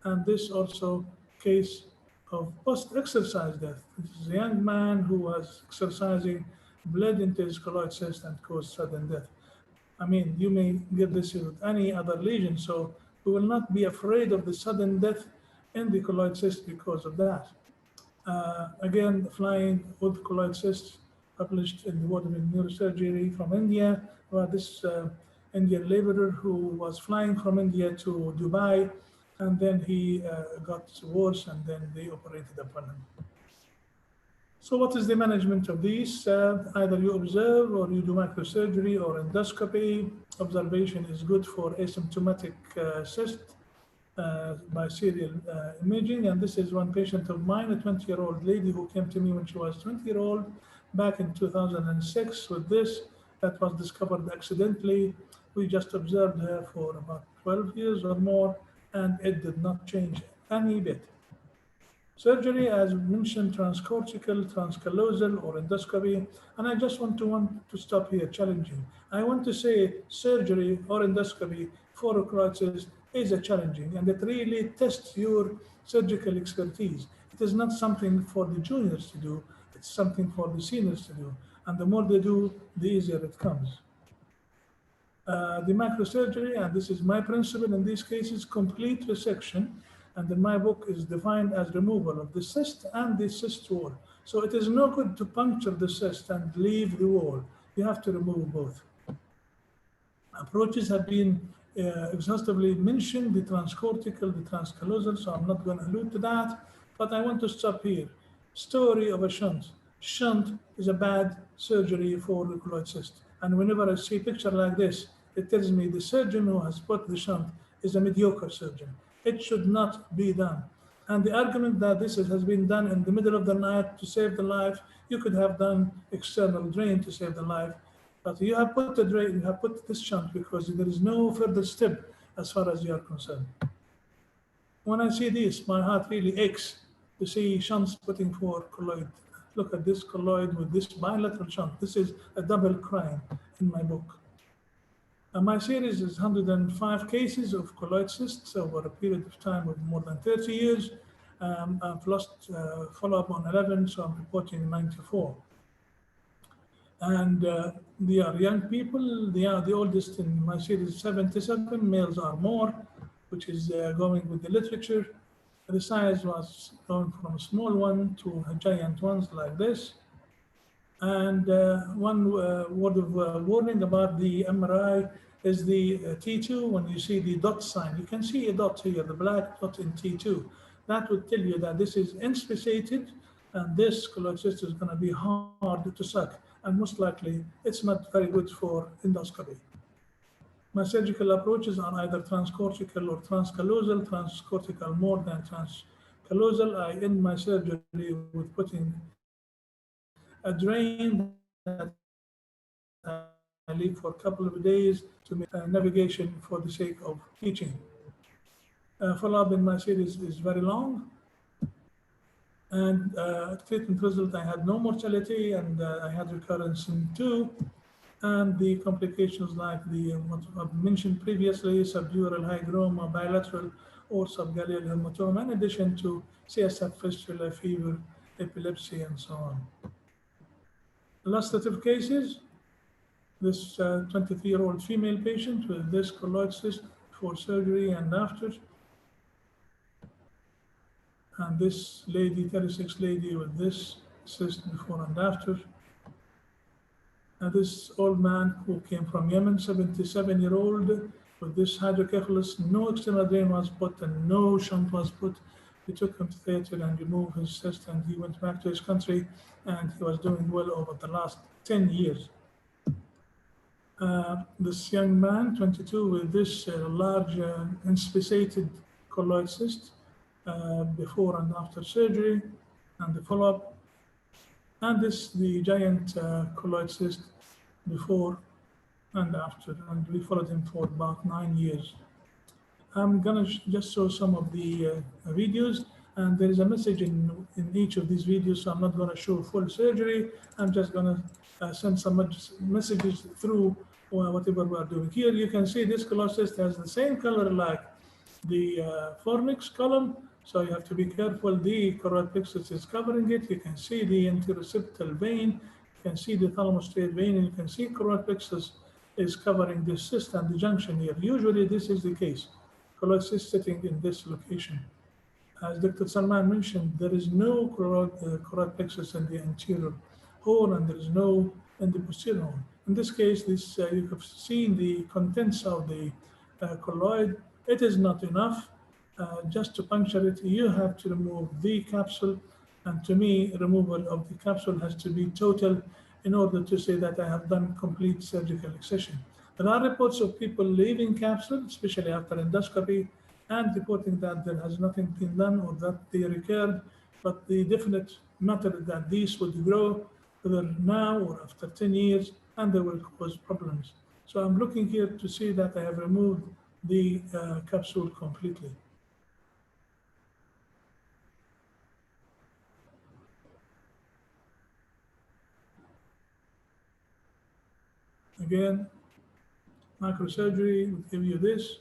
And this also case of post-exercise death. This is a young man who was exercising, bled into his colloid cyst and caused sudden death. I mean, you may get this with any other lesion, so we will not be afraid of the sudden death in the colloid cyst because of that. Again, flying with colloid cysts, published in the World of Neurosurgery from India, about this Indian laborer who was flying from India to Dubai, and then he got worse, and then they operated upon him. So what is the management of these? Either you observe or you do microsurgery or endoscopy. Observation is good for asymptomatic cyst by serial imaging. And this is one patient of mine, a 20-year-old lady who came to me when she was 20-year-old back in 2006 with this that was discovered accidentally. We just observed her for about 12 years or more, and it did not change any bit. Surgery, as mentioned, transcortical, transcallosal, or endoscopy. And I just want to stop here, challenging. I want to say surgery or endoscopy for a colloid cyst is a challenging, and it really tests your surgical expertise. It is not something for the juniors to do, it's something for the seniors to do. And the more they do, the easier it comes. The microsurgery, and this is my principle in these cases, complete resection, and in my book is defined as removal of the cyst and the cyst wall. So it is no good to puncture the cyst and leave the wall. You have to remove both. Approaches have been exhaustively mentioned, the transcortical, the transcallosal, so I'm not going to allude to that, but I want to stop here. Story of a shunt. Shunt is a bad surgery for the colloid cyst. And whenever I see a picture like this, it tells me the surgeon who has put the shunt is a mediocre surgeon. It should not be done. And the argument that this has been done in the middle of the night to save the life, you could have done external drain to save the life. But you have put the drain, you have put this shunt because there is no further step as far as you are concerned. When I see this, my heart really aches to see shunts putting for colloid. Look at this colloid with this bilateral shunt. This is a double crime in my book. My series is 105 cases of colloid cysts over a period of time of more than 30 years. I've lost follow-up on 11, so I'm reporting 94. And they are young people. They are the oldest in my series, 77. Males are more, which is going with the literature. The size was going from a small one to giant ones like this. And one word of warning about the MRI is the T2. When you see the dot sign, you can see a dot here, the black dot in T2. That would tell you that this is inspissated, and this colloid cyst is going to be hard to suck. And most likely, it's not very good for endoscopy. My surgical approaches are either transcortical or transcallosal, transcortical more than transcallosal. I end my surgery with putting a drain that I leave for a couple of days to make navigation for the sake of teaching. Follow-up in my series is very long. And treatment result, I had no mortality, and I had recurrence in 2. And the complications like the what I've mentioned previously, subdural hygroma, bilateral or subgaleal hematoma, in addition to CSF fistula, fever, epilepsy, and so on. Illustrative cases, this 23-year-old female patient with this colloid cyst for surgery and after. And this lady, 36 lady with this cyst before and after. And this old man who came from Yemen, 77-year-old, with this hydrocephalus, no external drain was put and no shunt was put. We took him to theater and removed his cyst, and he went back to his country, and he was doing well over the last 10 years. This young man, 22, with this large inspissated colloid cyst before and after surgery, and the follow-up. And this the giant colloid cyst before and after, and we followed him for about 9 years. I'm gonna just show some of the videos, and there is a message in each of these videos, so I'm not gonna show full surgery. I'm just gonna send some messages through whatever we are doing. Here you can see this colloid cyst has the same color like the fornix column, so you have to be careful. The choroid plexus is covering it. You can see the anterocipitال vein, you can see the thalamostriate vein, and you can see choroid plexus is covering the cyst and the junction here. Usually this is the case. Colloid cyst sitting in this location. As Dr. Salman mentioned, there is no choroid plexus in the anterior horn, and there is no in the posterior horn. In this case, this you have seen the contents of the colloid. It is not enough just to puncture it. You have to remove the capsule, and to me, removal of the capsule has to be total in order to say that I have done complete surgical excision. There are reports of people leaving capsule, especially after endoscopy, and reporting that there has nothing been done or that they recurred, but the definite matter is that these would grow whether now or after 10 years, and they will cause problems. So I'm looking here to see that I have removed the capsule completely. Again, microsurgery will give you this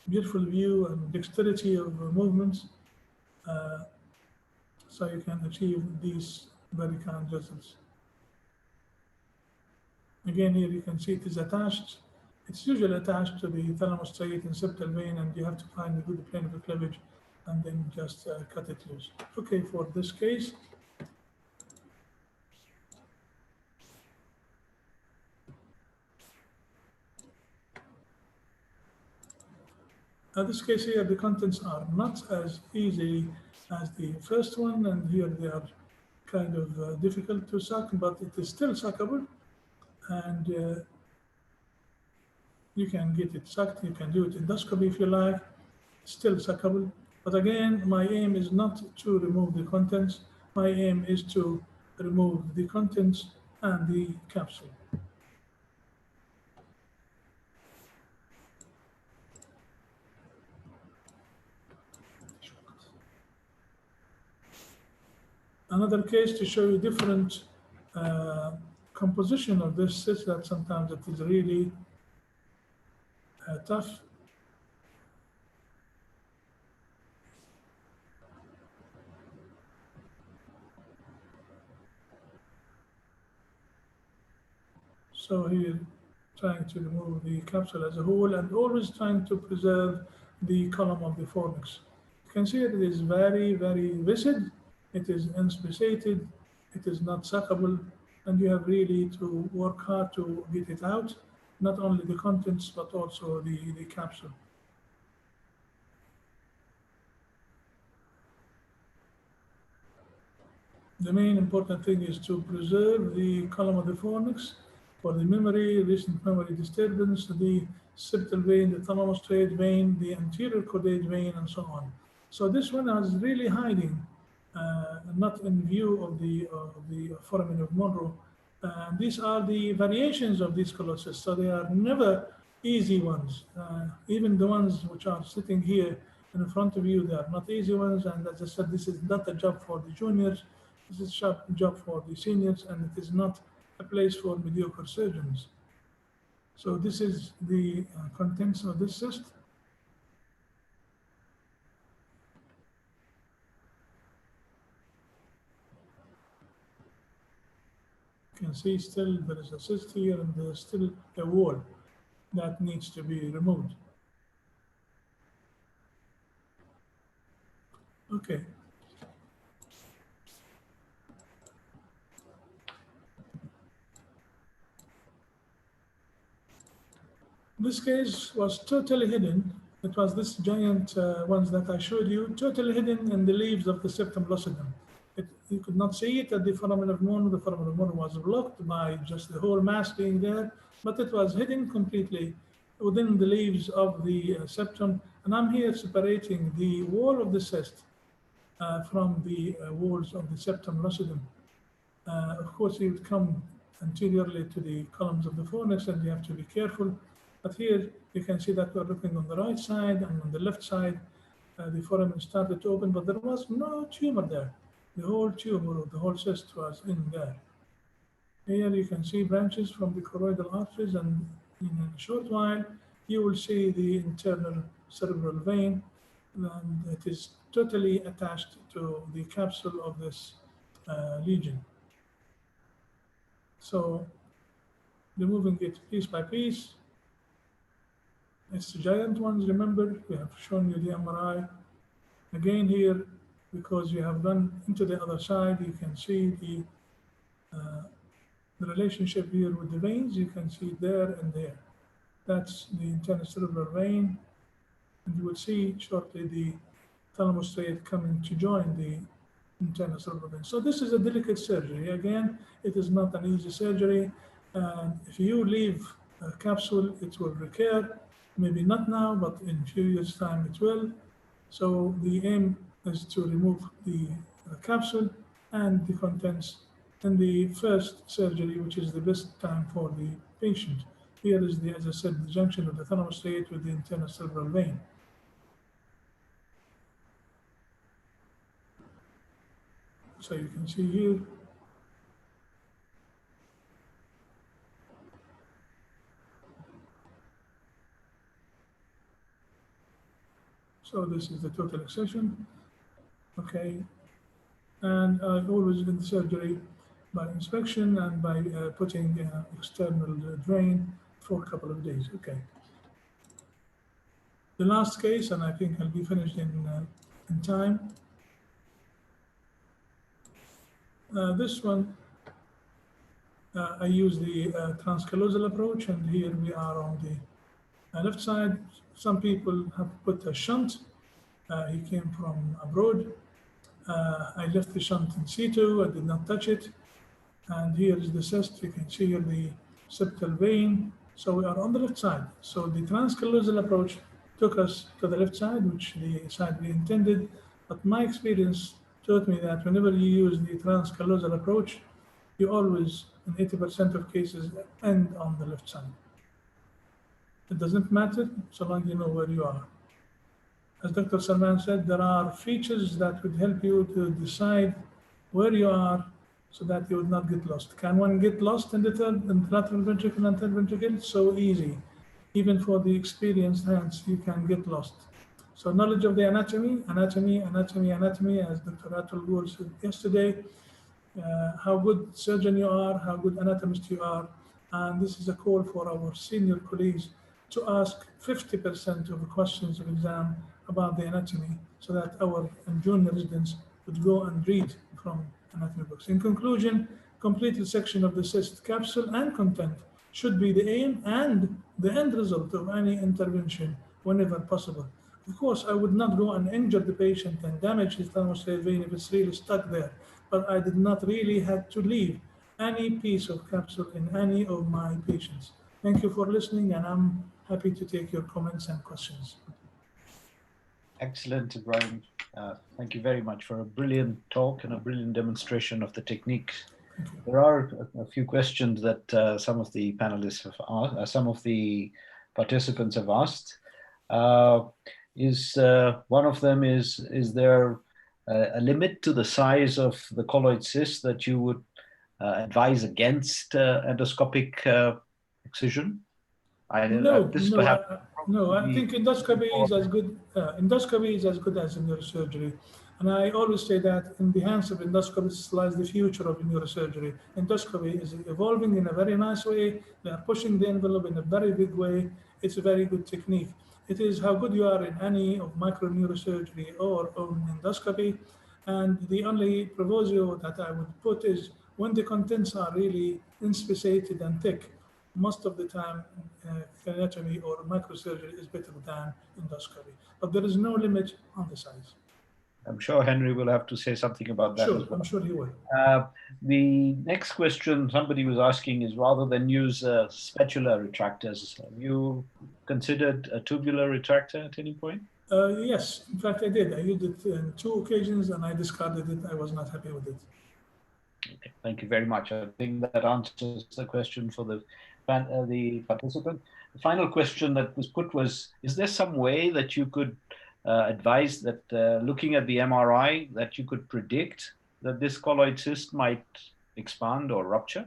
beautiful view and dexterity of movements, so you can achieve these very kind results. Again, here you can see it is attached. It's usually attached to the thalamostriate and septal vein, and you have to find a good plane of cleavage and then just cut it loose. Okay, for this case, this case here, the contents are not as easy as the first one, and here they are kind of difficult to suck, but it is still suckable, and you can get it sucked. You can do it endoscopy if you like, still suckable. But again, my aim is not to remove the contents. My aim is to remove the contents and the capsule. Another case to show you different composition of this cyst, that sometimes it is really tough. So here, trying to remove the capsule as a whole and always trying to preserve the column of the fornix. You can see it is very, very viscid. It is inspissated. It is not suckable, and you have really to work hard to get it out, not only the contents, but also the capsule. The main important thing is to preserve the column of the fornix for the memory, recent memory disturbance, the septal vein, the thalamostriate vein, the anterior caudate vein, and so on. So this one is really hiding, not in view of the foramen of Monroe. These are the variations of these colloid cysts, so they are never easy ones. Even the ones which are sitting here in front of you, they are not easy ones. And as I said, this is not a job for the juniors. This is a job for the seniors, and it is not a place for mediocre surgeons. So this is the contents of this cyst. You can see still there is a cyst here, and there's still a wall that needs to be removed. Okay. This case was totally hidden. It was this giant ones that I showed you, totally hidden in the leaves of the septum lucidum. You could not see it at the foramen of Monroe. The foramen of Monroe was blocked by just the whole mass being there, but it was hidden completely within the leaves of the septum. And I'm here separating the wall of the cyst from the walls of the septum lucidum. Of course, he would come anteriorly to the columns of the fornix, and you have to be careful. But here you can see that we're looking on the right side, and on the left side, the foramen started to open, but there was no tumor there. The whole tumor, the whole cyst was in there. Here you can see branches from the choroidal arteries, and in a short while, you will see the internal cerebral vein, and it is totally attached to the capsule of this lesion. So, removing it piece by piece. It's giant ones, remember, we have shown you the MRI. Again here, because you have gone into the other side, you can see the relationship here with the veins. You can see it there and there. That's the internal cerebral vein. And you will see shortly the thalamus striate coming to join the internal cerebral vein. So this is a delicate surgery. Again, it is not an easy surgery. And if you leave a capsule, it will recur. Maybe not now, but in a few years' time it will. So the aim is to remove the capsule and the contents in the first surgery, which is the best time for the patient. Here is the, as I said, the junction of the thalamus striate with the internal cerebral vein. So you can see here. So this is the total excision, okay. And I always in the surgery by inspection and by putting external drain for a couple of days, okay. The last case, and I think I'll be finished in time. This one, I use the transcallosal approach, and here we are on the left side. Some people have put a shunt. He came from abroad. I left the shunt in situ. I did not touch it. And here is the cyst. You can see here the septal vein. So we are on the left side. So the transcallosal approach took us to the left side, which the side we intended. But my experience taught me that whenever you use the transcallosal approach, you always, in 80% of cases, end on the left side. It doesn't matter so long you know where you are. As Dr. Salman said, there are features that would help you to decide where you are so that you would not get lost. Can one get lost in the lateral ventricle and third ventricle? So easy. Even for the experienced hands, you can get lost. So knowledge of the anatomy, as Dr. Atul Gur said yesterday, how good surgeon you are, how good anatomist you are. And this is a call for our senior colleagues to ask 50% of the questions of exam about the anatomy so that our junior residents would go and read from anatomy books. In conclusion, complete resection of the cyst capsule and content should be the aim and the end result of any intervention whenever possible. Of course, I would not go and injure the patient and damage his thalamus striate vein if it's really stuck there, but I did not really have to leave any piece of capsule in any of my patients. Thank you for listening, and I'm happy to take your comments and questions. Excellent, Ibrahim. Thank you very much for a brilliant talk and a brilliant demonstration of the technique. There are a few questions that some of the panelists have asked, some of the participants have asked. One of them is there a limit to the size of the colloid cyst that you would advise against endoscopic excision? I think endoscopy is as good. Endoscopy is as good as neurosurgery, and I always say that in the hands of endoscopists lies the future of neurosurgery. Endoscopy is evolving in a very nice way. They are pushing the envelope in a very big way. It's a very good technique. It is how good you are in any of microneurosurgery or on endoscopy, and the only proviso that I would put is when the contents are really inspissated and thick. Most of the time, craniotomy or microsurgery is better than endoscopy, but there is no limit on the size. I'm sure Henry will have to say something about that. Sure, as well. I'm sure he will. The next question somebody was asking is, rather than use spatula retractors, have you considered a tubular retractor at any point? Yes, in fact, I did. I used it in 2 occasions and I discarded it. I was not happy with it. Okay, thank you very much. I think that answers the question for the participant. The final question that was put was, is there some way that you could advise that looking at the MRI that you could predict that this colloid cyst might expand or rupture?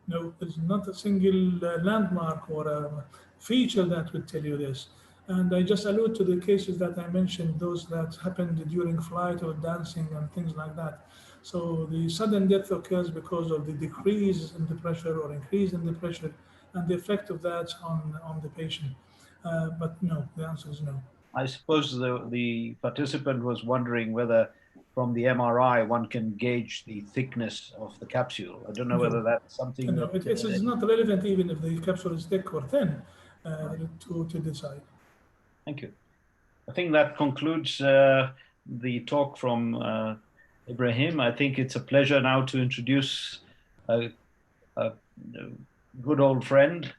No, there's not a single landmark or a feature that would tell you this. And I just allude to the cases that I mentioned, those that happened during flight or dancing and things like that. So the sudden death occurs because of the decrease in the pressure or increase in the pressure and the effect of that on the patient. But no, the answer is no. I suppose the participant was wondering whether from the MRI one can gauge the thickness of the capsule. I don't know whether that's something No, that... it's not relevant even if the capsule is thick or thin to decide. Thank you. I think that concludes the talk from Ibrahim. I think it's a pleasure now to introduce a good old friend,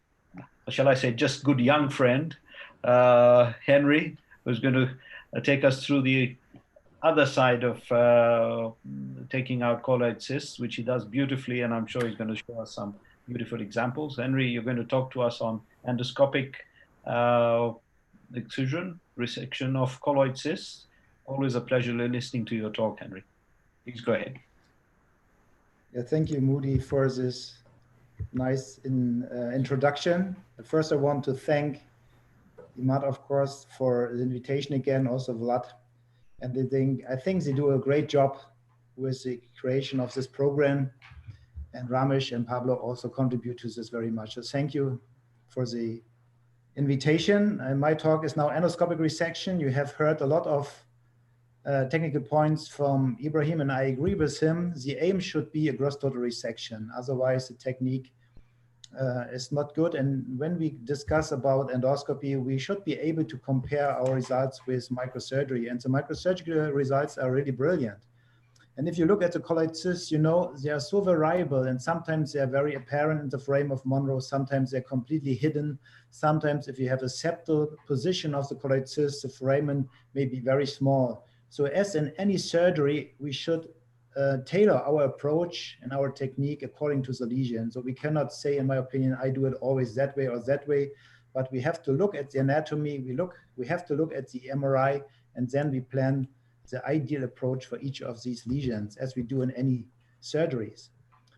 or shall I say just good young friend, Henry, who's going to take us through the other side of taking out colloid cysts, which he does beautifully, and I'm sure he's going to show us some beautiful examples. Henry, you're going to talk to us on endoscopic excision, resection of colloid cysts. Always a pleasure listening to your talk, Henry. Please go ahead. Yeah, thank you, Moody, for this nice introduction. First, I want to thank Imad, of course, for the invitation again, also Vlad. And I think they do a great job with the creation of this program. And Ramesh and Pablo also contribute to this very much. So thank you for the invitation. And my talk is now endoscopic resection. You have heard a lot of technical points from Ibrahim, and I agree with him. The aim should be a gross total resection. Otherwise, the technique is not good. And when we discuss about endoscopy, we should be able to compare our results with microsurgery. And the microsurgical results are really brilliant. And if you look at the colloid cysts, you know, they are so variable, and sometimes they are very apparent in the frame of Monroe. Sometimes they're completely hidden. Sometimes if you have a septal position of the colloid cyst, the foramen may be very small. So as in any surgery, we should tailor our approach and our technique according to the lesion. So we cannot say, in my opinion, I do it always that way or that way, but we have to look at the anatomy. We have to look at the MRI, and then we plan the ideal approach for each of these lesions, as we do in any surgeries.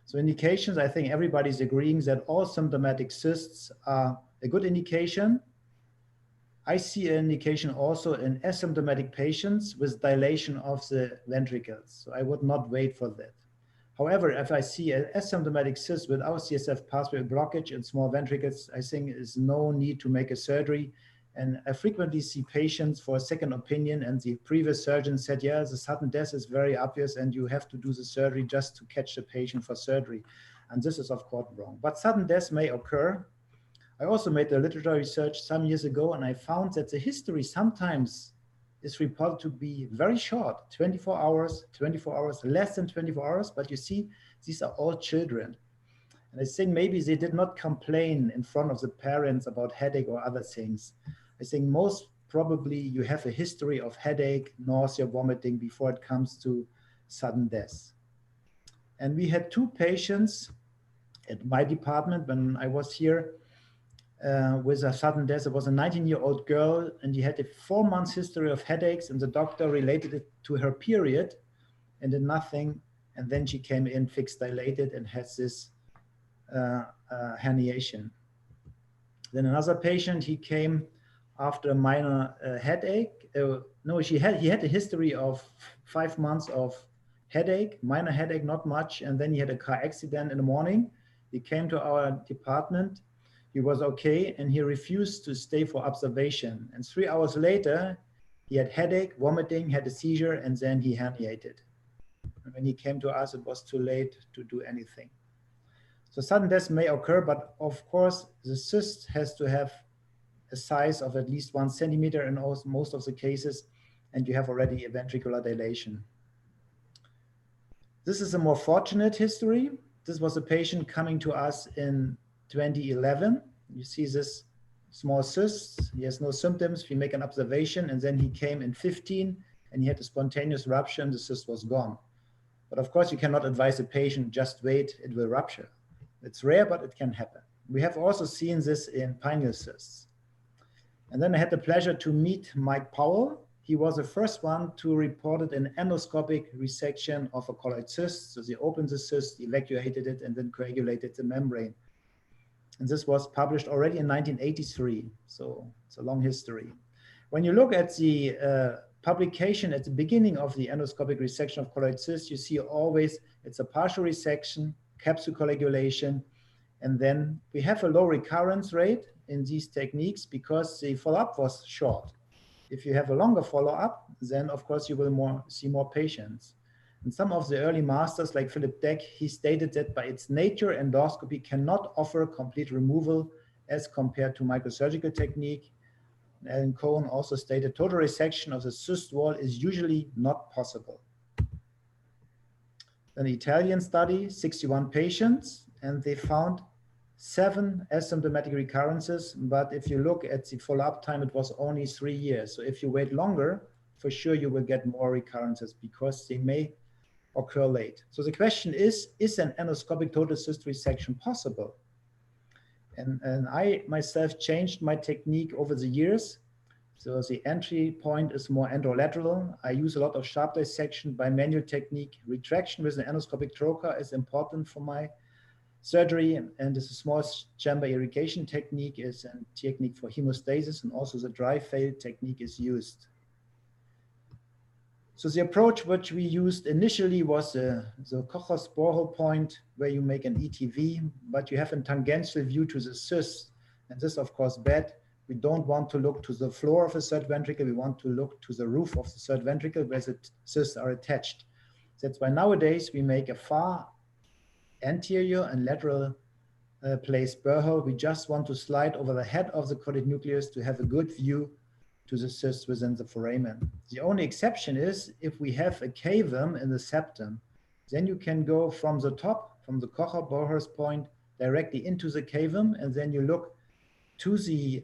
So indications, I think everybody's agreeing that all symptomatic cysts are a good indication. I see an indication also in asymptomatic patients with dilation of the ventricles. So I would not wait for that. However, if I see an asymptomatic cyst without CSF pathway blockage in small ventricles, I think there's no need to make a surgery. And I frequently see patients for a second opinion, and the previous surgeon said, yeah, the sudden death is very obvious and you have to do the surgery just to catch the patient for surgery. And this is of course wrong, but sudden death may occur. I also made a literature research some years ago, and I found that the history sometimes is reported to be very short, 24 hours, less than 24 hours, but you see, these are all children. And I think maybe they did not complain in front of the parents about headache or other things. I think most probably you have a history of headache, nausea, vomiting before it comes to sudden death. And we had 2 patients at my department when I was here with a sudden death. It was a 19-year-old girl, and she had a 4-month history of headaches, and the doctor related it to her period and did nothing. And then she came in fixed dilated and has this herniation. Then another patient, he came after a minor headache. He had a history of 5 months of headache, minor headache, not much. And then he had a car accident in the morning. He came to our department. He was okay, and he refused to stay for observation. And 3 hours later, he had headache, vomiting, had a seizure, and then he herniated. And when he came to us, it was too late to do anything. So sudden death may occur, but of course, the cyst has to have a size of at least 1 centimeter in most of the cases, and you have already a ventricular dilation. This is a more fortunate history. This was a patient coming to us in 2011. You see this small cysts. He has no symptoms. We make an observation, and then he came in 15 and he had a spontaneous rupture and the cyst was gone. But of course, you cannot advise a patient, just wait, it will rupture. It's rare, but it can happen. We have also seen this in pineal cysts. And then I had the pleasure to meet Mike Powell. He was the first one to report an endoscopic resection of a colloid cyst. So they opened the cyst, evacuated it, and then coagulated the membrane. And this was published already in 1983. So it's a long history. When you look at the publication at the beginning of the endoscopic resection of colloid cyst, you see always it's a partial resection, capsule coagulation, and then we have a low recurrence rate in these techniques because the follow-up was short. If you have a longer follow-up, then of course you will see more patients. And some of the early masters like Philip Deck, he stated that by its nature, endoscopy cannot offer complete removal as compared to microsurgical technique. Alan Cohen also stated total resection of the cyst wall is usually not possible. An Italian study, 61 patients, and they found 7 asymptomatic recurrences. But if you look at the follow-up time, it was only 3 years. So if you wait longer, for sure you will get more recurrences because they may occur late. So the question is an endoscopic total cyst resection possible? And I myself changed my technique over the years. So the entry point is more enterolateral. I use a lot of sharp dissection by manual technique. Retraction with an endoscopic trocar is important for my surgery. And this small chamber irrigation technique is a technique for hemostasis, and also the dry fail technique is used. So the approach which we used initially was the Kochers borehole point, where you make an ETV, but you have a tangential view to the cyst. And this, of course, bad. We don't want to look to the floor of the third ventricle. We want to look to the roof of the third ventricle where the cysts are attached. That's why nowadays we make a far anterior and lateral placed borehole. We just want to slide over the head of the choroid nucleus to have a good view to the cyst within the foramen. The only exception is if we have a cavum in the septum, then you can go from the top, from the Kocher borehole point, directly into the cavum, and then you look to the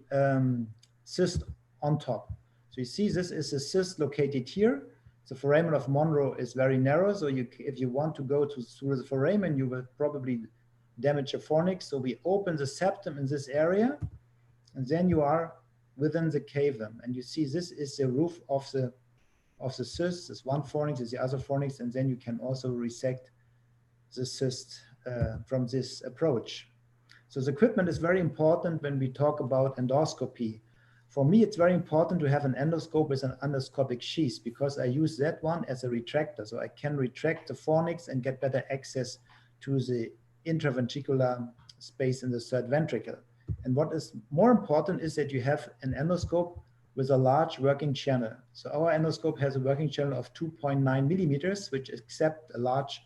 cyst on top. So you see this is a cyst located here. The foramen of Monro is very narrow, so if you want to go through the foramen, you will probably damage a fornix. So we open the septum in this area, and then you are within the cavum. And you see this is the roof of the cyst. This one fornix is the other fornix, and then you can also resect the cyst from this approach. So the equipment is very important when we talk about endoscopy. For me, it's very important to have an endoscope with an endoscopic sheath because I use that one as a retractor. So I can retract the fornix and get better access to the intraventricular space in the third ventricle. And what is more important is that you have an endoscope with a large working channel. So our endoscope has a working channel of 2.9 millimeters, which accepts a large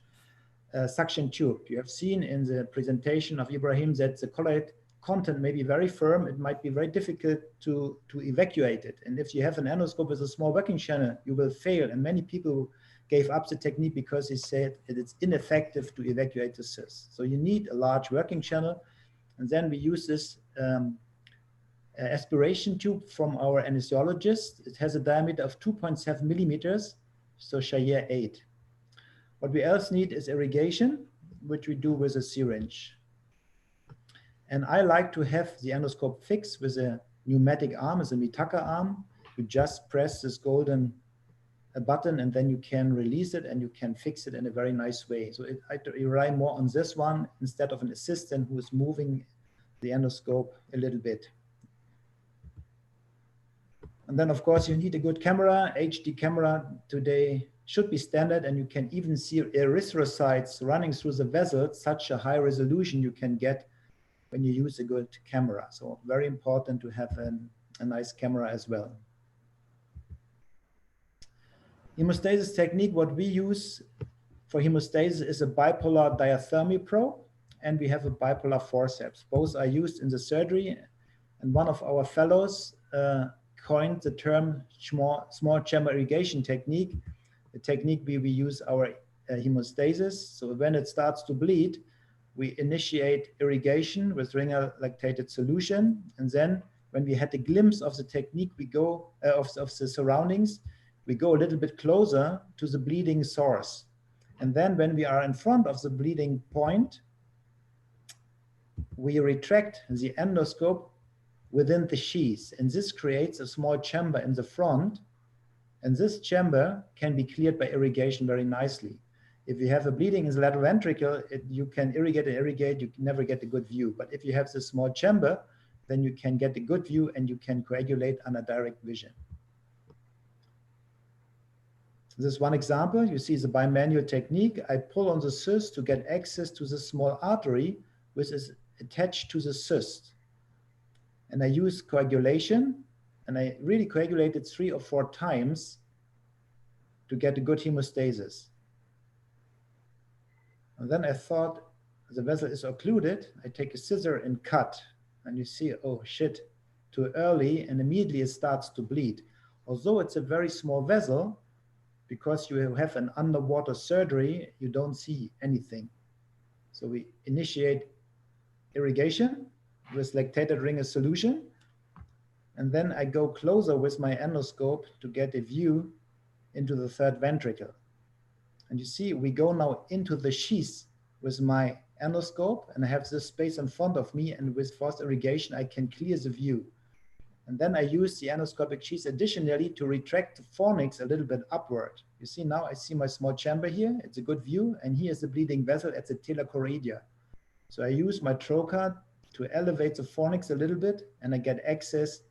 suction tube. You have seen in the presentation of Ibrahim that the colloid content may be very firm. It might be very difficult to evacuate it. And if you have an endoscope with a small working channel, you will fail. And many people gave up the technique because they said that it's ineffective to evacuate the cyst. So you need a large working channel. And then we use this aspiration tube from our anesthesiologist. It has a diameter of 2.7 millimeters, so Shire 8. What we else need is irrigation, which we do with a syringe. And I like to have the endoscope fixed with a pneumatic arm, as a Mitaka arm. You just press this golden button and then you can release it and you can fix it in a very nice way. So I rely more on this one instead of an assistant who is moving the endoscope a little bit. And then of course you need a good camera. HD camera today should be standard, and you can even see erythrocytes running through the vessels. Such a high resolution you can get when you use a good camera. So very important to have a nice camera as well. Hemostasis technique, what we use for hemostasis is a bipolar diathermy probe, and we have a bipolar forceps. Both are used in the surgery, and one of our fellows coined the term small chamber irrigation technique, the technique we use our hemostasis. So when it starts to bleed, we initiate irrigation with ringer lactated solution, and then when we had a glimpse of the technique, we go, of the surroundings, we go a little bit closer to the bleeding source. And then when we are in front of the bleeding point, we retract the endoscope within the sheath. And this creates a small chamber in the front. And this chamber can be cleared by irrigation very nicely. If you have a bleeding in the lateral ventricle, you can irrigate and irrigate, you can never get a good view. But if you have this small chamber, then you can get a good view and you can coagulate under direct vision. This is one example. You see the bimanual technique. I pull on the cyst to get access to the small artery, which is attached to the cyst. And I use coagulation, and I really coagulated 3 or 4 times to get a good hemostasis. And then I thought the vessel is occluded. I take a scissor and cut, and you see, oh shit, too early, and immediately it starts to bleed. Although it's a very small vessel, because you have an underwater surgery, you don't see anything. So we initiate irrigation with lactated ringer solution. And then I go closer with my endoscope to get a view into the third ventricle. And you see, we go now into the sheath with my endoscope, and I have this space in front of me, and with forced irrigation, I can clear the view. And then I use the endoscopic sheath additionally to retract the fornix a little bit upward. You see now, I see my small chamber here. It's a good view. And here's the bleeding vessel at the telechoroidea. So I use my trocar to elevate the fornix a little bit, and I get access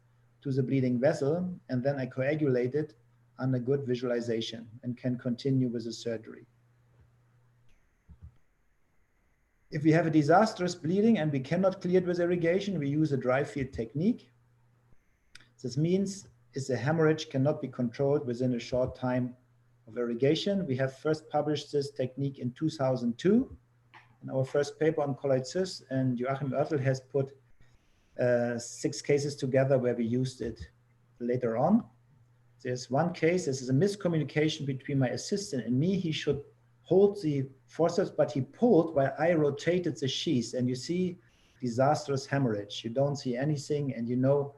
to the bleeding vessel. And then I coagulate it under good visualization and can continue with the surgery. If we have a disastrous bleeding and we cannot clear it with irrigation, we use a dry field technique. This means if the hemorrhage cannot be controlled within a short time of irrigation. We have first published this technique in 2002 in our first paper on colloid cysts, and Joachim Oertel has put 6 cases together where we used it later on. There's one case, this is a miscommunication between my assistant and me. He should hold the forceps, but he pulled while I rotated the sheath, and you see disastrous hemorrhage. You don't see anything, and you know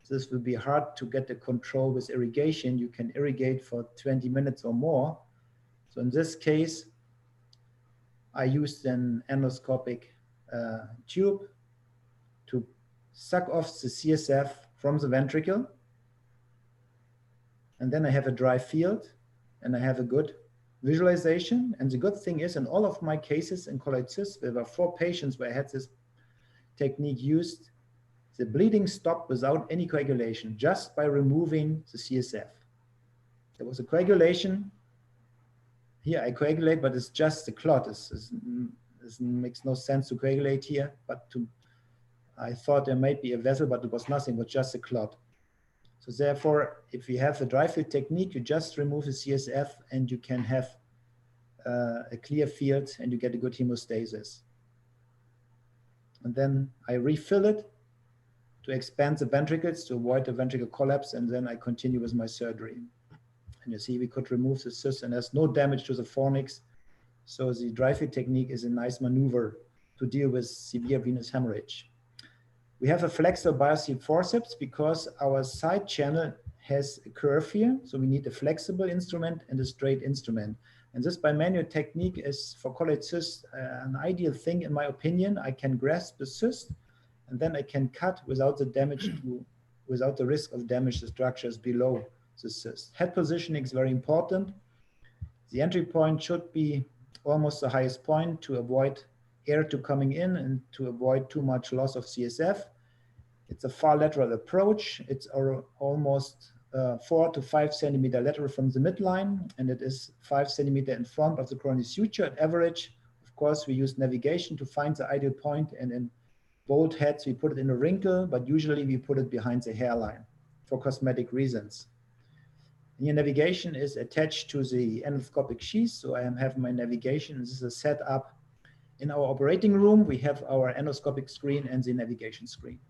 this will be hard to get the control with irrigation. You can irrigate for 20 minutes or more. So in this case, I used an endoscopic tube to suck off the CSF from the ventricle. And then I have a dry field and I have a good visualization. And the good thing is, in all of my cases in colloid cysts, there were 4 patients where I had this technique used. The bleeding stopped without any coagulation, just by removing the CSF. There was a coagulation. Here I coagulate, but it's just a clot. This makes no sense to coagulate here, but I thought there might be a vessel, but it was nothing, it was just a clot. So therefore, if you have the dry field technique, you just remove the CSF and you can have a clear field and you get a good hemostasis. And then I refill it to expand the ventricles to avoid the ventricle collapse, and then I continue with my surgery. And you see we could remove the cyst and there's no damage to the fornix. So the dry field technique is a nice maneuver to deal with severe venous hemorrhage. We have a flexible biopsy forceps because our side channel has a curve here. So we need a flexible instrument and a straight instrument. And this bimanual technique is for colloid cysts an ideal thing in my opinion. I can grasp the cyst and then I can cut without the damage without the risk of damage to structures below the cyst. Head positioning is very important. The entry point should be almost the highest point to avoid air to coming in and to avoid too much loss of CSF. It's a far lateral approach. It's almost 4 to 5 centimeter lateral from the midline, and it is 5 centimeter in front of the coronary suture at average. Of course, we use navigation to find the ideal point, and in bold heads, we put it in a wrinkle, but usually we put it behind the hairline for cosmetic reasons. And your navigation is attached to the endoscopic sheath, so I am having my navigation. This is a setup in our operating room. We have our endoscopic screen and the navigation screen.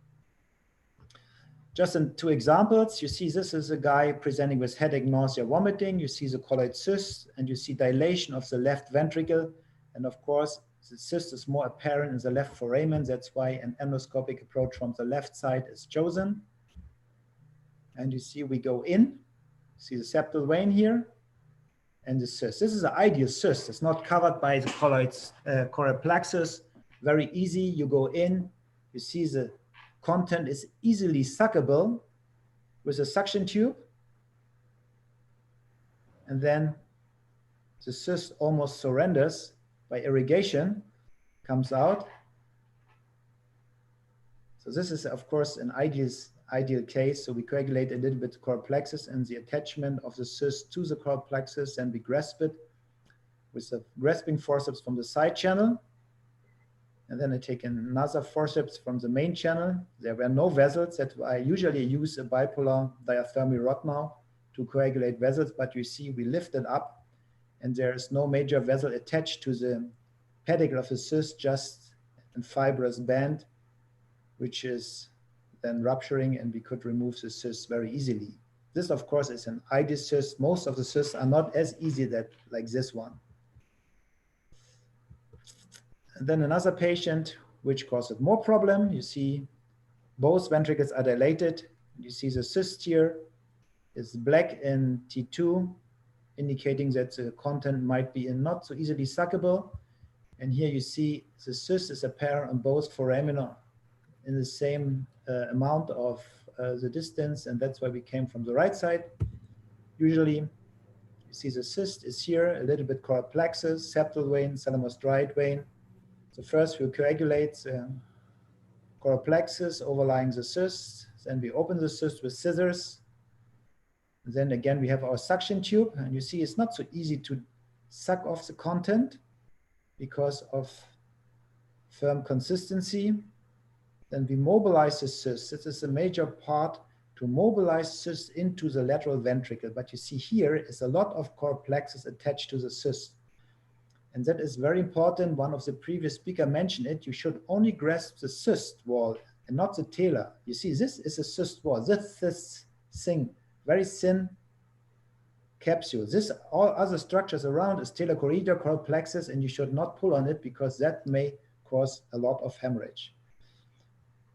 Just in 2 examples, you see this is a guy presenting with headache, nausea, vomiting. You see the colloid cyst, and you see dilation of the left ventricle. And of course, the cyst is more apparent in the left foramen. That's why an endoscopic approach from the left side is chosen. And you see we go in, see the septal vein here, and the cyst. This is an ideal cyst. It's not covered by the colloids, choroid plexus. Very easy. You go in, you see the content is easily suckable with a suction tube. And then the cyst almost surrenders by irrigation, comes out. So this is, of course, an ideal case. So we coagulate a little bit the choroid plexus and the attachment of the cyst to the choroid plexus, and we grasp it with the grasping forceps from the side channel. And then I take another forceps from the main channel. There were no vessels. That I usually use a bipolar diathermy rod now to coagulate vessels, but you see we lift it up and there is no major vessel attached to the pedicle of the cyst, just a fibrous band, which is then rupturing, and we could remove the cyst very easily. This, of course, is an ideal cyst. Most of the cysts are not as easy like this one. And then another patient, which caused more problem. You see both ventricles are dilated. You see the cyst here is black in T2, indicating that the content might be not so easily suckable. And here you see the cyst is apparent on both foramina in the same amount of the distance, and that's why we came from the right side. Usually, you see the cyst is here, a little bit choroid plexus, septal vein, thalamus-striate vein. So first we coagulate the choroid plexus overlying the cyst, then we open the cyst with scissors. And then again, we have our suction tube, and you see it's not so easy to suck off the content because of firm consistency. Then we mobilize the cyst. This is a major part to mobilize cyst into the lateral ventricle. But you see here is a lot of choroid plexus attached to the cyst. And that is very important. One of the previous speakers mentioned it. You should only grasp the cyst wall and not the talar. You see, this is a cyst wall. This thing, very thin capsule. This, all other structures around is talochoroidea, choroid plexus, and you should not pull on it because that may cause a lot of hemorrhage.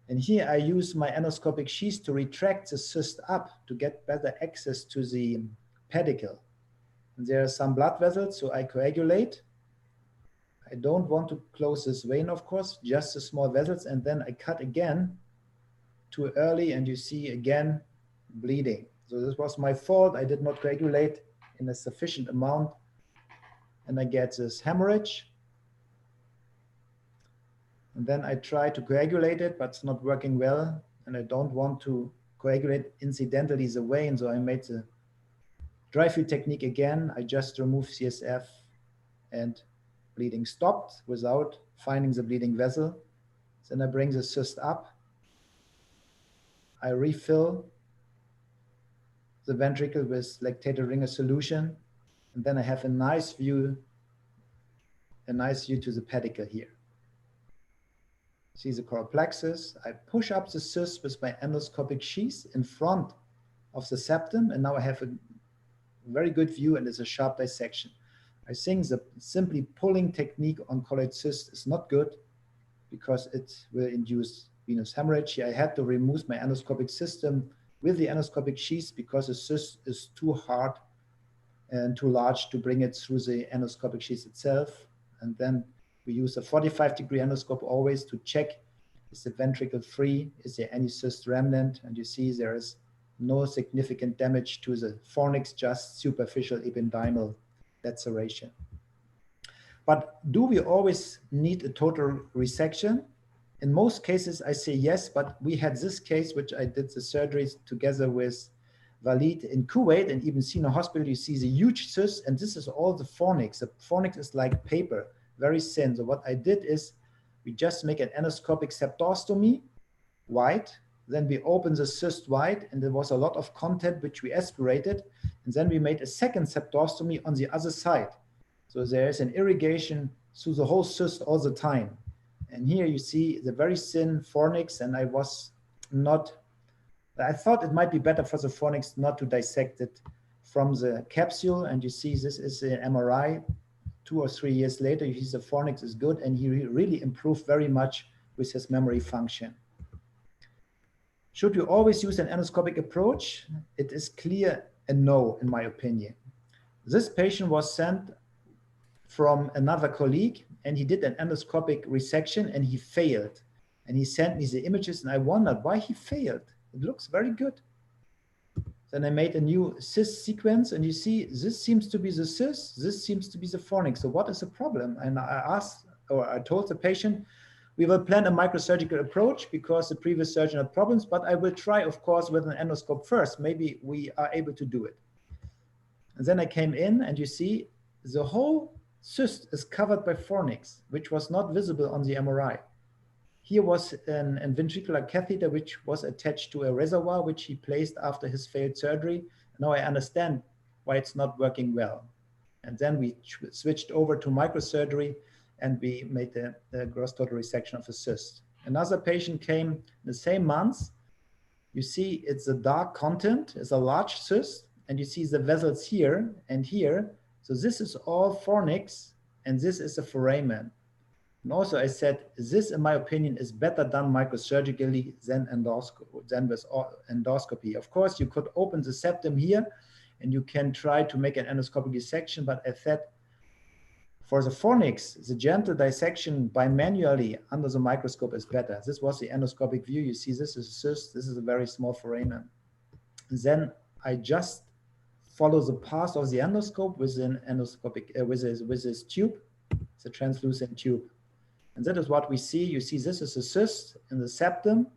And here I use my endoscopic sheath to retract the cyst up to get better access to the pedicle. And there are some blood vessels, so I coagulate. I don't want to close this vein, of course, just the small vessels, and then I cut again too early, and you see again bleeding. So this was my fault. I did not coagulate in a sufficient amount, and I get this hemorrhage. And then I try to coagulate it, but it's not working well, and I don't want to coagulate incidentally the vein, so I made the dry field technique again. I just remove CSF, and bleeding stopped without finding the bleeding vessel. Then I bring the cyst up. I refill the ventricle with lactated Ringer solution, and then I have a nice view to the pedicle here. See the choroid plexus. I push up the cyst with my endoscopic sheath in front of the septum, and now I have a very good view, and it's a sharp dissection. I think the simply pulling technique on colloid cyst is not good because it will induce venous hemorrhage. I had to remove my endoscopic system with the endoscopic sheath because the cyst is too hard and too large to bring it through the endoscopic sheath itself. And then we use a 45-degree endoscope always to check, is the ventricle free? Is there any cyst remnant? And you see there is no significant damage to the fornix, just superficial ependymal laceration. But do we always need a total resection? In most cases, I say yes, but we had this case, which I did the surgeries together with Walid in Kuwait, and even Sina Hospital, you see the huge cyst, and this is all the fornix. The fornix is like paper, very thin. So what I did is we just make an endoscopic septostomy wide, then we open the cyst wide, and there was a lot of content which we aspirated, and then we made a second septostomy on the other side. So there is an irrigation through the whole cyst all the time. And here you see the very thin fornix, and I thought it might be better for the fornix not to dissect it from the capsule. And you see this is an MRI 2 or 3 years later. You see the fornix is good, and he really improved very much with his memory function. Should you always use an endoscopic approach? It is clear a no, in my opinion. This patient was sent from another colleague and he did an endoscopic resection and he failed. And he sent me the images and I wondered why he failed. It looks very good. Then I made a new cyst sequence and you see, this seems to be the cyst, this seems to be the fornix. So what is the problem? And I told the patient, we will plan a microsurgical approach because the previous surgeon had problems, but I will try, of course, with an endoscope first. Maybe we are able to do it. And then I came in and you see the whole cyst is covered by fornix, which was not visible on the MRI. Here was a ventricular catheter, which was attached to a reservoir, which he placed after his failed surgery. Now I understand why it's not working well. And then we switched over to microsurgery and we made the gross total resection of the cyst. Another patient came in the same months. You see it's a dark content, it's a large cyst, and you see the vessels here and here. So this is all fornix, and this is a foramen. And also I said, this, in my opinion, is better done microsurgically than with endoscopy. Of course, you could open the septum here, and you can try to make an endoscopic dissection, but I said, for the fornix, the gentle dissection by manually under the microscope is better. This was the endoscopic view. You see, this is a cyst. This is a very small foramen. And then I just follow the path of the endoscope with an endoscopic with this tube. It's a translucent tube, and that is what we see. You see, this is a cyst in the septum.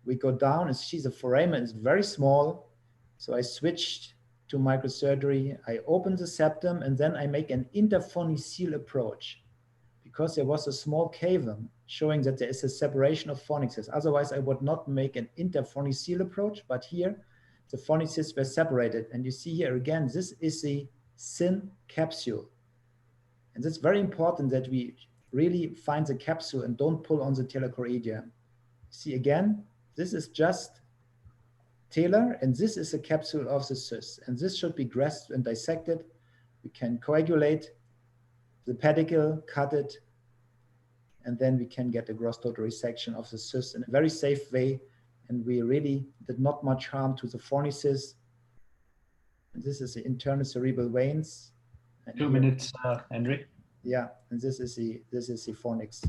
We go down and see the foramen is very small. So I switched to microsurgery. I open the septum and then I make an interphonicele approach because there was a small cavum showing that there is a separation of fornixes. Otherwise, I would not make an interphonicele approach, but here the fornixes were separated. And you see here again, this is a thin capsule. And it's very important that we really find the capsule and don't pull on the telechoroidea. See again, this is just talar, and this is a capsule of the cyst. And this should be grasped and dissected. We can coagulate the pedicle, cut it, and then we can get a gross total resection of the cyst in a very safe way. And we really did not much harm to the fornices. And this is the internal cerebral veins. And 2 minutes, Henry. Yeah, and this is the fornix.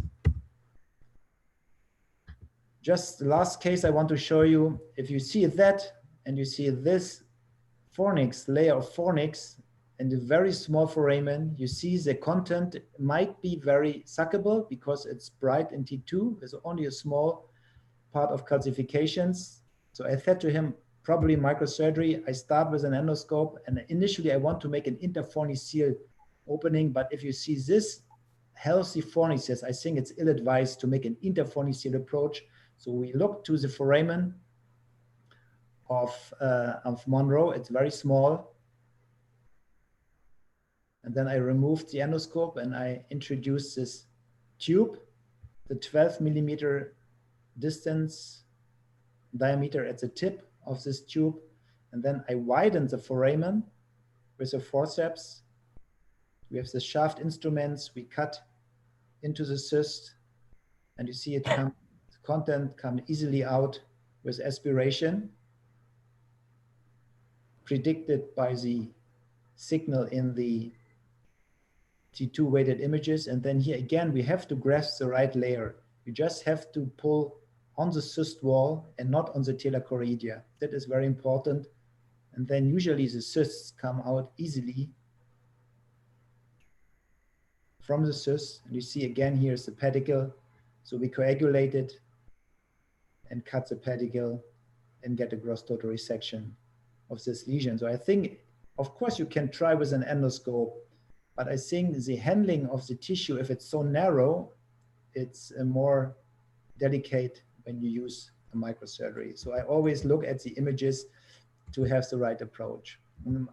Just the last case I want to show you, if you see that and you see this fornix, layer of fornix, and a very small foramen, you see the content might be very suckable because it's bright in T2. There's only a small part of calcifications. So I said to him, probably microsurgery. I start with an endoscope, and initially I want to make an interfornicele opening, but if you see this healthy fornices, I think it's ill-advised to make an interfornicele approach. So we look to the foramen of Monroe. It's very small. And then I removed the endoscope and I introduced this tube, the 12 millimeter distance diameter at the tip of this tube. And then I widened the foramen with a forceps. We have the shaft instruments. We cut into the cyst, and you see it come, the content come easily out with aspiration, predicted by the signal in the T2 weighted images. And then here again, we have to grasp the right layer. You just have to pull on the cyst wall and not on the telechoroidea. That is very important. And then usually the cysts come out easily from the cyst. And you see again, here's the pedicle. So we coagulate it and cut the pedicle and get a gross total resection of this lesion. So I think, of course, you can try with an endoscope, but I think the handling of the tissue, if it's so narrow, it's more delicate when you use a microsurgery. So I always look at the images to have the right approach.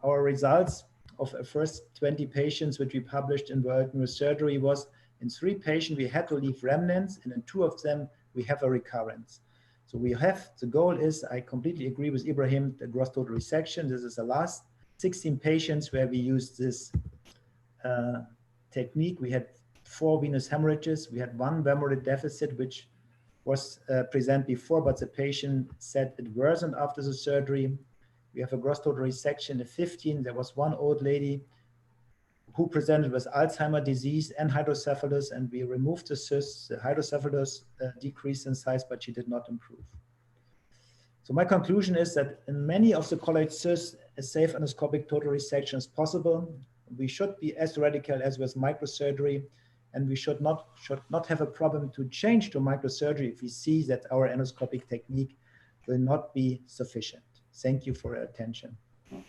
Our results of the first 20 patients, which we published in World Neurosurgery, was in 3 patients, we had to leave remnants, and in 2 of them, we have a recurrence. So we have, the goal is, I completely agree with Ibrahim, the gross total resection. This is the last 16 patients where we used this technique. We had 4 venous hemorrhages. We had 1 femoral deficit, which was presented before, but the patient said it worsened after the surgery. We have a gross total resection at 15. There was one old lady who presented with Alzheimer's disease and hydrocephalus, and we removed the cysts. The hydrocephalus decreased in size, but she did not improve. So my conclusion is that in many of the colloid cysts, a safe endoscopic total resection is possible. We should be as radical as with microsurgery, and we should not have a problem to change to microsurgery if we see that our endoscopic technique will not be sufficient. Thank you for your attention.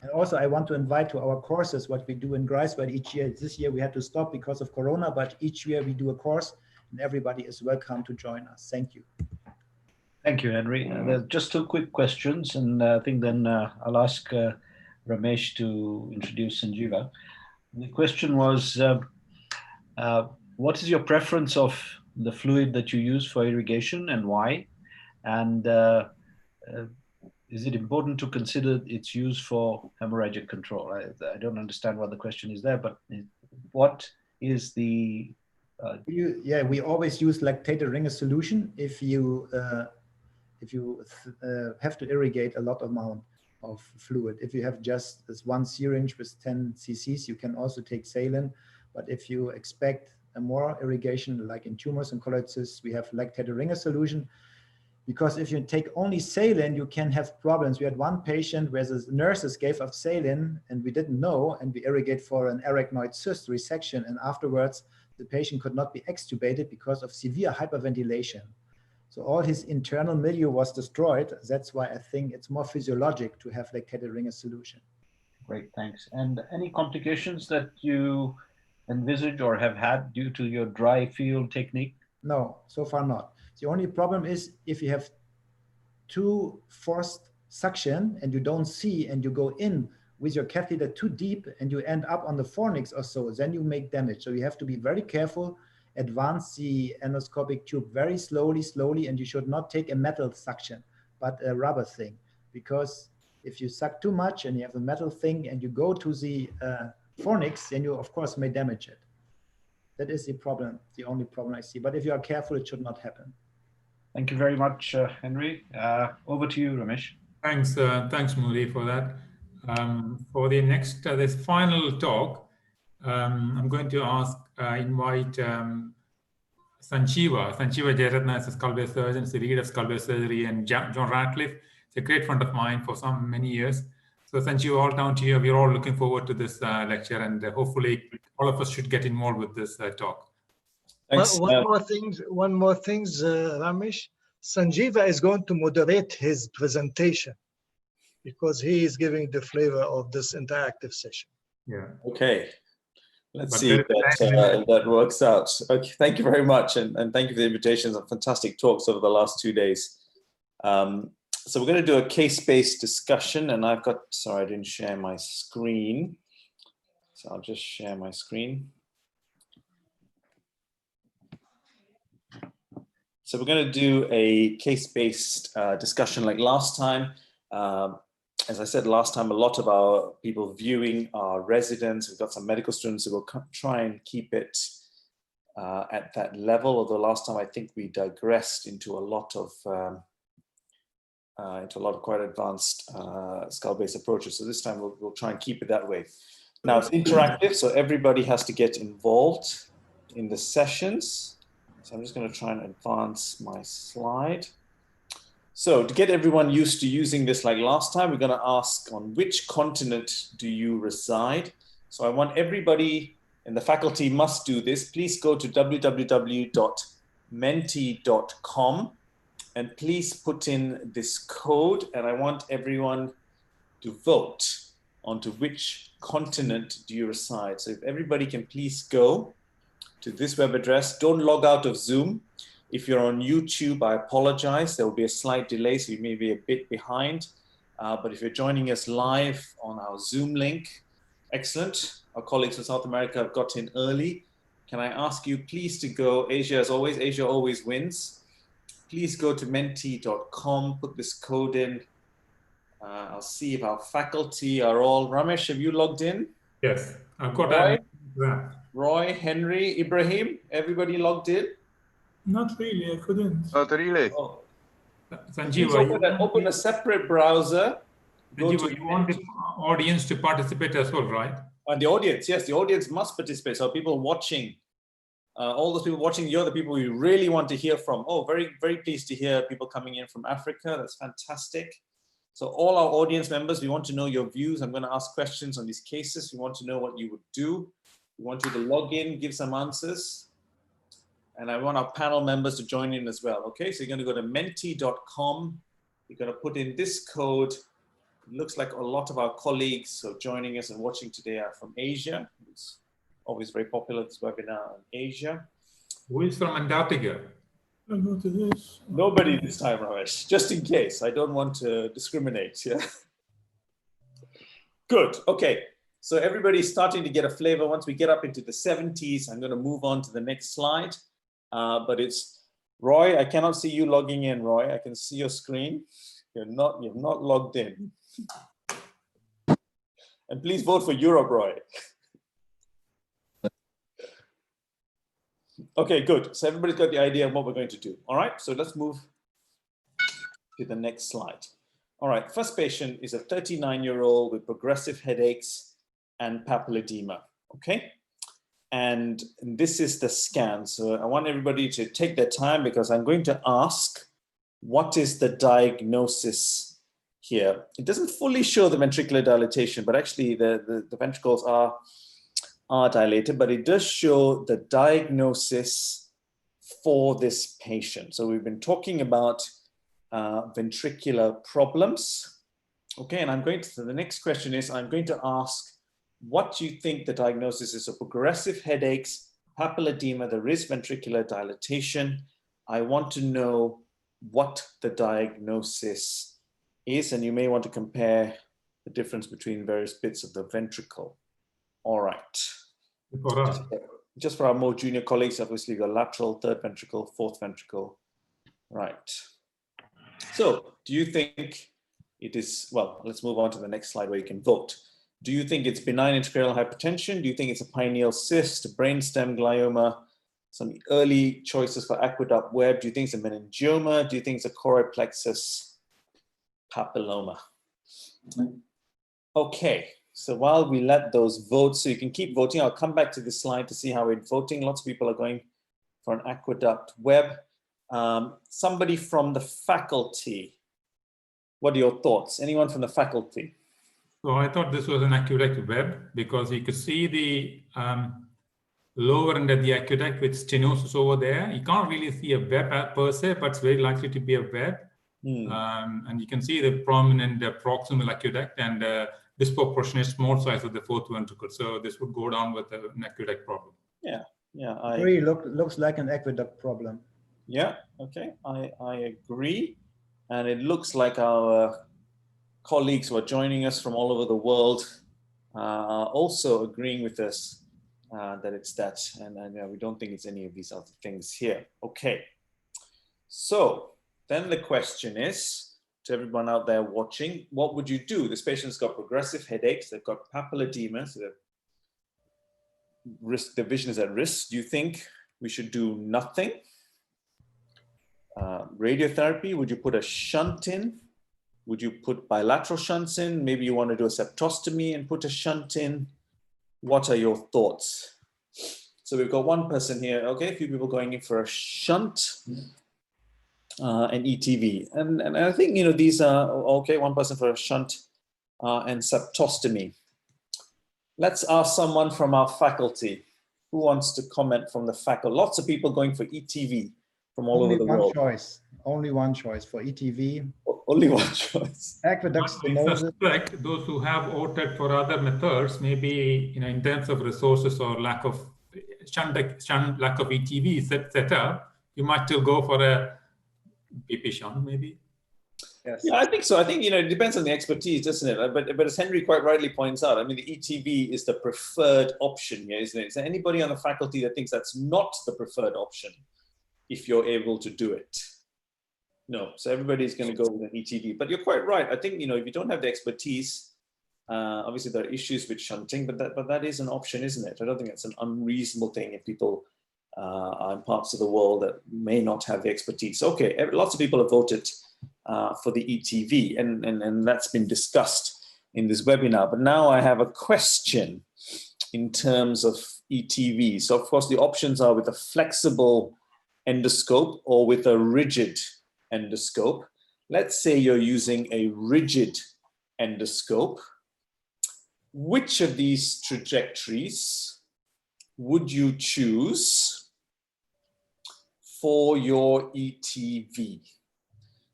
And also I want to invite to our courses what we do in Greifswald each year. This year we had to stop because of Corona, but each year we do a course and everybody is welcome to join us. Thank you. Thank you, Henry. There's just two quick questions, and I think then I'll ask Ramesh to introduce Sanjeeva. The question was, what is your preference of the fluid that you use for irrigation and why? And is it important to consider its use for hemorrhagic control? I don't understand what the question is there, but what is the... we always use lactated ringer solution if you have to irrigate a lot amount of fluid. If you have just this one syringe with 10 cc's, you can also take saline. But if you expect a more irrigation, like in tumors and colloid cysts, we have lactated ringer solution. Because if you take only saline, you can have problems. We had one patient where the nurses gave us saline and we didn't know, and we irrigate for an arachnoid cyst resection. And afterwards, the patient could not be extubated because of severe hyperventilation. So all his internal milieu was destroyed. That's why I think it's more physiologic to have lactated ringer solution. Great, thanks. And any complications that you envisage or have had due to your dry field technique? No, so far not. The only problem is if you have too forced suction and you don't see and you go in with your catheter too deep and you end up on the fornix or so, then you make damage. So you have to be very careful, advance the endoscopic tube very slowly, and you should not take a metal suction, but a rubber thing. Because if you suck too much and you have a metal thing and you go to the fornix, then you of course may damage it. That is the problem, the only problem I see. But if you are careful, it should not happen. Thank you very much, Henry. Over to you, Ramesh. Thanks, thanks, Moody, for that. For the next, this final talk, I'm going to invite Sanjeeva Jayaratna is a skull-base surgeon, is the lead of skull-base surgery, and John Ratcliffe is a great friend of mine for many years. So Sanjeeva, all down to you. We're all looking forward to this lecture, and hopefully all of us should get involved with this talk. Thanks. One more thing, Ramesh. Sanjeeva is going to moderate his presentation because he is giving the flavor of this interactive session. Yeah. Okay. Let's see if that works out. Okay, thank you very much, and thank you for the invitations and fantastic talks over the last 2 days. So we're going to do a case-based discussion, and I've got, sorry, I didn't share my screen. So I'll just share my screen. So we're going to do a case-based discussion like last time. As I said last time, a lot of our people viewing are residents. We've got some medical students who will try and keep it at that level. Although last time I think we digressed into a lot of quite advanced skull-based approaches. So this time we'll try and keep it that way. Now it's interactive, so everybody has to get involved in the sessions. So I'm just going to try and advance my slide. So to get everyone used to using this like last time, we're going to ask, on which continent do you reside? So I want everybody, and the faculty must do this. Please go to www.menti.com and please put in this code. And I want everyone to vote onto which continent do you reside. So if everybody can please go to this web address. Don't log out of Zoom. If you're on YouTube, I apologize. There will be a slight delay, so you may be a bit behind. But if you're joining us live on our Zoom link, excellent. Our colleagues from South America have got in early. Can I ask you please to go, Asia as always, Asia always wins. Please go to menti.com, put this code in. I'll see if our faculty are all, Ramesh, have you logged in? Yes, I've got that. Roy, Henry, Ibrahim, everybody logged in? Not really, I couldn't. Not really. Oh. Sanjeev, Please open a separate browser. Sanjeev, you want the audience to participate as well, right? And the audience, yes, the audience must participate. So people watching, all those people watching, you're the people we really want to hear from. Oh, very, very pleased to hear people coming in from Africa. That's fantastic. So all our audience members, we want to know your views. I'm going to ask questions on these cases. We want to know what you would do. We want you to log in, give some answers. And I want our panel members to join in as well. Okay, so you're going to go to menti.com. You're going to put in this code. It looks like a lot of our colleagues who are joining us and watching today are from Asia. It's always very popular, this webinar in Asia. Who is from Antarctica? I'll go to this. Nobody this time, Ramesh, just in case. I don't want to discriminate. Yeah. Good. Okay. So everybody's starting to get a flavor. Once we get up into the 70s, I'm going to move on to the next slide. But it's Roy. I cannot see you logging in, Roy. I can see your screen. You're not logged in. And please vote for Europe, Roy. Okay, good. So everybody's got the idea of what we're going to do. All right, so let's move to the next slide. All right, first patient is a 39-year-old with progressive headaches and papilledema, okay? And this is the scan. So I want everybody to take their time because I'm going to ask, what is the diagnosis here? It doesn't fully show the ventricular dilatation, but actually the ventricles are dilated, but it does show the diagnosis for this patient. So we've been talking about ventricular problems. Okay, and I'm going to, the next question is, I'm going to ask, what do you think the diagnosis is? So progressive headaches, papilledema, there is ventricular dilatation. I want to know what the diagnosis is, and you may want to compare the difference between various bits of the ventricle. All right. Just for our more junior colleagues, obviously you've got lateral, third ventricle, fourth ventricle. Right. So do you think it is, well, let's move on to the next slide where you can vote. Do you think it's benign intracranial hypertension? Do you think it's a pineal cyst, brainstem glioma? Some early choices for aqueduct web. Do you think it's a meningioma? Do you think it's a choroid plexus papilloma? Okay, so while we let those vote, so you can keep voting, I'll come back to this slide to see how we're voting. Lots of people are going for an aqueduct web. Somebody from the faculty, what are your thoughts? Anyone from the faculty? So I thought this was an aqueduct web because you could see the lower end of the aqueduct with stenosis over there. You can't really see a web per se, but it's very likely to be a web. And you can see the prominent proximal aqueduct and disproportionate small size of the fourth ventricle. So this would go down with an aqueduct problem. Yeah, yeah. I agree. Looks like an aqueduct problem. Yeah, okay, I agree. And it looks like our colleagues who are joining us from all over the world are also agreeing with us that it's that, and we don't think it's any of these other things here. Okay, so then the question is, to everyone out there watching, what would you do? This patient's got progressive headaches, they've got papilledema, so their vision is at risk. Do you think we should do nothing? Radiotherapy, would you put a shunt in? Would you put bilateral shunts in? Maybe you want to do a septostomy and put a shunt in. What are your thoughts? So we've got one person here, okay, a few people going in for a shunt and ETV. And I think, you know, these are, okay, one person for a shunt and septostomy. Let's ask someone from our faculty. Who wants to comment from the faculty? Lots of people going for ETV from all over the world. Only one choice for ETV. Only one choice. Aqueduct stenosis. Suspect those who have voted for other methods, maybe, you know, in terms of resources or lack of lack of ETV set up, you might still go for a BP shunt, maybe. Yes. Yeah, I think so. I think, you know, it depends on the expertise, doesn't it? But as Henry quite rightly points out, I mean, the ETV is the preferred option here, isn't it? Is there anybody on the faculty that thinks that's not the preferred option if you're able to do it? No, so everybody's going to go with an ETV. But you're quite right. I think, you know, if you don't have the expertise, obviously there are issues with shunting, but that is an option, isn't it? I don't think that's an unreasonable thing if people in parts of the world that may not have the expertise. Okay, lots of people have voted for the ETV, and that's been discussed in this webinar. But now I have a question in terms of ETV. So of course the options are with a flexible endoscope or with a rigid endoscope. Let's say you're using a rigid endoscope. Which of these trajectories would you choose for your ETV?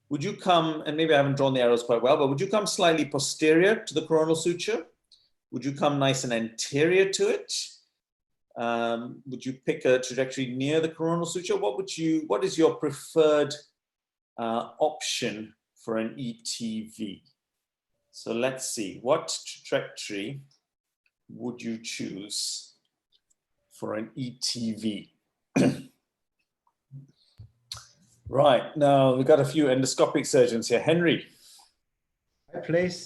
Would you come, and maybe I haven't drawn the arrows quite well, but would you come slightly posterior to the coronal suture? Would you come nice and anterior to it? Would you pick a trajectory near the coronal suture? What is your preferred option for an ETV? So let's see, what trajectory would you choose for an ETV? Right, now we've got a few endoscopic surgeons here. Henry.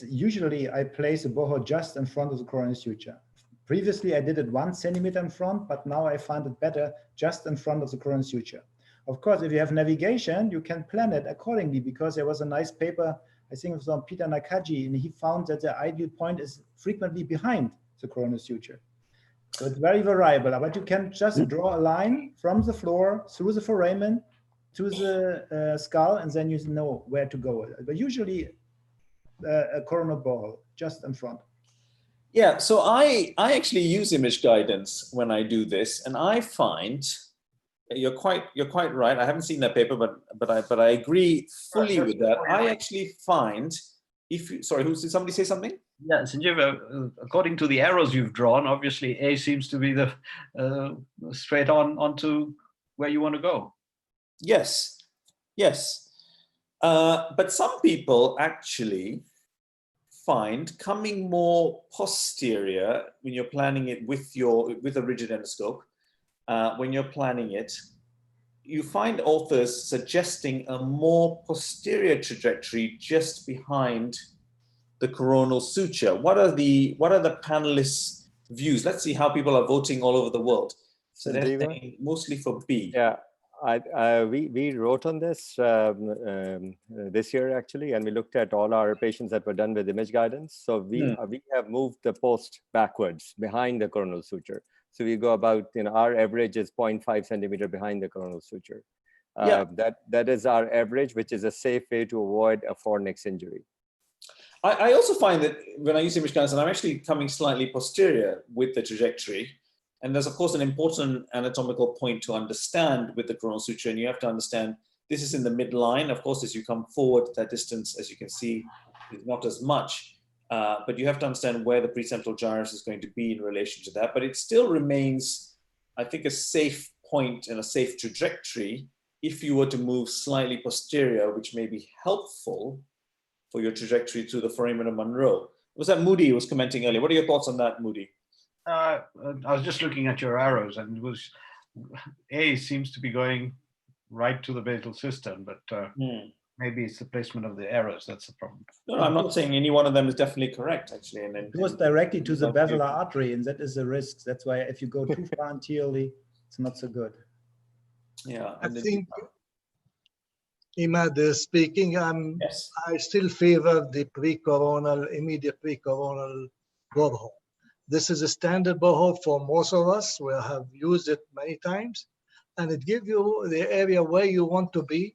Usually I place a bore hole just in front of the coronal suture. Previously I did it 1 centimeter in front, but now I find it better just in front of the coronal suture. Of course, if you have navigation, you can plan it accordingly, because there was a nice paper, I think it was on Peter Nakaji, and he found that the ideal point is frequently behind the coronal suture. So it's very variable, but you can just draw a line from the floor through the foramen to the skull, and then you know where to go. But usually a coronal bore hole just in front. Yeah, so I actually use image guidance when I do this, and I find you're quite right. I haven't seen that paper, but I agree fully with that. I actually find sorry, did somebody say something? Yeah, Sanjeev, according to the arrows you've drawn, obviously A seems to be the straight onto where you want to go. Yes, yes. But some people actually find coming more posterior when you're planning it with a rigid endoscope, when you're planning it, you find authors suggesting a more posterior trajectory just behind the coronal suture. What are the panelists' views? Let's see how people are voting all over the world. So they're saying mostly for B. Yeah, we wrote on this this year actually, and we looked at all our patients that were done with image guidance. So we have moved the post backwards behind the coronal suture. So we go about, our average is 0.5 centimeter behind the coronal suture. That is our average, which is a safe way to avoid a fornix injury. I also find that when I use image guidance, and I'm actually coming slightly posterior with the trajectory, and there's of course an important anatomical point to understand with the coronal suture, and you have to understand this is in the midline. Of course, as you come forward, that distance, as you can see, is not as much, but you have to understand where the precentral gyrus is going to be in relation to that. But it still remains, I think, a safe point and a safe trajectory if you were to move slightly posterior, which may be helpful for your trajectory through the foramen of Monroe. Was that Moody who was commenting earlier? What are your thoughts on that, Moody? I was just looking at your arrows, and it was A seems to be going right to the basal cistern, but maybe it's the placement of the arrows that's the problem. No, I'm not saying any one of them is definitely correct, actually. And it goes directly to the basilar artery, and that is a risk. That's why if you go too far anteriorly, it's not so good. Yeah, I think, Imad speaking, I still favor the immediate pre-coronal bore hole. This is a standard bore hole for most of us. We have used it many times, and it gives you the area where you want to be.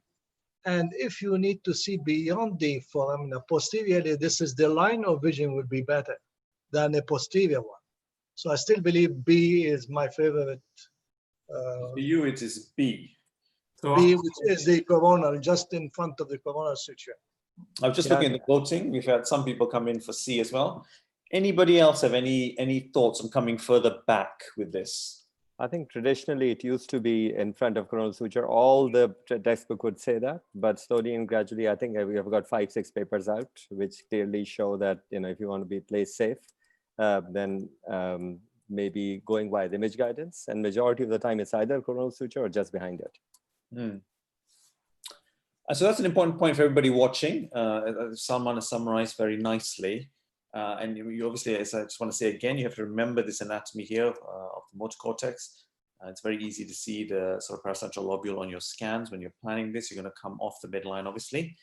And if you need to see beyond the foramen posteriorly, this is the line of vision would be better than a posterior one. So I still believe B is my favorite. For you, it is B. So B, which is the coronal, just in front of the coronal suture. I was just looking at the voting. We've had some people come in for C as well. Anybody else have any thoughts on coming further back with this? I think traditionally it used to be in front of coronal suture. All the textbook would say that, but slowly and gradually, I think we have got 5-6 papers out, which clearly show that, if you want to be placed safe, then maybe going by the image guidance, and majority of the time it's either coronal suture or just behind it. So that's an important point for everybody watching. Salman has summarized very nicely. And you obviously, as I just want to say again, you have to remember this anatomy here of the motor cortex. It's very easy to see the sort of paracentral lobule on your scans. When you're planning this, you're going to come off the midline, obviously.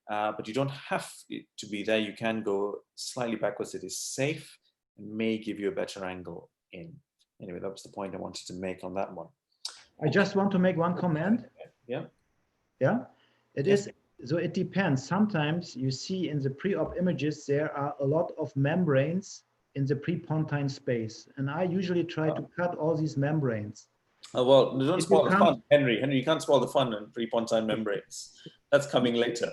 But you don't have it to be there. You can go slightly backwards. It is safe and may give you a better angle in. Anyway, that was the point I wanted to make on that one. I just want to make one comment. Yeah. Yeah, it is. So it depends. Sometimes you see in the pre-op images, there are a lot of membranes in the prepontine space. And I usually try to cut all these membranes. Oh, well, don't spoil the fun, Henry. Henry, you can't spoil the fun on prepontine membranes. That's coming later.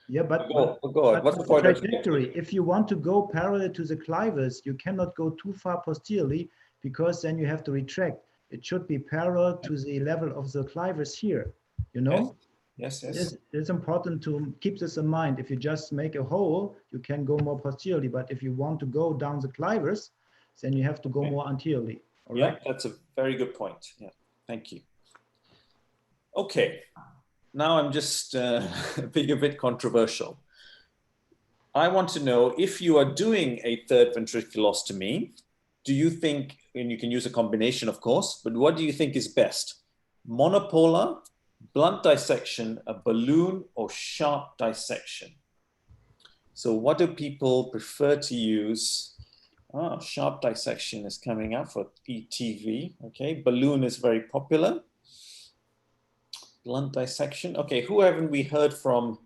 Yeah, but, what's the point of trajectory? If you want to go parallel to the clivus, you cannot go too far posteriorly because then you have to retract. It should be parallel to the level of the clivus here, you know? Yes. It's important to keep this in mind. If you just make a hole, you can go more posteriorly, but if you want to go down the clivus, then you have to go more anteriorly. All right? That's a very good point. Yeah, thank you. Okay, now I'm just being a bit controversial. I want to know if you are doing a third ventriculostomy, do you think, and you can use a combination, of course, but what do you think is best? Monopolar, blunt dissection, a balloon, or sharp dissection? So what do people prefer to use? Sharp dissection is coming up for ETV. Okay, balloon is very popular. Blunt dissection. Okay, who haven't we heard from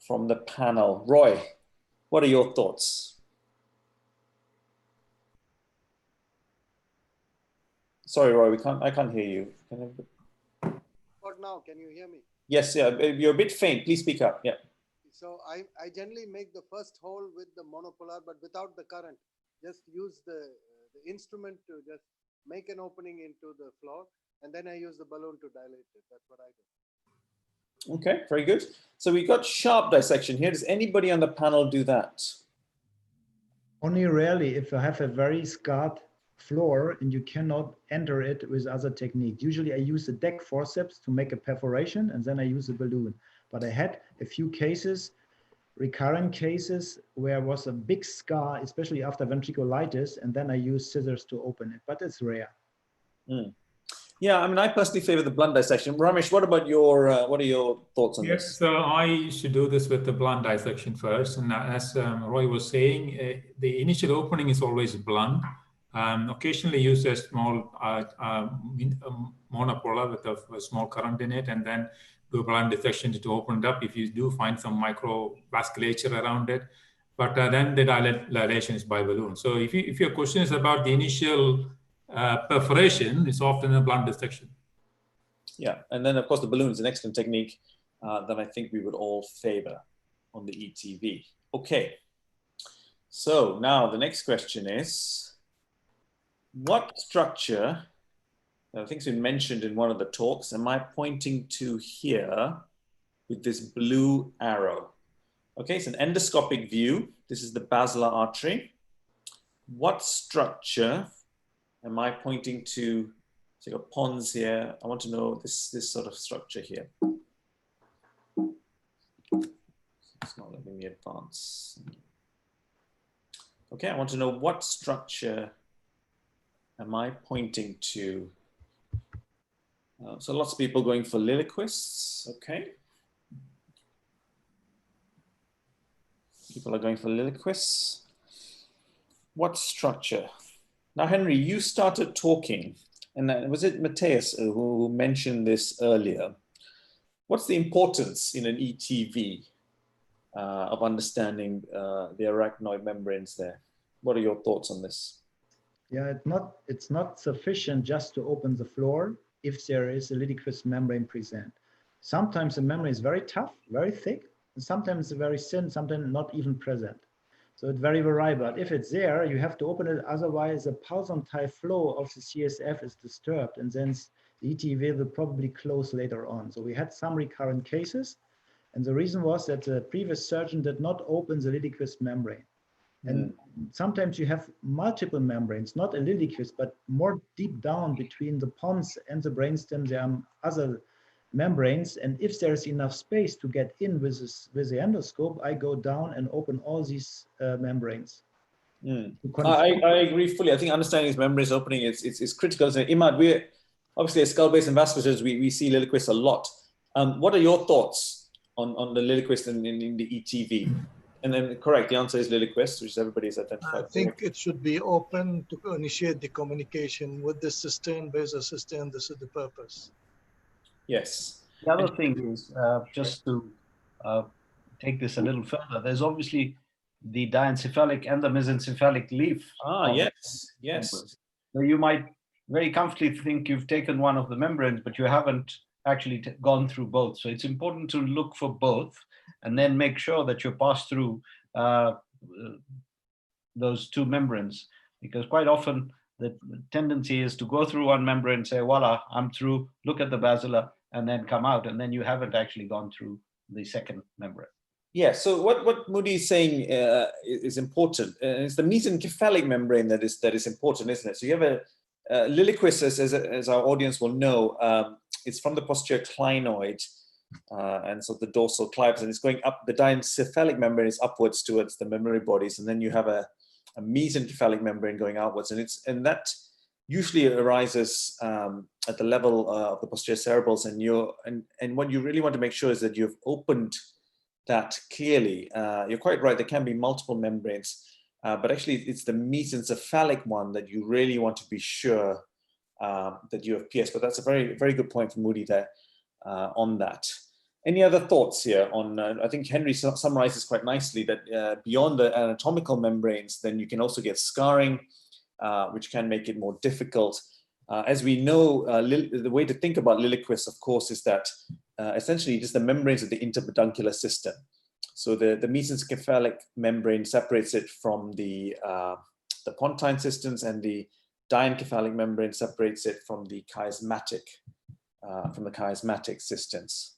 the panel? Roy, what are your thoughts? Sorry, Roy, I can't hear you. What now? Can you hear me? Yes, yeah, you're a bit faint. Please speak up. Yeah. So I generally make the first hole with the monopolar, but without the current. Just use the instrument to just make an opening into the floor, and then I use the balloon to dilate it. That's what I do. Okay, very good. So we got sharp dissection here. Does anybody on the panel do that? Only rarely if you have a very scarred floor and you cannot enter it with other techniques. Usually I use the deck forceps to make a perforation, and then I use a balloon. But I had a few cases, recurrent cases, where was a big scar, especially after ventriculitis, and then I use scissors to open it, but it's rare. Yeah, I mean, I personally favor the blunt dissection. Ramesh, what about what are your thoughts on this? Yes, so I used to do this with the blunt dissection first. And as Roy was saying, the initial opening is always blunt. Occasionally use a small monopolar with a small current in it, and then do a blunt dissection to open it up if you do find some microvasculature around it. But then the dilation is by balloon. So if your question is about the initial perforation, it's often a blunt dissection. Yeah, and then of course the balloon is an excellent technique that I think we would all favor on the ETV. Okay, so now the next question is, what structure, I think it's been mentioned in one of the talks, am I pointing to here with this blue arrow? Okay, it's an endoscopic view. This is the basilar artery. What structure am I pointing to? So you've got pons here. I want to know this sort of structure here. It's not letting me advance. Okay, I want to know what structure am I pointing to? So lots of people going for Lilliquists, okay. People are going for Lilliquists. What structure? Now, Henry, you started talking, and was it Matthias who mentioned this earlier? What's the importance in an ETV of understanding the arachnoid membranes there? What are your thoughts on this? Yeah, it's not sufficient just to open the floor if there is a Lilliquist membrane present. Sometimes the membrane is very tough, very thick, and sometimes it's very thin, sometimes not even present. So it's very variable. But if it's there, you have to open it. Otherwise, the pulsantile flow of the CSF is disturbed, and then the ETV will probably close later on. So we had some recurrent cases, and the reason was that the previous surgeon did not open the Lilliquist membrane. And sometimes you have multiple membranes, not a Lilliquist, but more deep down between the pons and the brainstem, there are other membranes. And if there's enough space to get in with the endoscope, I go down and open all these membranes. I agree fully. I think understanding his membranes opening is critical. So, Imad, we're obviously as skull base investigators, we see Lilliquist a lot. What are your thoughts on the Lilliquist in the ETV? And then, correct, the answer is Lilliquist, which everybody's identified. I think it should be open to initiate the communication with the cistern, basal cistern. This is the purpose. Yes. The other thing is, just to take this a little further, there's obviously the diencephalic and the mesencephalic leaf. Yes, yes. So you might very comfortably think you've taken one of the membranes, but you haven't actually gone through both. So it's important to look for both and then make sure that you pass through those two membranes, because quite often the tendency is to go through one membrane, say, voila, I'm through, look at the basilar, and then come out, and then you haven't actually gone through the second membrane. Yeah, so what Moody is saying is important. It's the mesencephalic membrane that is important, isn't it? So you have a Lilliquist, as our audience will know, it's from the posterior clinoid, and so the dorsal clivus, and it's going up. The diencephalic membrane is upwards towards the memory bodies, and then you have a mesencephalic membrane going outwards, and that usually arises at the level of the posterior cerebrals, and what you really want to make sure is that you've opened that clearly. You're quite right, there can be multiple membranes, but actually it's the mesencephalic one that you really want to be sure that you have pierced. But that's a very, very good point from Moody there on that. Any other thoughts here on, I think Henry summarizes quite nicely that beyond the anatomical membranes, then you can also get scarring, which can make it more difficult. As we know, the way to think about Lilliquist, of course, is that essentially just the membranes of the interpeduncular system. So the mesencephalic membrane separates it from the pontine systems, and the diencephalic membrane separates it from the chiasmatic systems.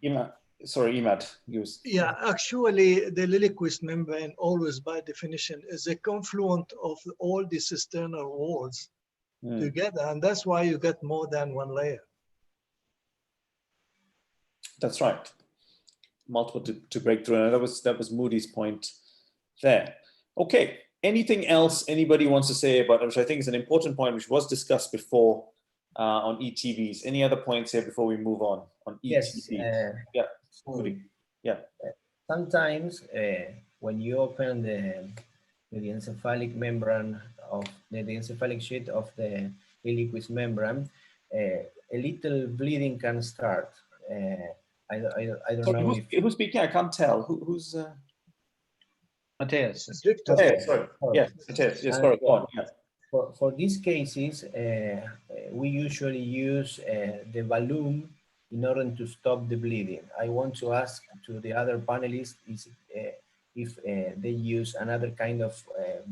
Imad, use. Yeah, actually, the Lilliquist membrane always, by definition, is a confluent of all the cisternal walls together, and that's why you get more than one layer. That's right. Multiple to break through, and that was Moody's point there. Okay. Anything else anybody wants to say about it, which I think is an important point, which was discussed before on ETVs? Any other points here before we move on ETVs? Yes. Yeah. Sometimes when you open the encephalic membrane of the encephalic sheet of the Lilliquist membrane, a little bleeding can start. I don't know. Who's speaking? I can't tell. Who's? Mateus. Sorry. Yes, Mateus. Yes, go on. Yes. For these cases, we usually use the balloon in order to stop the bleeding. I want to ask to the other panelists if they use another kind of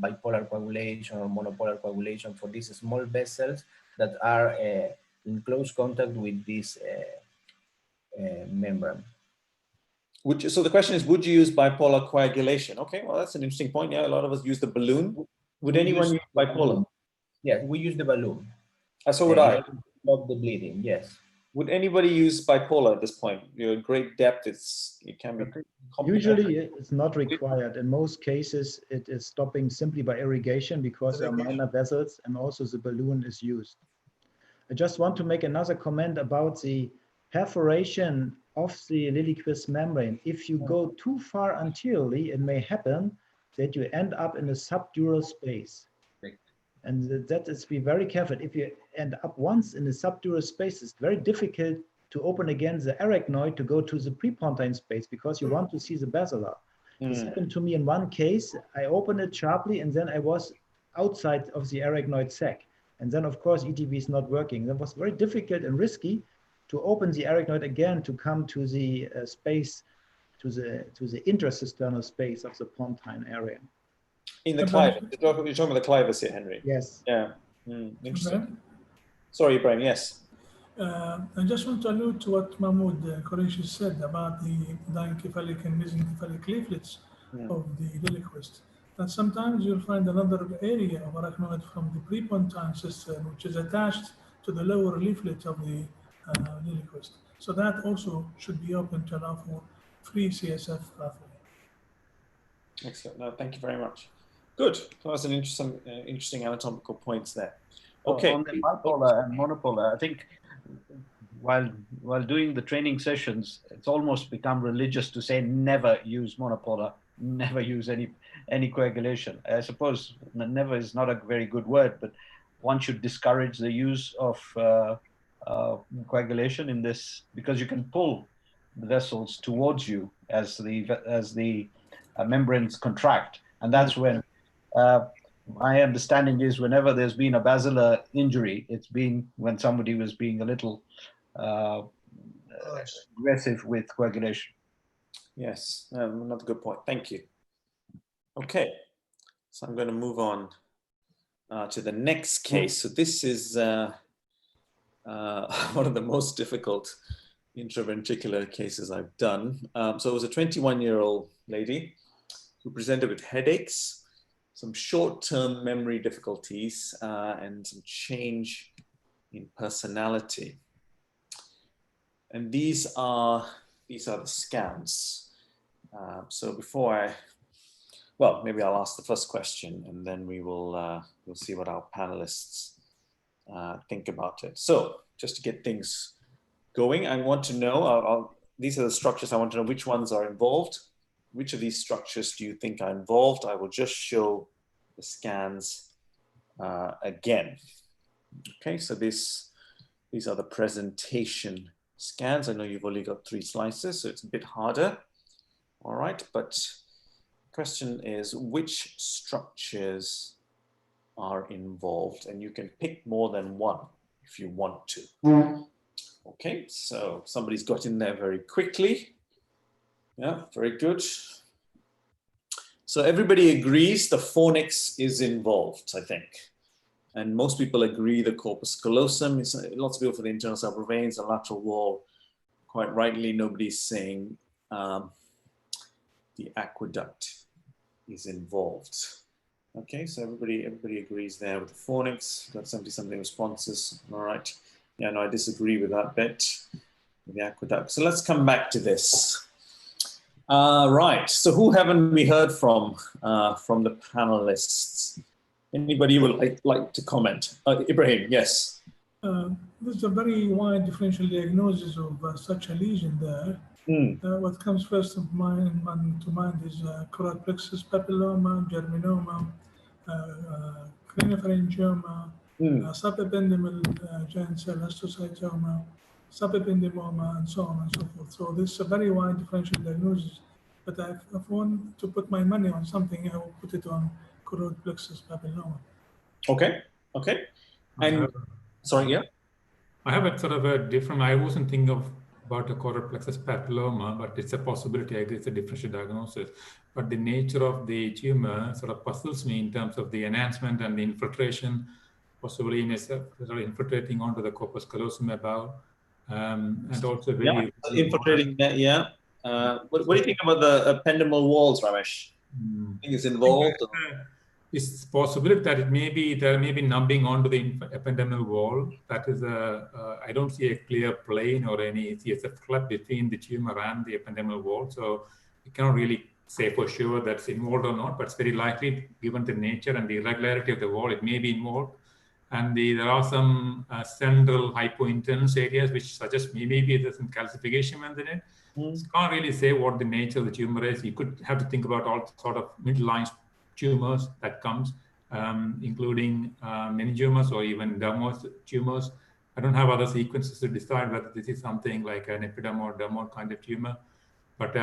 bipolar coagulation or monopolar coagulation for these small vessels that are in close contact with this membrane. So the question is, would you use bipolar coagulation? Okay, well, that's an interesting point. Yeah, a lot of us use the balloon. Would anyone use bipolar? Yes, we use the balloon. So would I. Stop the bleeding, yes. Would anybody use bipolar at this point? You're at great depth. It can be usually it's not required. In most cases, it is stopping simply by irrigation because there are minor vessels, and also the balloon is used. I just want to make another comment about the perforation of the Lilliquist membrane. If you go too far anteriorly, it may happen that you end up in a subdural space. And that is, be very careful. If you end up once in the subdural space, it's very difficult to open again the arachnoid to go to the prepontine space because you want to see the basilar. This happened to me in one case. I opened it sharply and then I was outside of the arachnoid sac. And then of course, ETV is not working. That was very difficult and risky to open the arachnoid again to come to the space, to the intercisternal space of the pontine area. In the clivus. You're talking about the clivus here, Henry. Yes. Yeah. Interesting. Sorry, Ibrahim. Yes. I just want to allude to what Mahmoud Qureshi said about the diencephalic and mesencephalic leaflets of the Lilliquist. That sometimes you'll find another area of arachnoid from the prepontine system, which is attached to the lower leaflet of the Lilliquist. So that also should be open to allow for free CSF pathway. Excellent. No, thank you very much. Good. That was an interesting anatomical points there. Okay. On the bipolar and monopolar, I think while doing the training sessions, it's almost become religious to say never use monopolar, never use any coagulation. I suppose never is not a very good word, but one should discourage the use of coagulation in this, because you can pull the vessels towards you as the membranes contract, and that's when my understanding is whenever there's been a basilar injury, it's been when somebody was being a little aggressive with coagulation. Yes, another good point. Thank you. Okay, so I'm going to move on to the next case. So this is one of the most difficult intraventricular cases I've done. So it was a 21-year-old lady who presented with headaches, some short-term memory difficulties, and some change in personality. And these are the scans. So before well, maybe I'll ask the first question, and then we'll see what our panelists think about it. So just to get things going, I want to know, these are the structures. I want to know which ones are involved. Which of these structures do you think are involved? I will just show the scans again. Okay, so these are the presentation scans. I know you've only got 3 slices, so it's a bit harder. All right, but the question is which structures are involved? And you can pick more than one if you want to. Okay, so somebody's got in there very quickly. Yeah, very good. So everybody agrees the fornix is involved, I think. And most people agree the corpus callosum. It's lots of people for the internal cerebral veins, the lateral wall. Quite rightly, nobody's saying the aqueduct is involved. Okay, so everybody agrees there with the fornix. Got 70-something responses. All right. Yeah, no, I disagree with that bit, with the aqueduct. So let's come back to this. Right, so who haven't we heard from the panelists? Anybody would like to comment? Ibrahim, yes. There's a very wide differential diagnosis of such a lesion there. What comes first to mind is choroid plexus papilloma, germinoma, craniopharyngioma, subependymal giant cell astrocytoma, subependymoma, and so on and so forth. So this is a very wide differential diagnosis. But if I want to put my money on something, I will put it on choroid plexus papilloma. Okay, okay. And sorry, yeah? I have a sort of a different, I wasn't thinking about a choroid plexus papilloma, but it's a possibility. I agree it's a differential diagnosis. But the nature of the tumor sort of puzzles me in terms of the enhancement and the infiltration, possibly in a sort of infiltrating onto the corpus callosum above, and also very infiltrating that. Yeah. What do you think about the ependymal walls, Ramesh? Think it's involved? It's possible that there may be numbing onto the ependymal wall. That is I don't see a clear plane or it's a flap between the tumor and the ependymal wall. So you cannot really say for sure that's involved or not, but it's very likely given the nature and the irregularity of the wall, it may be involved. And there are some central hypointense areas which suggest maybe there's some calcification within it. You can't really say what the nature of the tumor is. You could have to think about all sort of midline tumors that comes, including meningiomas or even dermoid tumors. I don't have other sequences to decide whether this is something like an epidermal or dermoid kind of tumor. But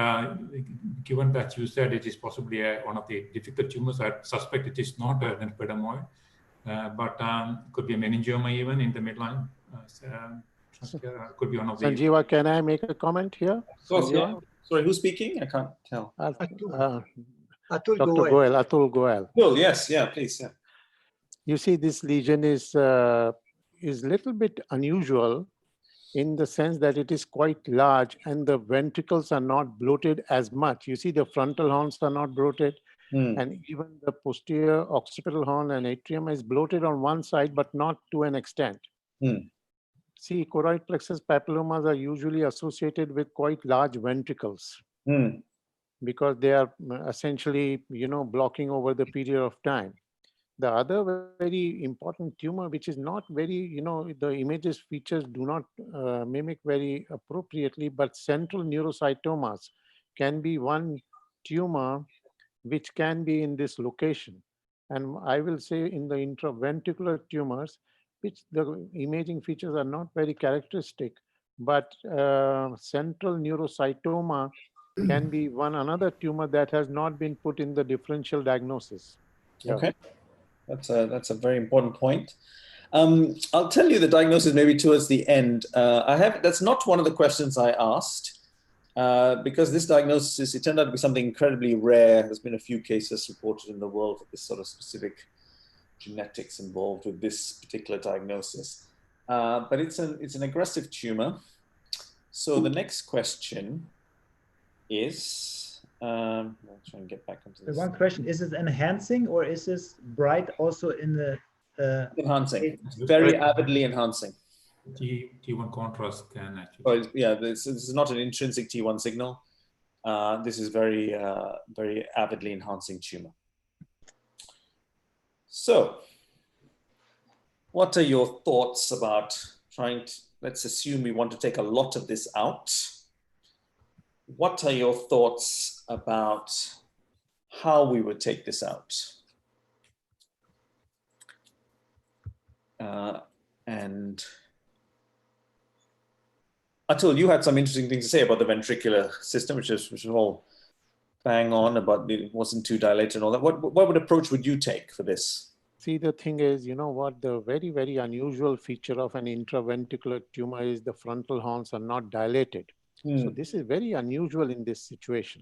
given that you said it is possibly one of the difficult tumors, I suspect it is not an epidermoid, but could be a meningioma even in the midline. Could be one of the. Sanjeeva, can I make a comment here? Of course, yeah. Sorry, who's speaking? I can't tell. Dr. Goel, Atul Goel. Oh, yes, yeah, please, yeah. You see, this lesion is little bit unusual in the sense that it is quite large and the ventricles are not bloated as much. You see, the frontal horns are not bloated, and even the posterior occipital horn and atrium is bloated on one side, but not to an extent. See, choroid plexus papillomas are usually associated with quite large ventricles. because they are essentially, blocking over the period of time. The other very important tumor, which is not very, the images features do not mimic very appropriately, but central neurocytomas can be one tumor which can be in this location. And I will say in the intraventricular tumors, which the imaging features are not very characteristic, but central neurocytoma can be another tumor that has not been put in the differential diagnosis. Okay, that's a very important point. I'll tell you the diagnosis maybe towards the end. That's not one of the questions I asked. Because this diagnosis, it turned out to be something incredibly rare. There's been a few cases reported in the world of this sort of specific genetics involved with this particular diagnosis. But it's an aggressive tumor. So the next question is, I'll try and get back onto this. One question, is it enhancing or is this bright also in the... enhancing, very avidly enhancing. T1 contrast can actually. Oh, yeah, this is not an intrinsic T1 signal. This is very, very avidly enhancing tumor. So, what are your thoughts about trying to, let's assume we want to take a lot of this out. What are your thoughts about how we would take this out? And Atul, you had some interesting things to say about the ventricular system, which is all bang on about it wasn't too dilated and all that. What approach would you take for this? See, the thing is, the very, very unusual feature of an intraventricular tumor is the frontal horns are not dilated. So this is very unusual in this situation.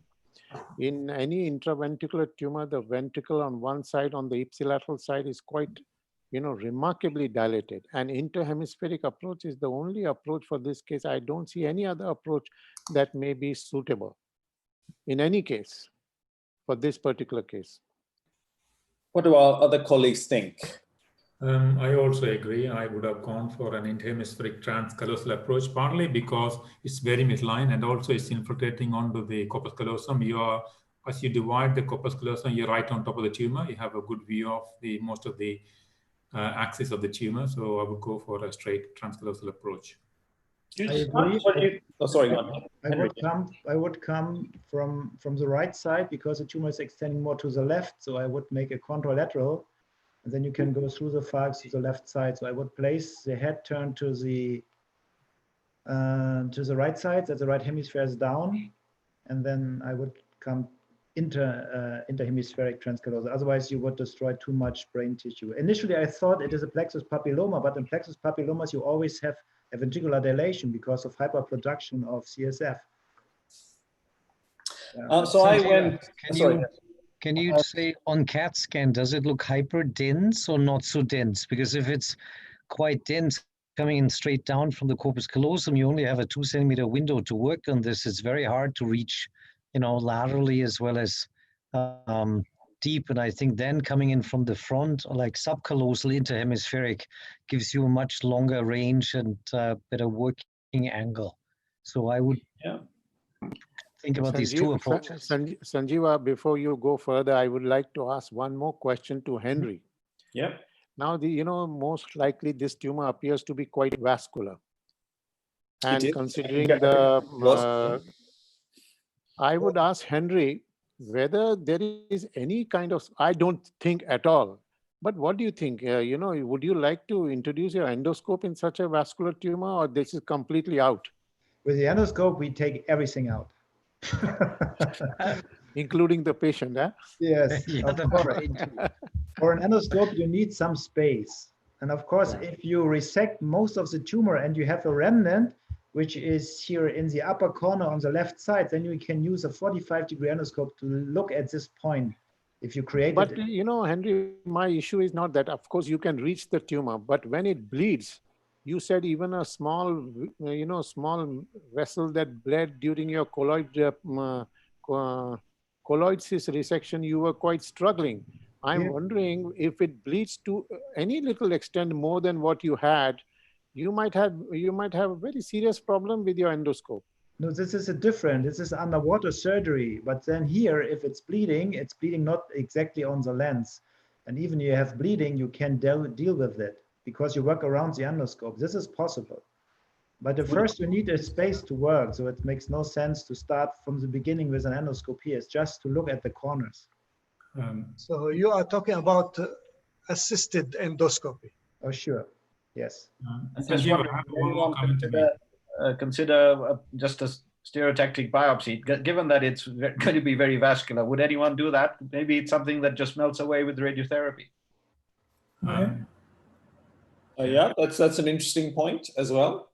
In any intraventricular tumor, the ventricle on one side, on the ipsilateral side, is quite remarkably dilated. An interhemispheric approach is the only approach for this case. I don't see any other approach that may be suitable in any case for this particular case. What do our other colleagues think? I also agree. I would have gone for an interhemispheric transcallosal approach, partly because it's very midline and also it's infiltrating onto the corpus callosum. As you divide the corpus callosum, you're right on top of the tumor. You have a good view of most of the axis of the tumor. So I would go for a straight transcallosal approach. I agree. Sorry, I would come from the right side because the tumor is extending more to the left. So I would make a contralateral, and then you can go through the falx to the left side. So I would place the head turned to the right side, that the right hemisphere is down, and then I would come interhemispheric transcallosal. Otherwise, you would destroy too much brain tissue. Initially, I thought it is a plexus papilloma, but in plexus papillomas, you always have a ventricular dilation because of hyperproduction of CSF. So I went. Can you say on CAT scan, does it look hyper dense or not so dense? Because if it's quite dense, coming in straight down from the corpus callosum, you only have a 2 centimeter window to work on this. It's very hard to reach, laterally as well as deep. And I think then coming in from the front, like subcallosal interhemispheric, gives you a much longer range and better working angle. So I would think about these two approaches. Sanjeeva, before you go further, I would like to ask one more question to Henry. Yeah. Now, most likely this tumor appears to be quite vascular. And considering I would ask Henry whether there is any kind of, I don't think at all, but what do you think? Would you like to introduce your endoscope in such a vascular tumor, or this is completely out? With the endoscope, we take everything out. Including the patient, huh? Yes. For an endoscope, you need some space. And of course, if you resect most of the tumor and you have a remnant, which is here in the upper corner on the left side, then you can use a 45-degree endoscope to look at this point. If you create But Henry, my issue is not that. Of course, you can reach the tumor, but when it bleeds, you said even a small, small vessel that bled during your colloid cyst resection, you were quite struggling. I'm wondering if it bleeds to any little extent more than what you had, you might have a very serious problem with your endoscope. No, this is a different, this is underwater surgery. But then here, if it's bleeding not exactly on the lens. And even you have bleeding, you can deal with it because you work around the endoscope. This is possible. But at first you need a space to work. So it makes no sense to start from the beginning with an endoscope here. It's just to look at the corners. So you are talking about assisted endoscopy. Oh, sure. Yes. Consider just a stereotactic biopsy, given that it's going to be very vascular. Would anyone do that? Maybe it's something that just melts away with radiotherapy. Yeah, that's an interesting point as well.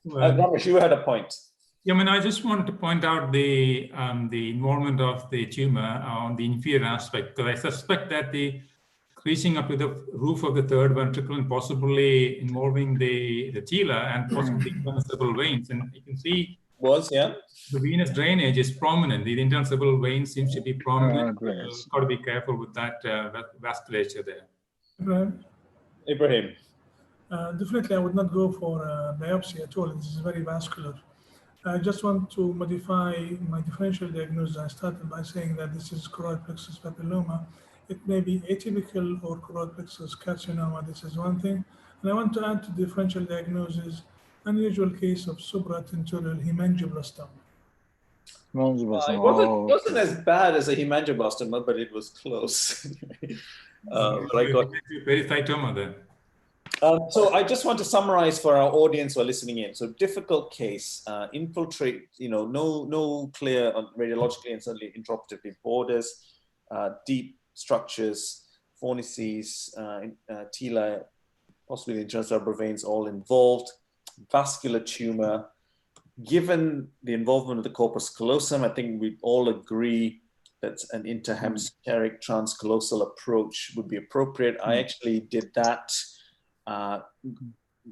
Ramesh, you had a point. Yeah, I mean, I just want to point out the involvement of the tumor on the inferior aspect, because I suspect that the reaching up to the roof of the third ventricle and possibly involving the tila and possibly internal veins. And you can see the venous drainage is prominent. The internal veins seems to be prominent. Got to be careful with that vasculature there. Right. Ibrahim. Definitely, I would not go for a biopsy at all. This is very vascular. I just want to modify my differential diagnosis. I started by saying that this is choroid plexus papilloma. It may be atypical or choroid plexus carcinoma. This is one thing. And I want to add to differential diagnosis unusual case of supratentorial hemangioblastoma. It wasn't as bad as a hemangioblastoma, but it was close. Pericytoma then. So I just want to summarize for our audience who are listening in. So difficult case, infiltrate, no clear radiologically and certainly intraoperatively borders, deep structures, fornices, tila, possibly the intercerebral veins all involved, vascular tumor. Given the involvement of the corpus callosum, I think we all agree that an interhemispheric transcallosal approach would be appropriate. I actually did that.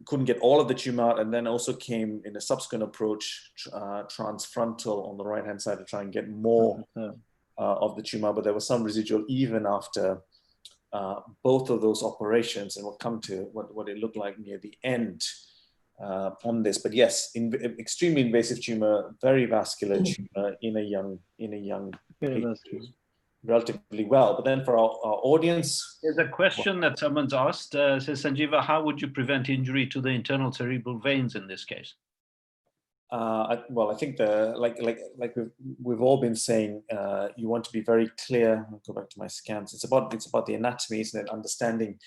Couldn't get all of the tumor out, and then also came in a subsequent approach, transfrontal on the right-hand side to try and get more of the tumor, but there was some residual even after both of those operations, and we'll come to what it looked like near the end on this. But yes, extremely invasive tumor, very vascular tumor in a young patient, relatively well. But then for our audience, there's a question that someone's asked. Says Sanjeeva, how would you prevent injury to the internal cerebral veins in this case? Well, I think like we've all been saying, you want to be very clear. I'll go back to my scans. It's about the anatomy, isn't it? Understanding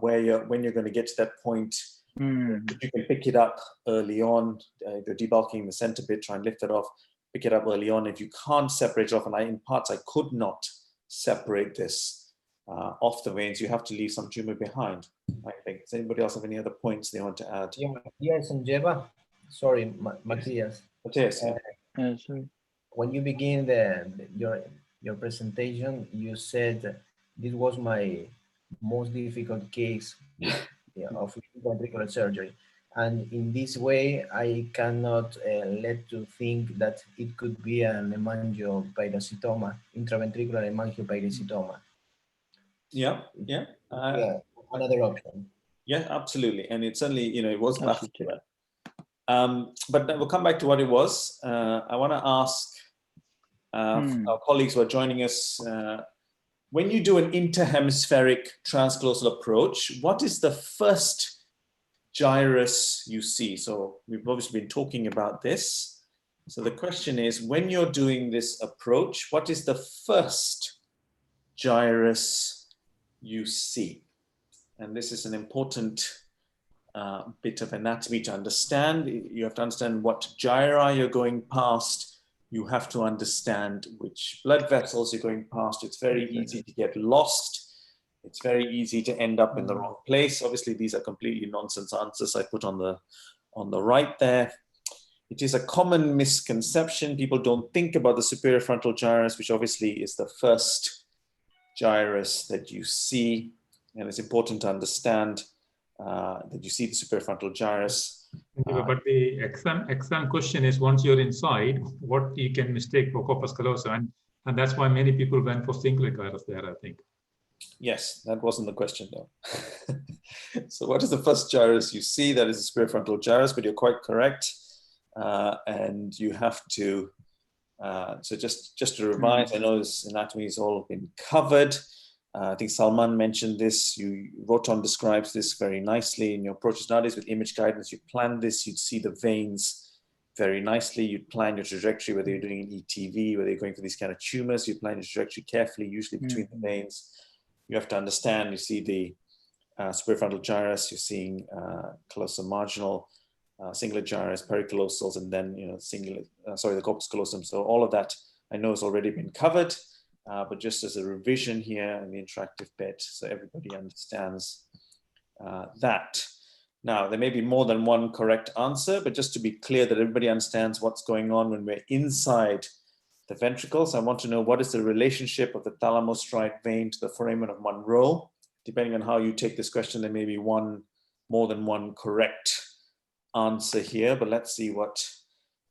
when you're going to get to that point. You can pick it up early on. If you're debulking the center bit, try and lift it off. Pick it up early on. If you can't separate it off, and in parts I could not separate this off the veins, you have to leave some tumor behind, I think. Does anybody else have any other points they want to add? Yes, Sanjeeva. Sorry, Matthias. Matthias, sorry. When you begin your presentation, you said this was my most difficult case of ventricular surgery. And in this way, I cannot let to think that it could be an hemangiopericytoma, intraventricular hemangiopericytoma. Another option. Yeah, absolutely. And it certainly, it was vascular. But we'll come back to what it was. I want to ask our colleagues who are joining us, when you do an interhemispheric transcallosal approach, what is the first gyrus you see? So we've obviously been talking about this. So the question is, when you're doing this approach, what is the first gyrus you see? And this is an important bit of anatomy to understand. You have to understand what gyri you're going past. You have to understand which blood vessels you're going past. It's very easy to get lost. It's very easy to end up in the wrong place. Obviously, these are completely nonsense answers I put on the right there. It is a common misconception. People don't think about the superior frontal gyrus, which obviously is the first gyrus that you see. And it's important to understand that you see the superior frontal gyrus. But the exam question is, once you're inside, what you can mistake for corpus callosum, and that's why many people went for single gyrus there, I think. Yes, that wasn't the question though. So what is the first gyrus you see? That is the superior frontal gyrus, but you're quite correct. and you have to, so just to revise, I know this anatomy has all been covered. I think Salman mentioned this. Roton describes this very nicely in your approaches nowadays with image guidance. You plan this, you'd see the veins very nicely. You'd plan your trajectory, whether you're doing an ETV, whether you're going for these kind of tumors, you plan your trajectory carefully, usually between the veins. You have to understand, you see the superfrontal gyrus, you're seeing callosum marginal, cingulate gyrus, pericallosals, and then, the corpus callosum. So all of that I know has already been covered, but just as a revision here in the interactive bit, so everybody understands that. Now, there may be more than one correct answer, but just to be clear that everybody understands what's going on when we're inside the ventricles, I want to know what is the relationship of the thalamostriate vein to the foramen of Monro. Depending on how you take this question, there may be more than one correct answer here, but let's see what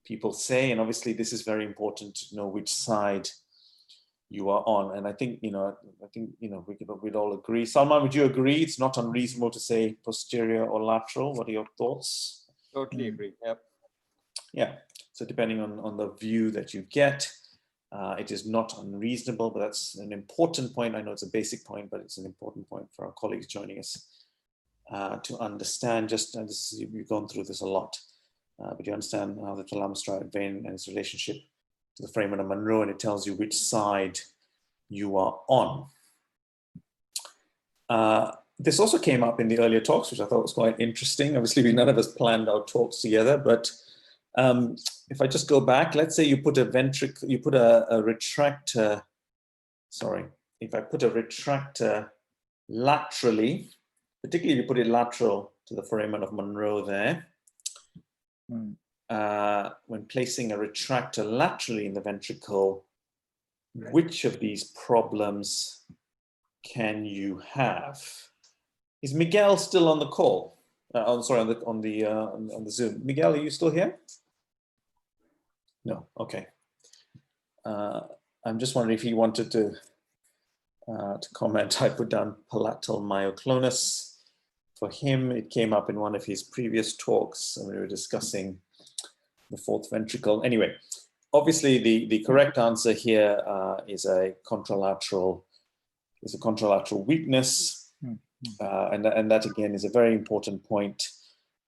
people say. And obviously this is very important to know which side you are on. And I think, we'd all agree. Salman, would you agree? It's not unreasonable to say posterior or lateral. What are your thoughts? Totally agree. Yep. Yeah. So depending on the view that you get, it is not unreasonable, but that's an important point. I know it's a basic point, but it's an important point for our colleagues joining us to understand. We've gone through this a lot, but you understand how the thalamostriate vein and its relationship to the foramen of Monro, and it tells you which side you are on. This also came up in the earlier talks, which I thought was quite interesting. Obviously, none of us planned our talks together, but if I just go back, let's say you put a ventricle, you put a retractor, if I put a retractor laterally, particularly if you put it lateral to the foramen of Monro there, when placing a retractor laterally in the ventricle, which of these problems can you have? Is Miguel still on the call? On the Zoom. Miguel, are you still here? No, okay. I'm just wondering if he wanted to comment. I put down palatal myoclonus. For him, it came up in one of his previous talks, and we were discussing the fourth ventricle. Anyway, obviously the correct answer here is a contralateral weakness, and that again is a very important point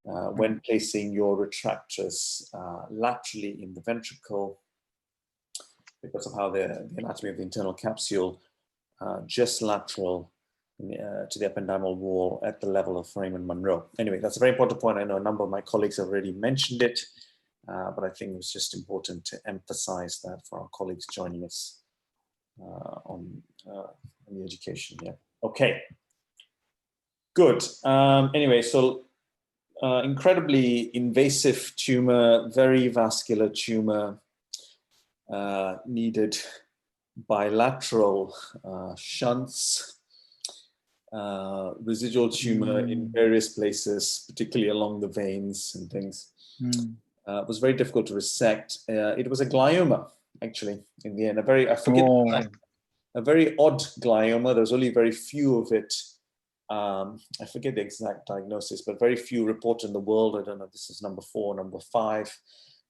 when placing your retractors laterally in the ventricle, because of how the anatomy of the internal capsule, just lateral to the ependymal wall at the level of foramen Monro. Anyway, that's a very important point. I know a number of my colleagues have already mentioned it, but I think it was just important to emphasize that for our colleagues joining us on the education here. Okay, good. Anyway, so incredibly invasive tumor, very vascular tumor, needed bilateral shunts, residual tumor in various places, particularly along the veins and things. It was very difficult to resect. It was a glioma, actually, in the end. A very odd glioma. There's only very few of it. I forget the exact diagnosis, but very few reported in the world. I don't know if this is number 4, number 5,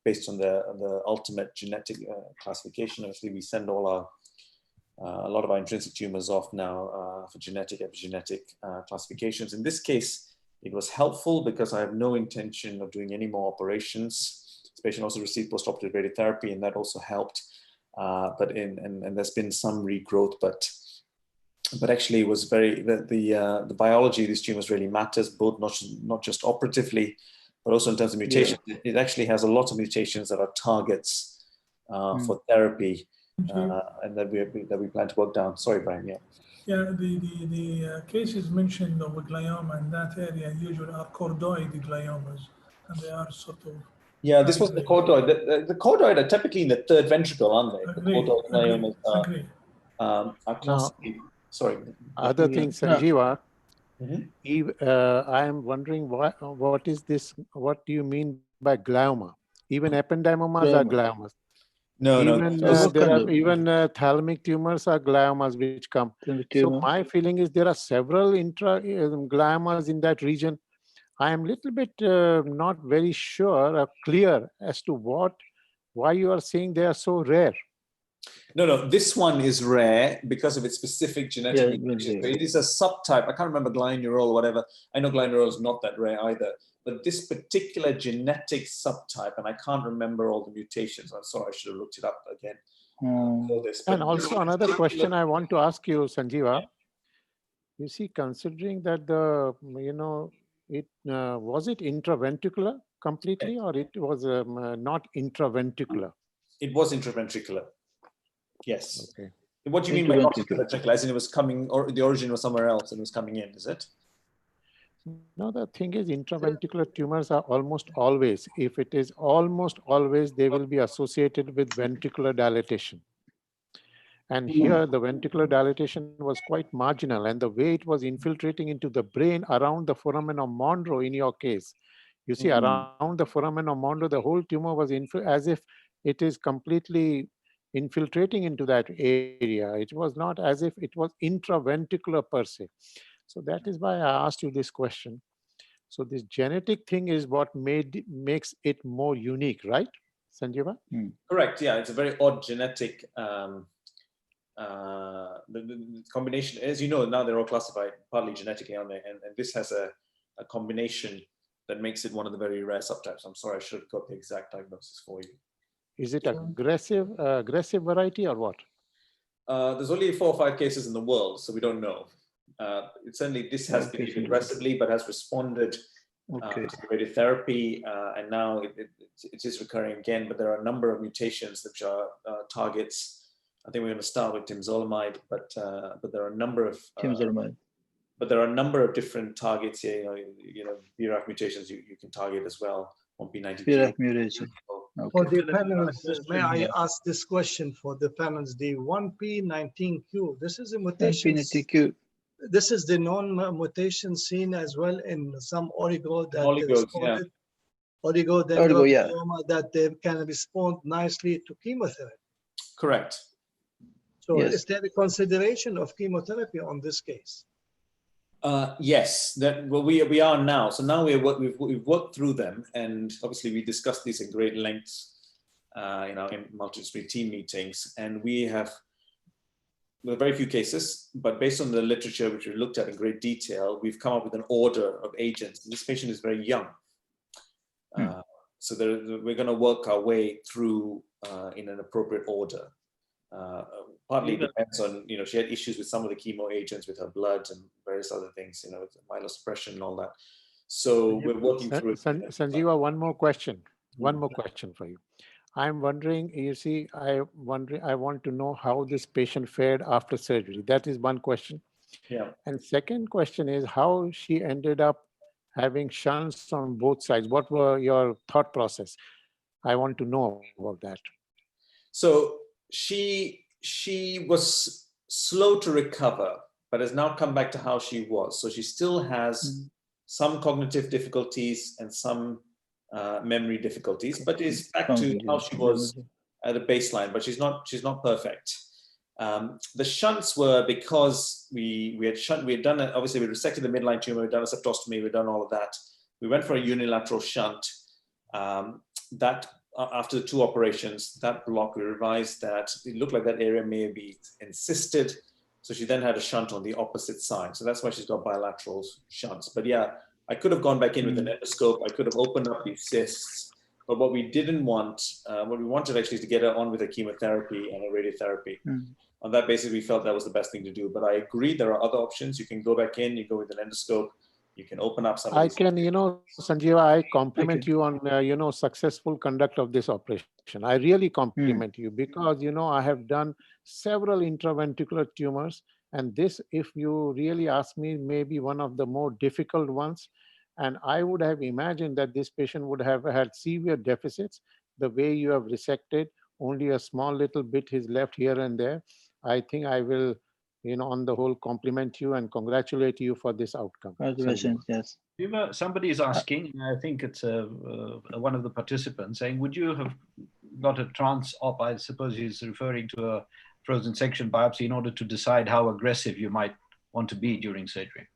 based on the ultimate genetic classification. Obviously, we send all our a lot of our intrinsic tumors off now for genetic, epigenetic classifications. In this case, it was helpful because I have no intention of doing any more operations. This patient also received postoperative radiotherapy, and that also helped. And there's been some regrowth, but actually it was the biology of these tumors really matters, both not just operatively, but also in terms of mutations. Yeah. It actually has a lot of mutations that are targets for therapy. And that we plan to work down. Sorry, Brian. Yeah. Yeah, the cases mentioned of glioma in that area usually are chordoid gliomas, and they are sort of. Yeah, this was the chordoid. The chordoid are typically in the third ventricle, aren't they? The chordoid gliomas are classically. Sorry. Other thing, Sanjeeva. I am wondering what is this? What do you mean by glioma? Even ependymomas are gliomas. Even thalamic tumors are gliomas which come. So my feeling is there are several gliomas in that region. I am a little bit not very sure or clear as to why you are saying they are so rare. No, this one is rare because of its specific genetic mutation. So it is a subtype. I can't remember glynural or whatever. I know glynural is not that rare either. But this particular genetic subtype, and I can't remember all the mutations. I'm sorry, I should have looked it up again. And also another question I want to ask you, Sanjeeva. You see, considering that was it intraventricular completely, or it was not intraventricular? It was intraventricular. Yes. Okay. What do you mean by not intraventricular? As in it was coming, or the origin was somewhere else and it was coming in, is it? No, the thing is, intraventricular tumors are almost always, if it is almost always, they will be associated with ventricular dilatation. And here the ventricular dilatation was quite marginal, and the way it was infiltrating into the brain around the foramen of Monro in your case, you see, around the foramen of Monro, the whole tumor was as if it is completely infiltrating into that area. It was not as if it was intraventricular per se. So that is why I asked you this question. So this genetic thing is what makes it more unique, right, Sanjeeva? Correct. Yeah, it's a very odd genetic the combination. As you know, now they're all classified partly genetically, aren't they? And this has a combination that makes it one of the very rare subtypes. I'm sorry, I should have got the exact diagnosis for you. Is it aggressive variety or what? There's only 4 or 5 cases in the world, so we don't know. Certainly, this has behaved aggressively, but has responded to radiotherapy, and now it is recurring again. But there are a number of mutations which are targets. I think we're going to start with timozolomide, but there are a number of but there are a number of different targets here. BRAF mutations you can target as well on P92. BRAF mutation. For the panels, may I ask this question for the panels? The 1P19Q, this is a mutation. This is the non-mutation seen as well in some oligo that responded. Oligodendroglioma that they can respond nicely to chemotherapy. Correct. So is there a consideration of chemotherapy on this case? Yes, we are now. So now we've worked through them, and obviously we discussed these in great lengths in multidisciplinary team meetings, and we have very few cases, but based on the literature which we looked at in great detail, we've come up with an order of agents. This patient is very young, so we're going to work our way through in an appropriate order. Partly depends on, she had issues with some of the chemo agents with her blood and various other things, myelosuppression and all that. So we're working through it. Sanjeeva, one more question for you. I'm wondering, I want to know how this patient fared after surgery. That is one question. Yeah. And second question is how she ended up having shunts on both sides. What were your thought process? I want to know about that. So she was slow to recover, but has now come back to how she was. So she still has some cognitive difficulties and some memory difficulties, but is back to how she was at a baseline. But she's not perfect. The shunts were because we had done it. Obviously, we resected the midline tumor. We'd done a septostomy. We'd done all of that. We went for a unilateral shunt. That after the 2 operations, that block, we revised that. It looked like that area may be encysted. So she then had a shunt on the opposite side. So that's why she's got bilateral shunts. But yeah, I could have gone back in with an endoscope. I could have opened up these cysts. But what we didn't want, what we wanted actually is to get her on with a chemotherapy and a radiotherapy. On that basis, we felt that was the best thing to do. But I agree, there are other options. You can go back in, you go with an endoscope. You can open up some. I can, Sanjeeva, I compliment you on, successful conduct of this operation. I really compliment you because, I have done several intraventricular tumors, and this, if you really ask me, may be one of the more difficult ones. And I would have imagined that this patient would have had severe deficits. The way you have resected, only a small little bit is left here and there. I think I will, on the whole, compliment you and congratulate you for this outcome. Congratulations, yes. Somebody is asking, I think it's one of the participants, saying, would you have got a trans-op? I suppose he's referring to a frozen section biopsy in order to decide how aggressive you might want to be during surgery.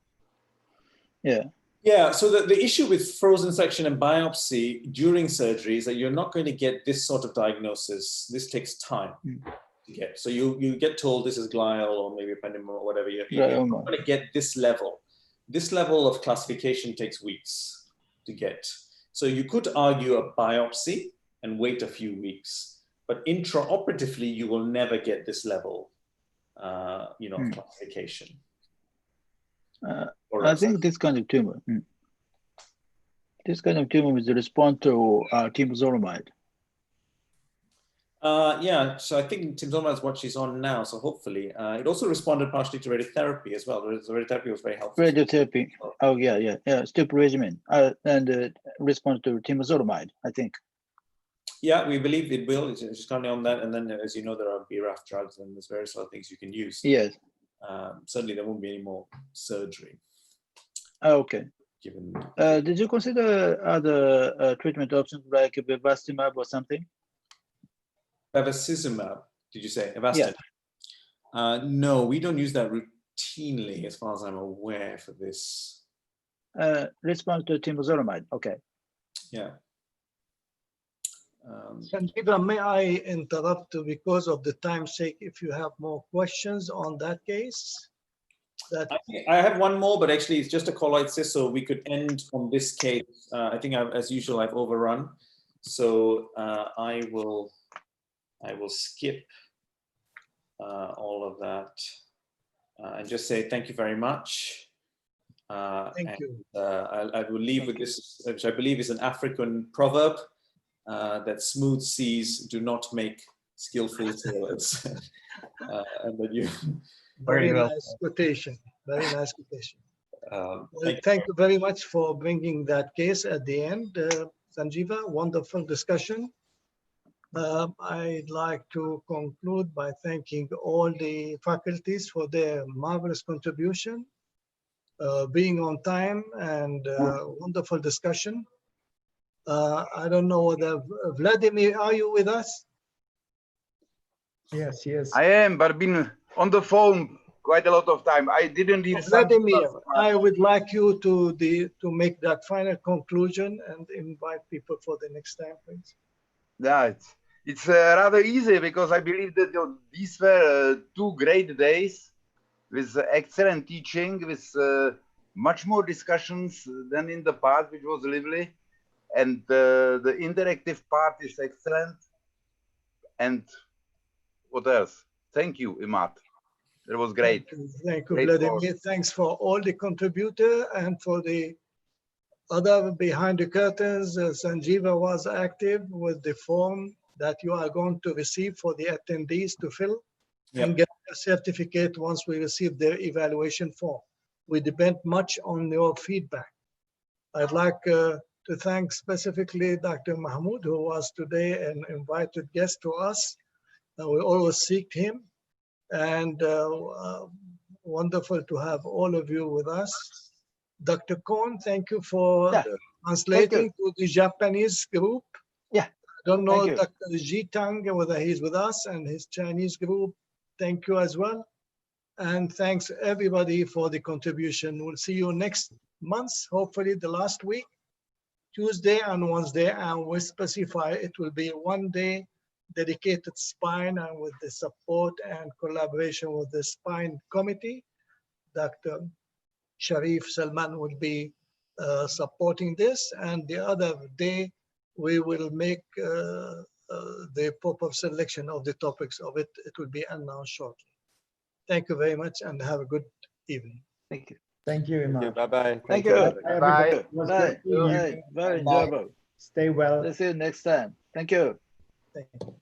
Yeah. Yeah, so the issue with frozen section and biopsy during surgery is that you're not going to get this sort of diagnosis. This takes time to get. So you get told this is glial or maybe ependymoma or whatever. You're not going to get this level. This level of classification takes weeks to get. So you could argue a biopsy and wait a few weeks, but intraoperatively, you will never get this level, of classification. I think this kind of tumor, is a response to temozolomide. Yeah, so I think temozolomide is what she's on now. So hopefully, it also responded partially to radiotherapy as well. Radiotherapy was very helpful. Radiotherapy. Oh yeah. Step regimen and response to temozolomide, I think. Yeah, we believe it will. It's just currently on that, and then as you know, there are BRAF drugs and there's various other things you can use. Yes. Certainly, there won't be any more surgery. Okay. Given. Did you consider other treatment options like bevacizumab or something? Bevacizumab, did you say? Avastin? Yeah. No, we don't use that routinely, as far as I'm aware, for this. Response to temozolomide. Okay. Yeah. Sanjeeva, may I interrupt because of the time's sake? If you have more questions on that case, I have one more, but actually it's just a colloid cyst, so we could end on this case. I think, as usual, I've overrun, so I will skip all of that and just say thank you very much. Thank you. I will leave with this, which I believe is an African proverb, that smooth seas do not make skillful sailors. And that you very nice quotation. Very nice quotation. Well, thank you very much for bringing that case at the end, Sanjeeva. Wonderful discussion. I'd like to conclude by thanking all the faculties for their marvelous contribution, being on time, and wonderful discussion. I don't know whether Vladimir, are you with us? Yes, yes. I am, but been on the phone quite a lot of time. I didn't hear. Vladimir, I would like you to make that final conclusion and invite people for the next time, please. Yeah, it's rather easy because I believe that these were 2 great days with excellent teaching, with much more discussions than in the past, which was lively. And the interactive part is excellent. And what else? Thank you, Imad. It was great. Thank you, Vladimir. Thanks for all the contributors and for the other behind the curtains. Sanjeeva was active with the form that you are going to receive for the attendees to fill and get a certificate once we receive their evaluation form. We depend much on your feedback. I'd like to thank specifically Dr. Mahmoud, who was today an invited guest to us. We always seek him, and wonderful to have all of you with us. Dr. Kohn, thank you for translating to the Japanese group. Yeah. I don't know Dr. Jitang, whether he's with us, and his Chinese group. Thank you as well. And thanks everybody for the contribution. We'll see you next month, hopefully the last week, Tuesday and Wednesday, and we'll specify it will be 1 day dedicated spine, and with the support and collaboration with the spine committee. Dr. Sharif Salman will be supporting this, and the other day we will make the proper selection of the topics of it. It will be announced shortly. Thank you very much and have a good evening. Thank you. Thank you, Imad. Bye-bye. Thank you. Bye. Bye. Very enjoyable. Stay well. See you next time. Thank you. Thank you.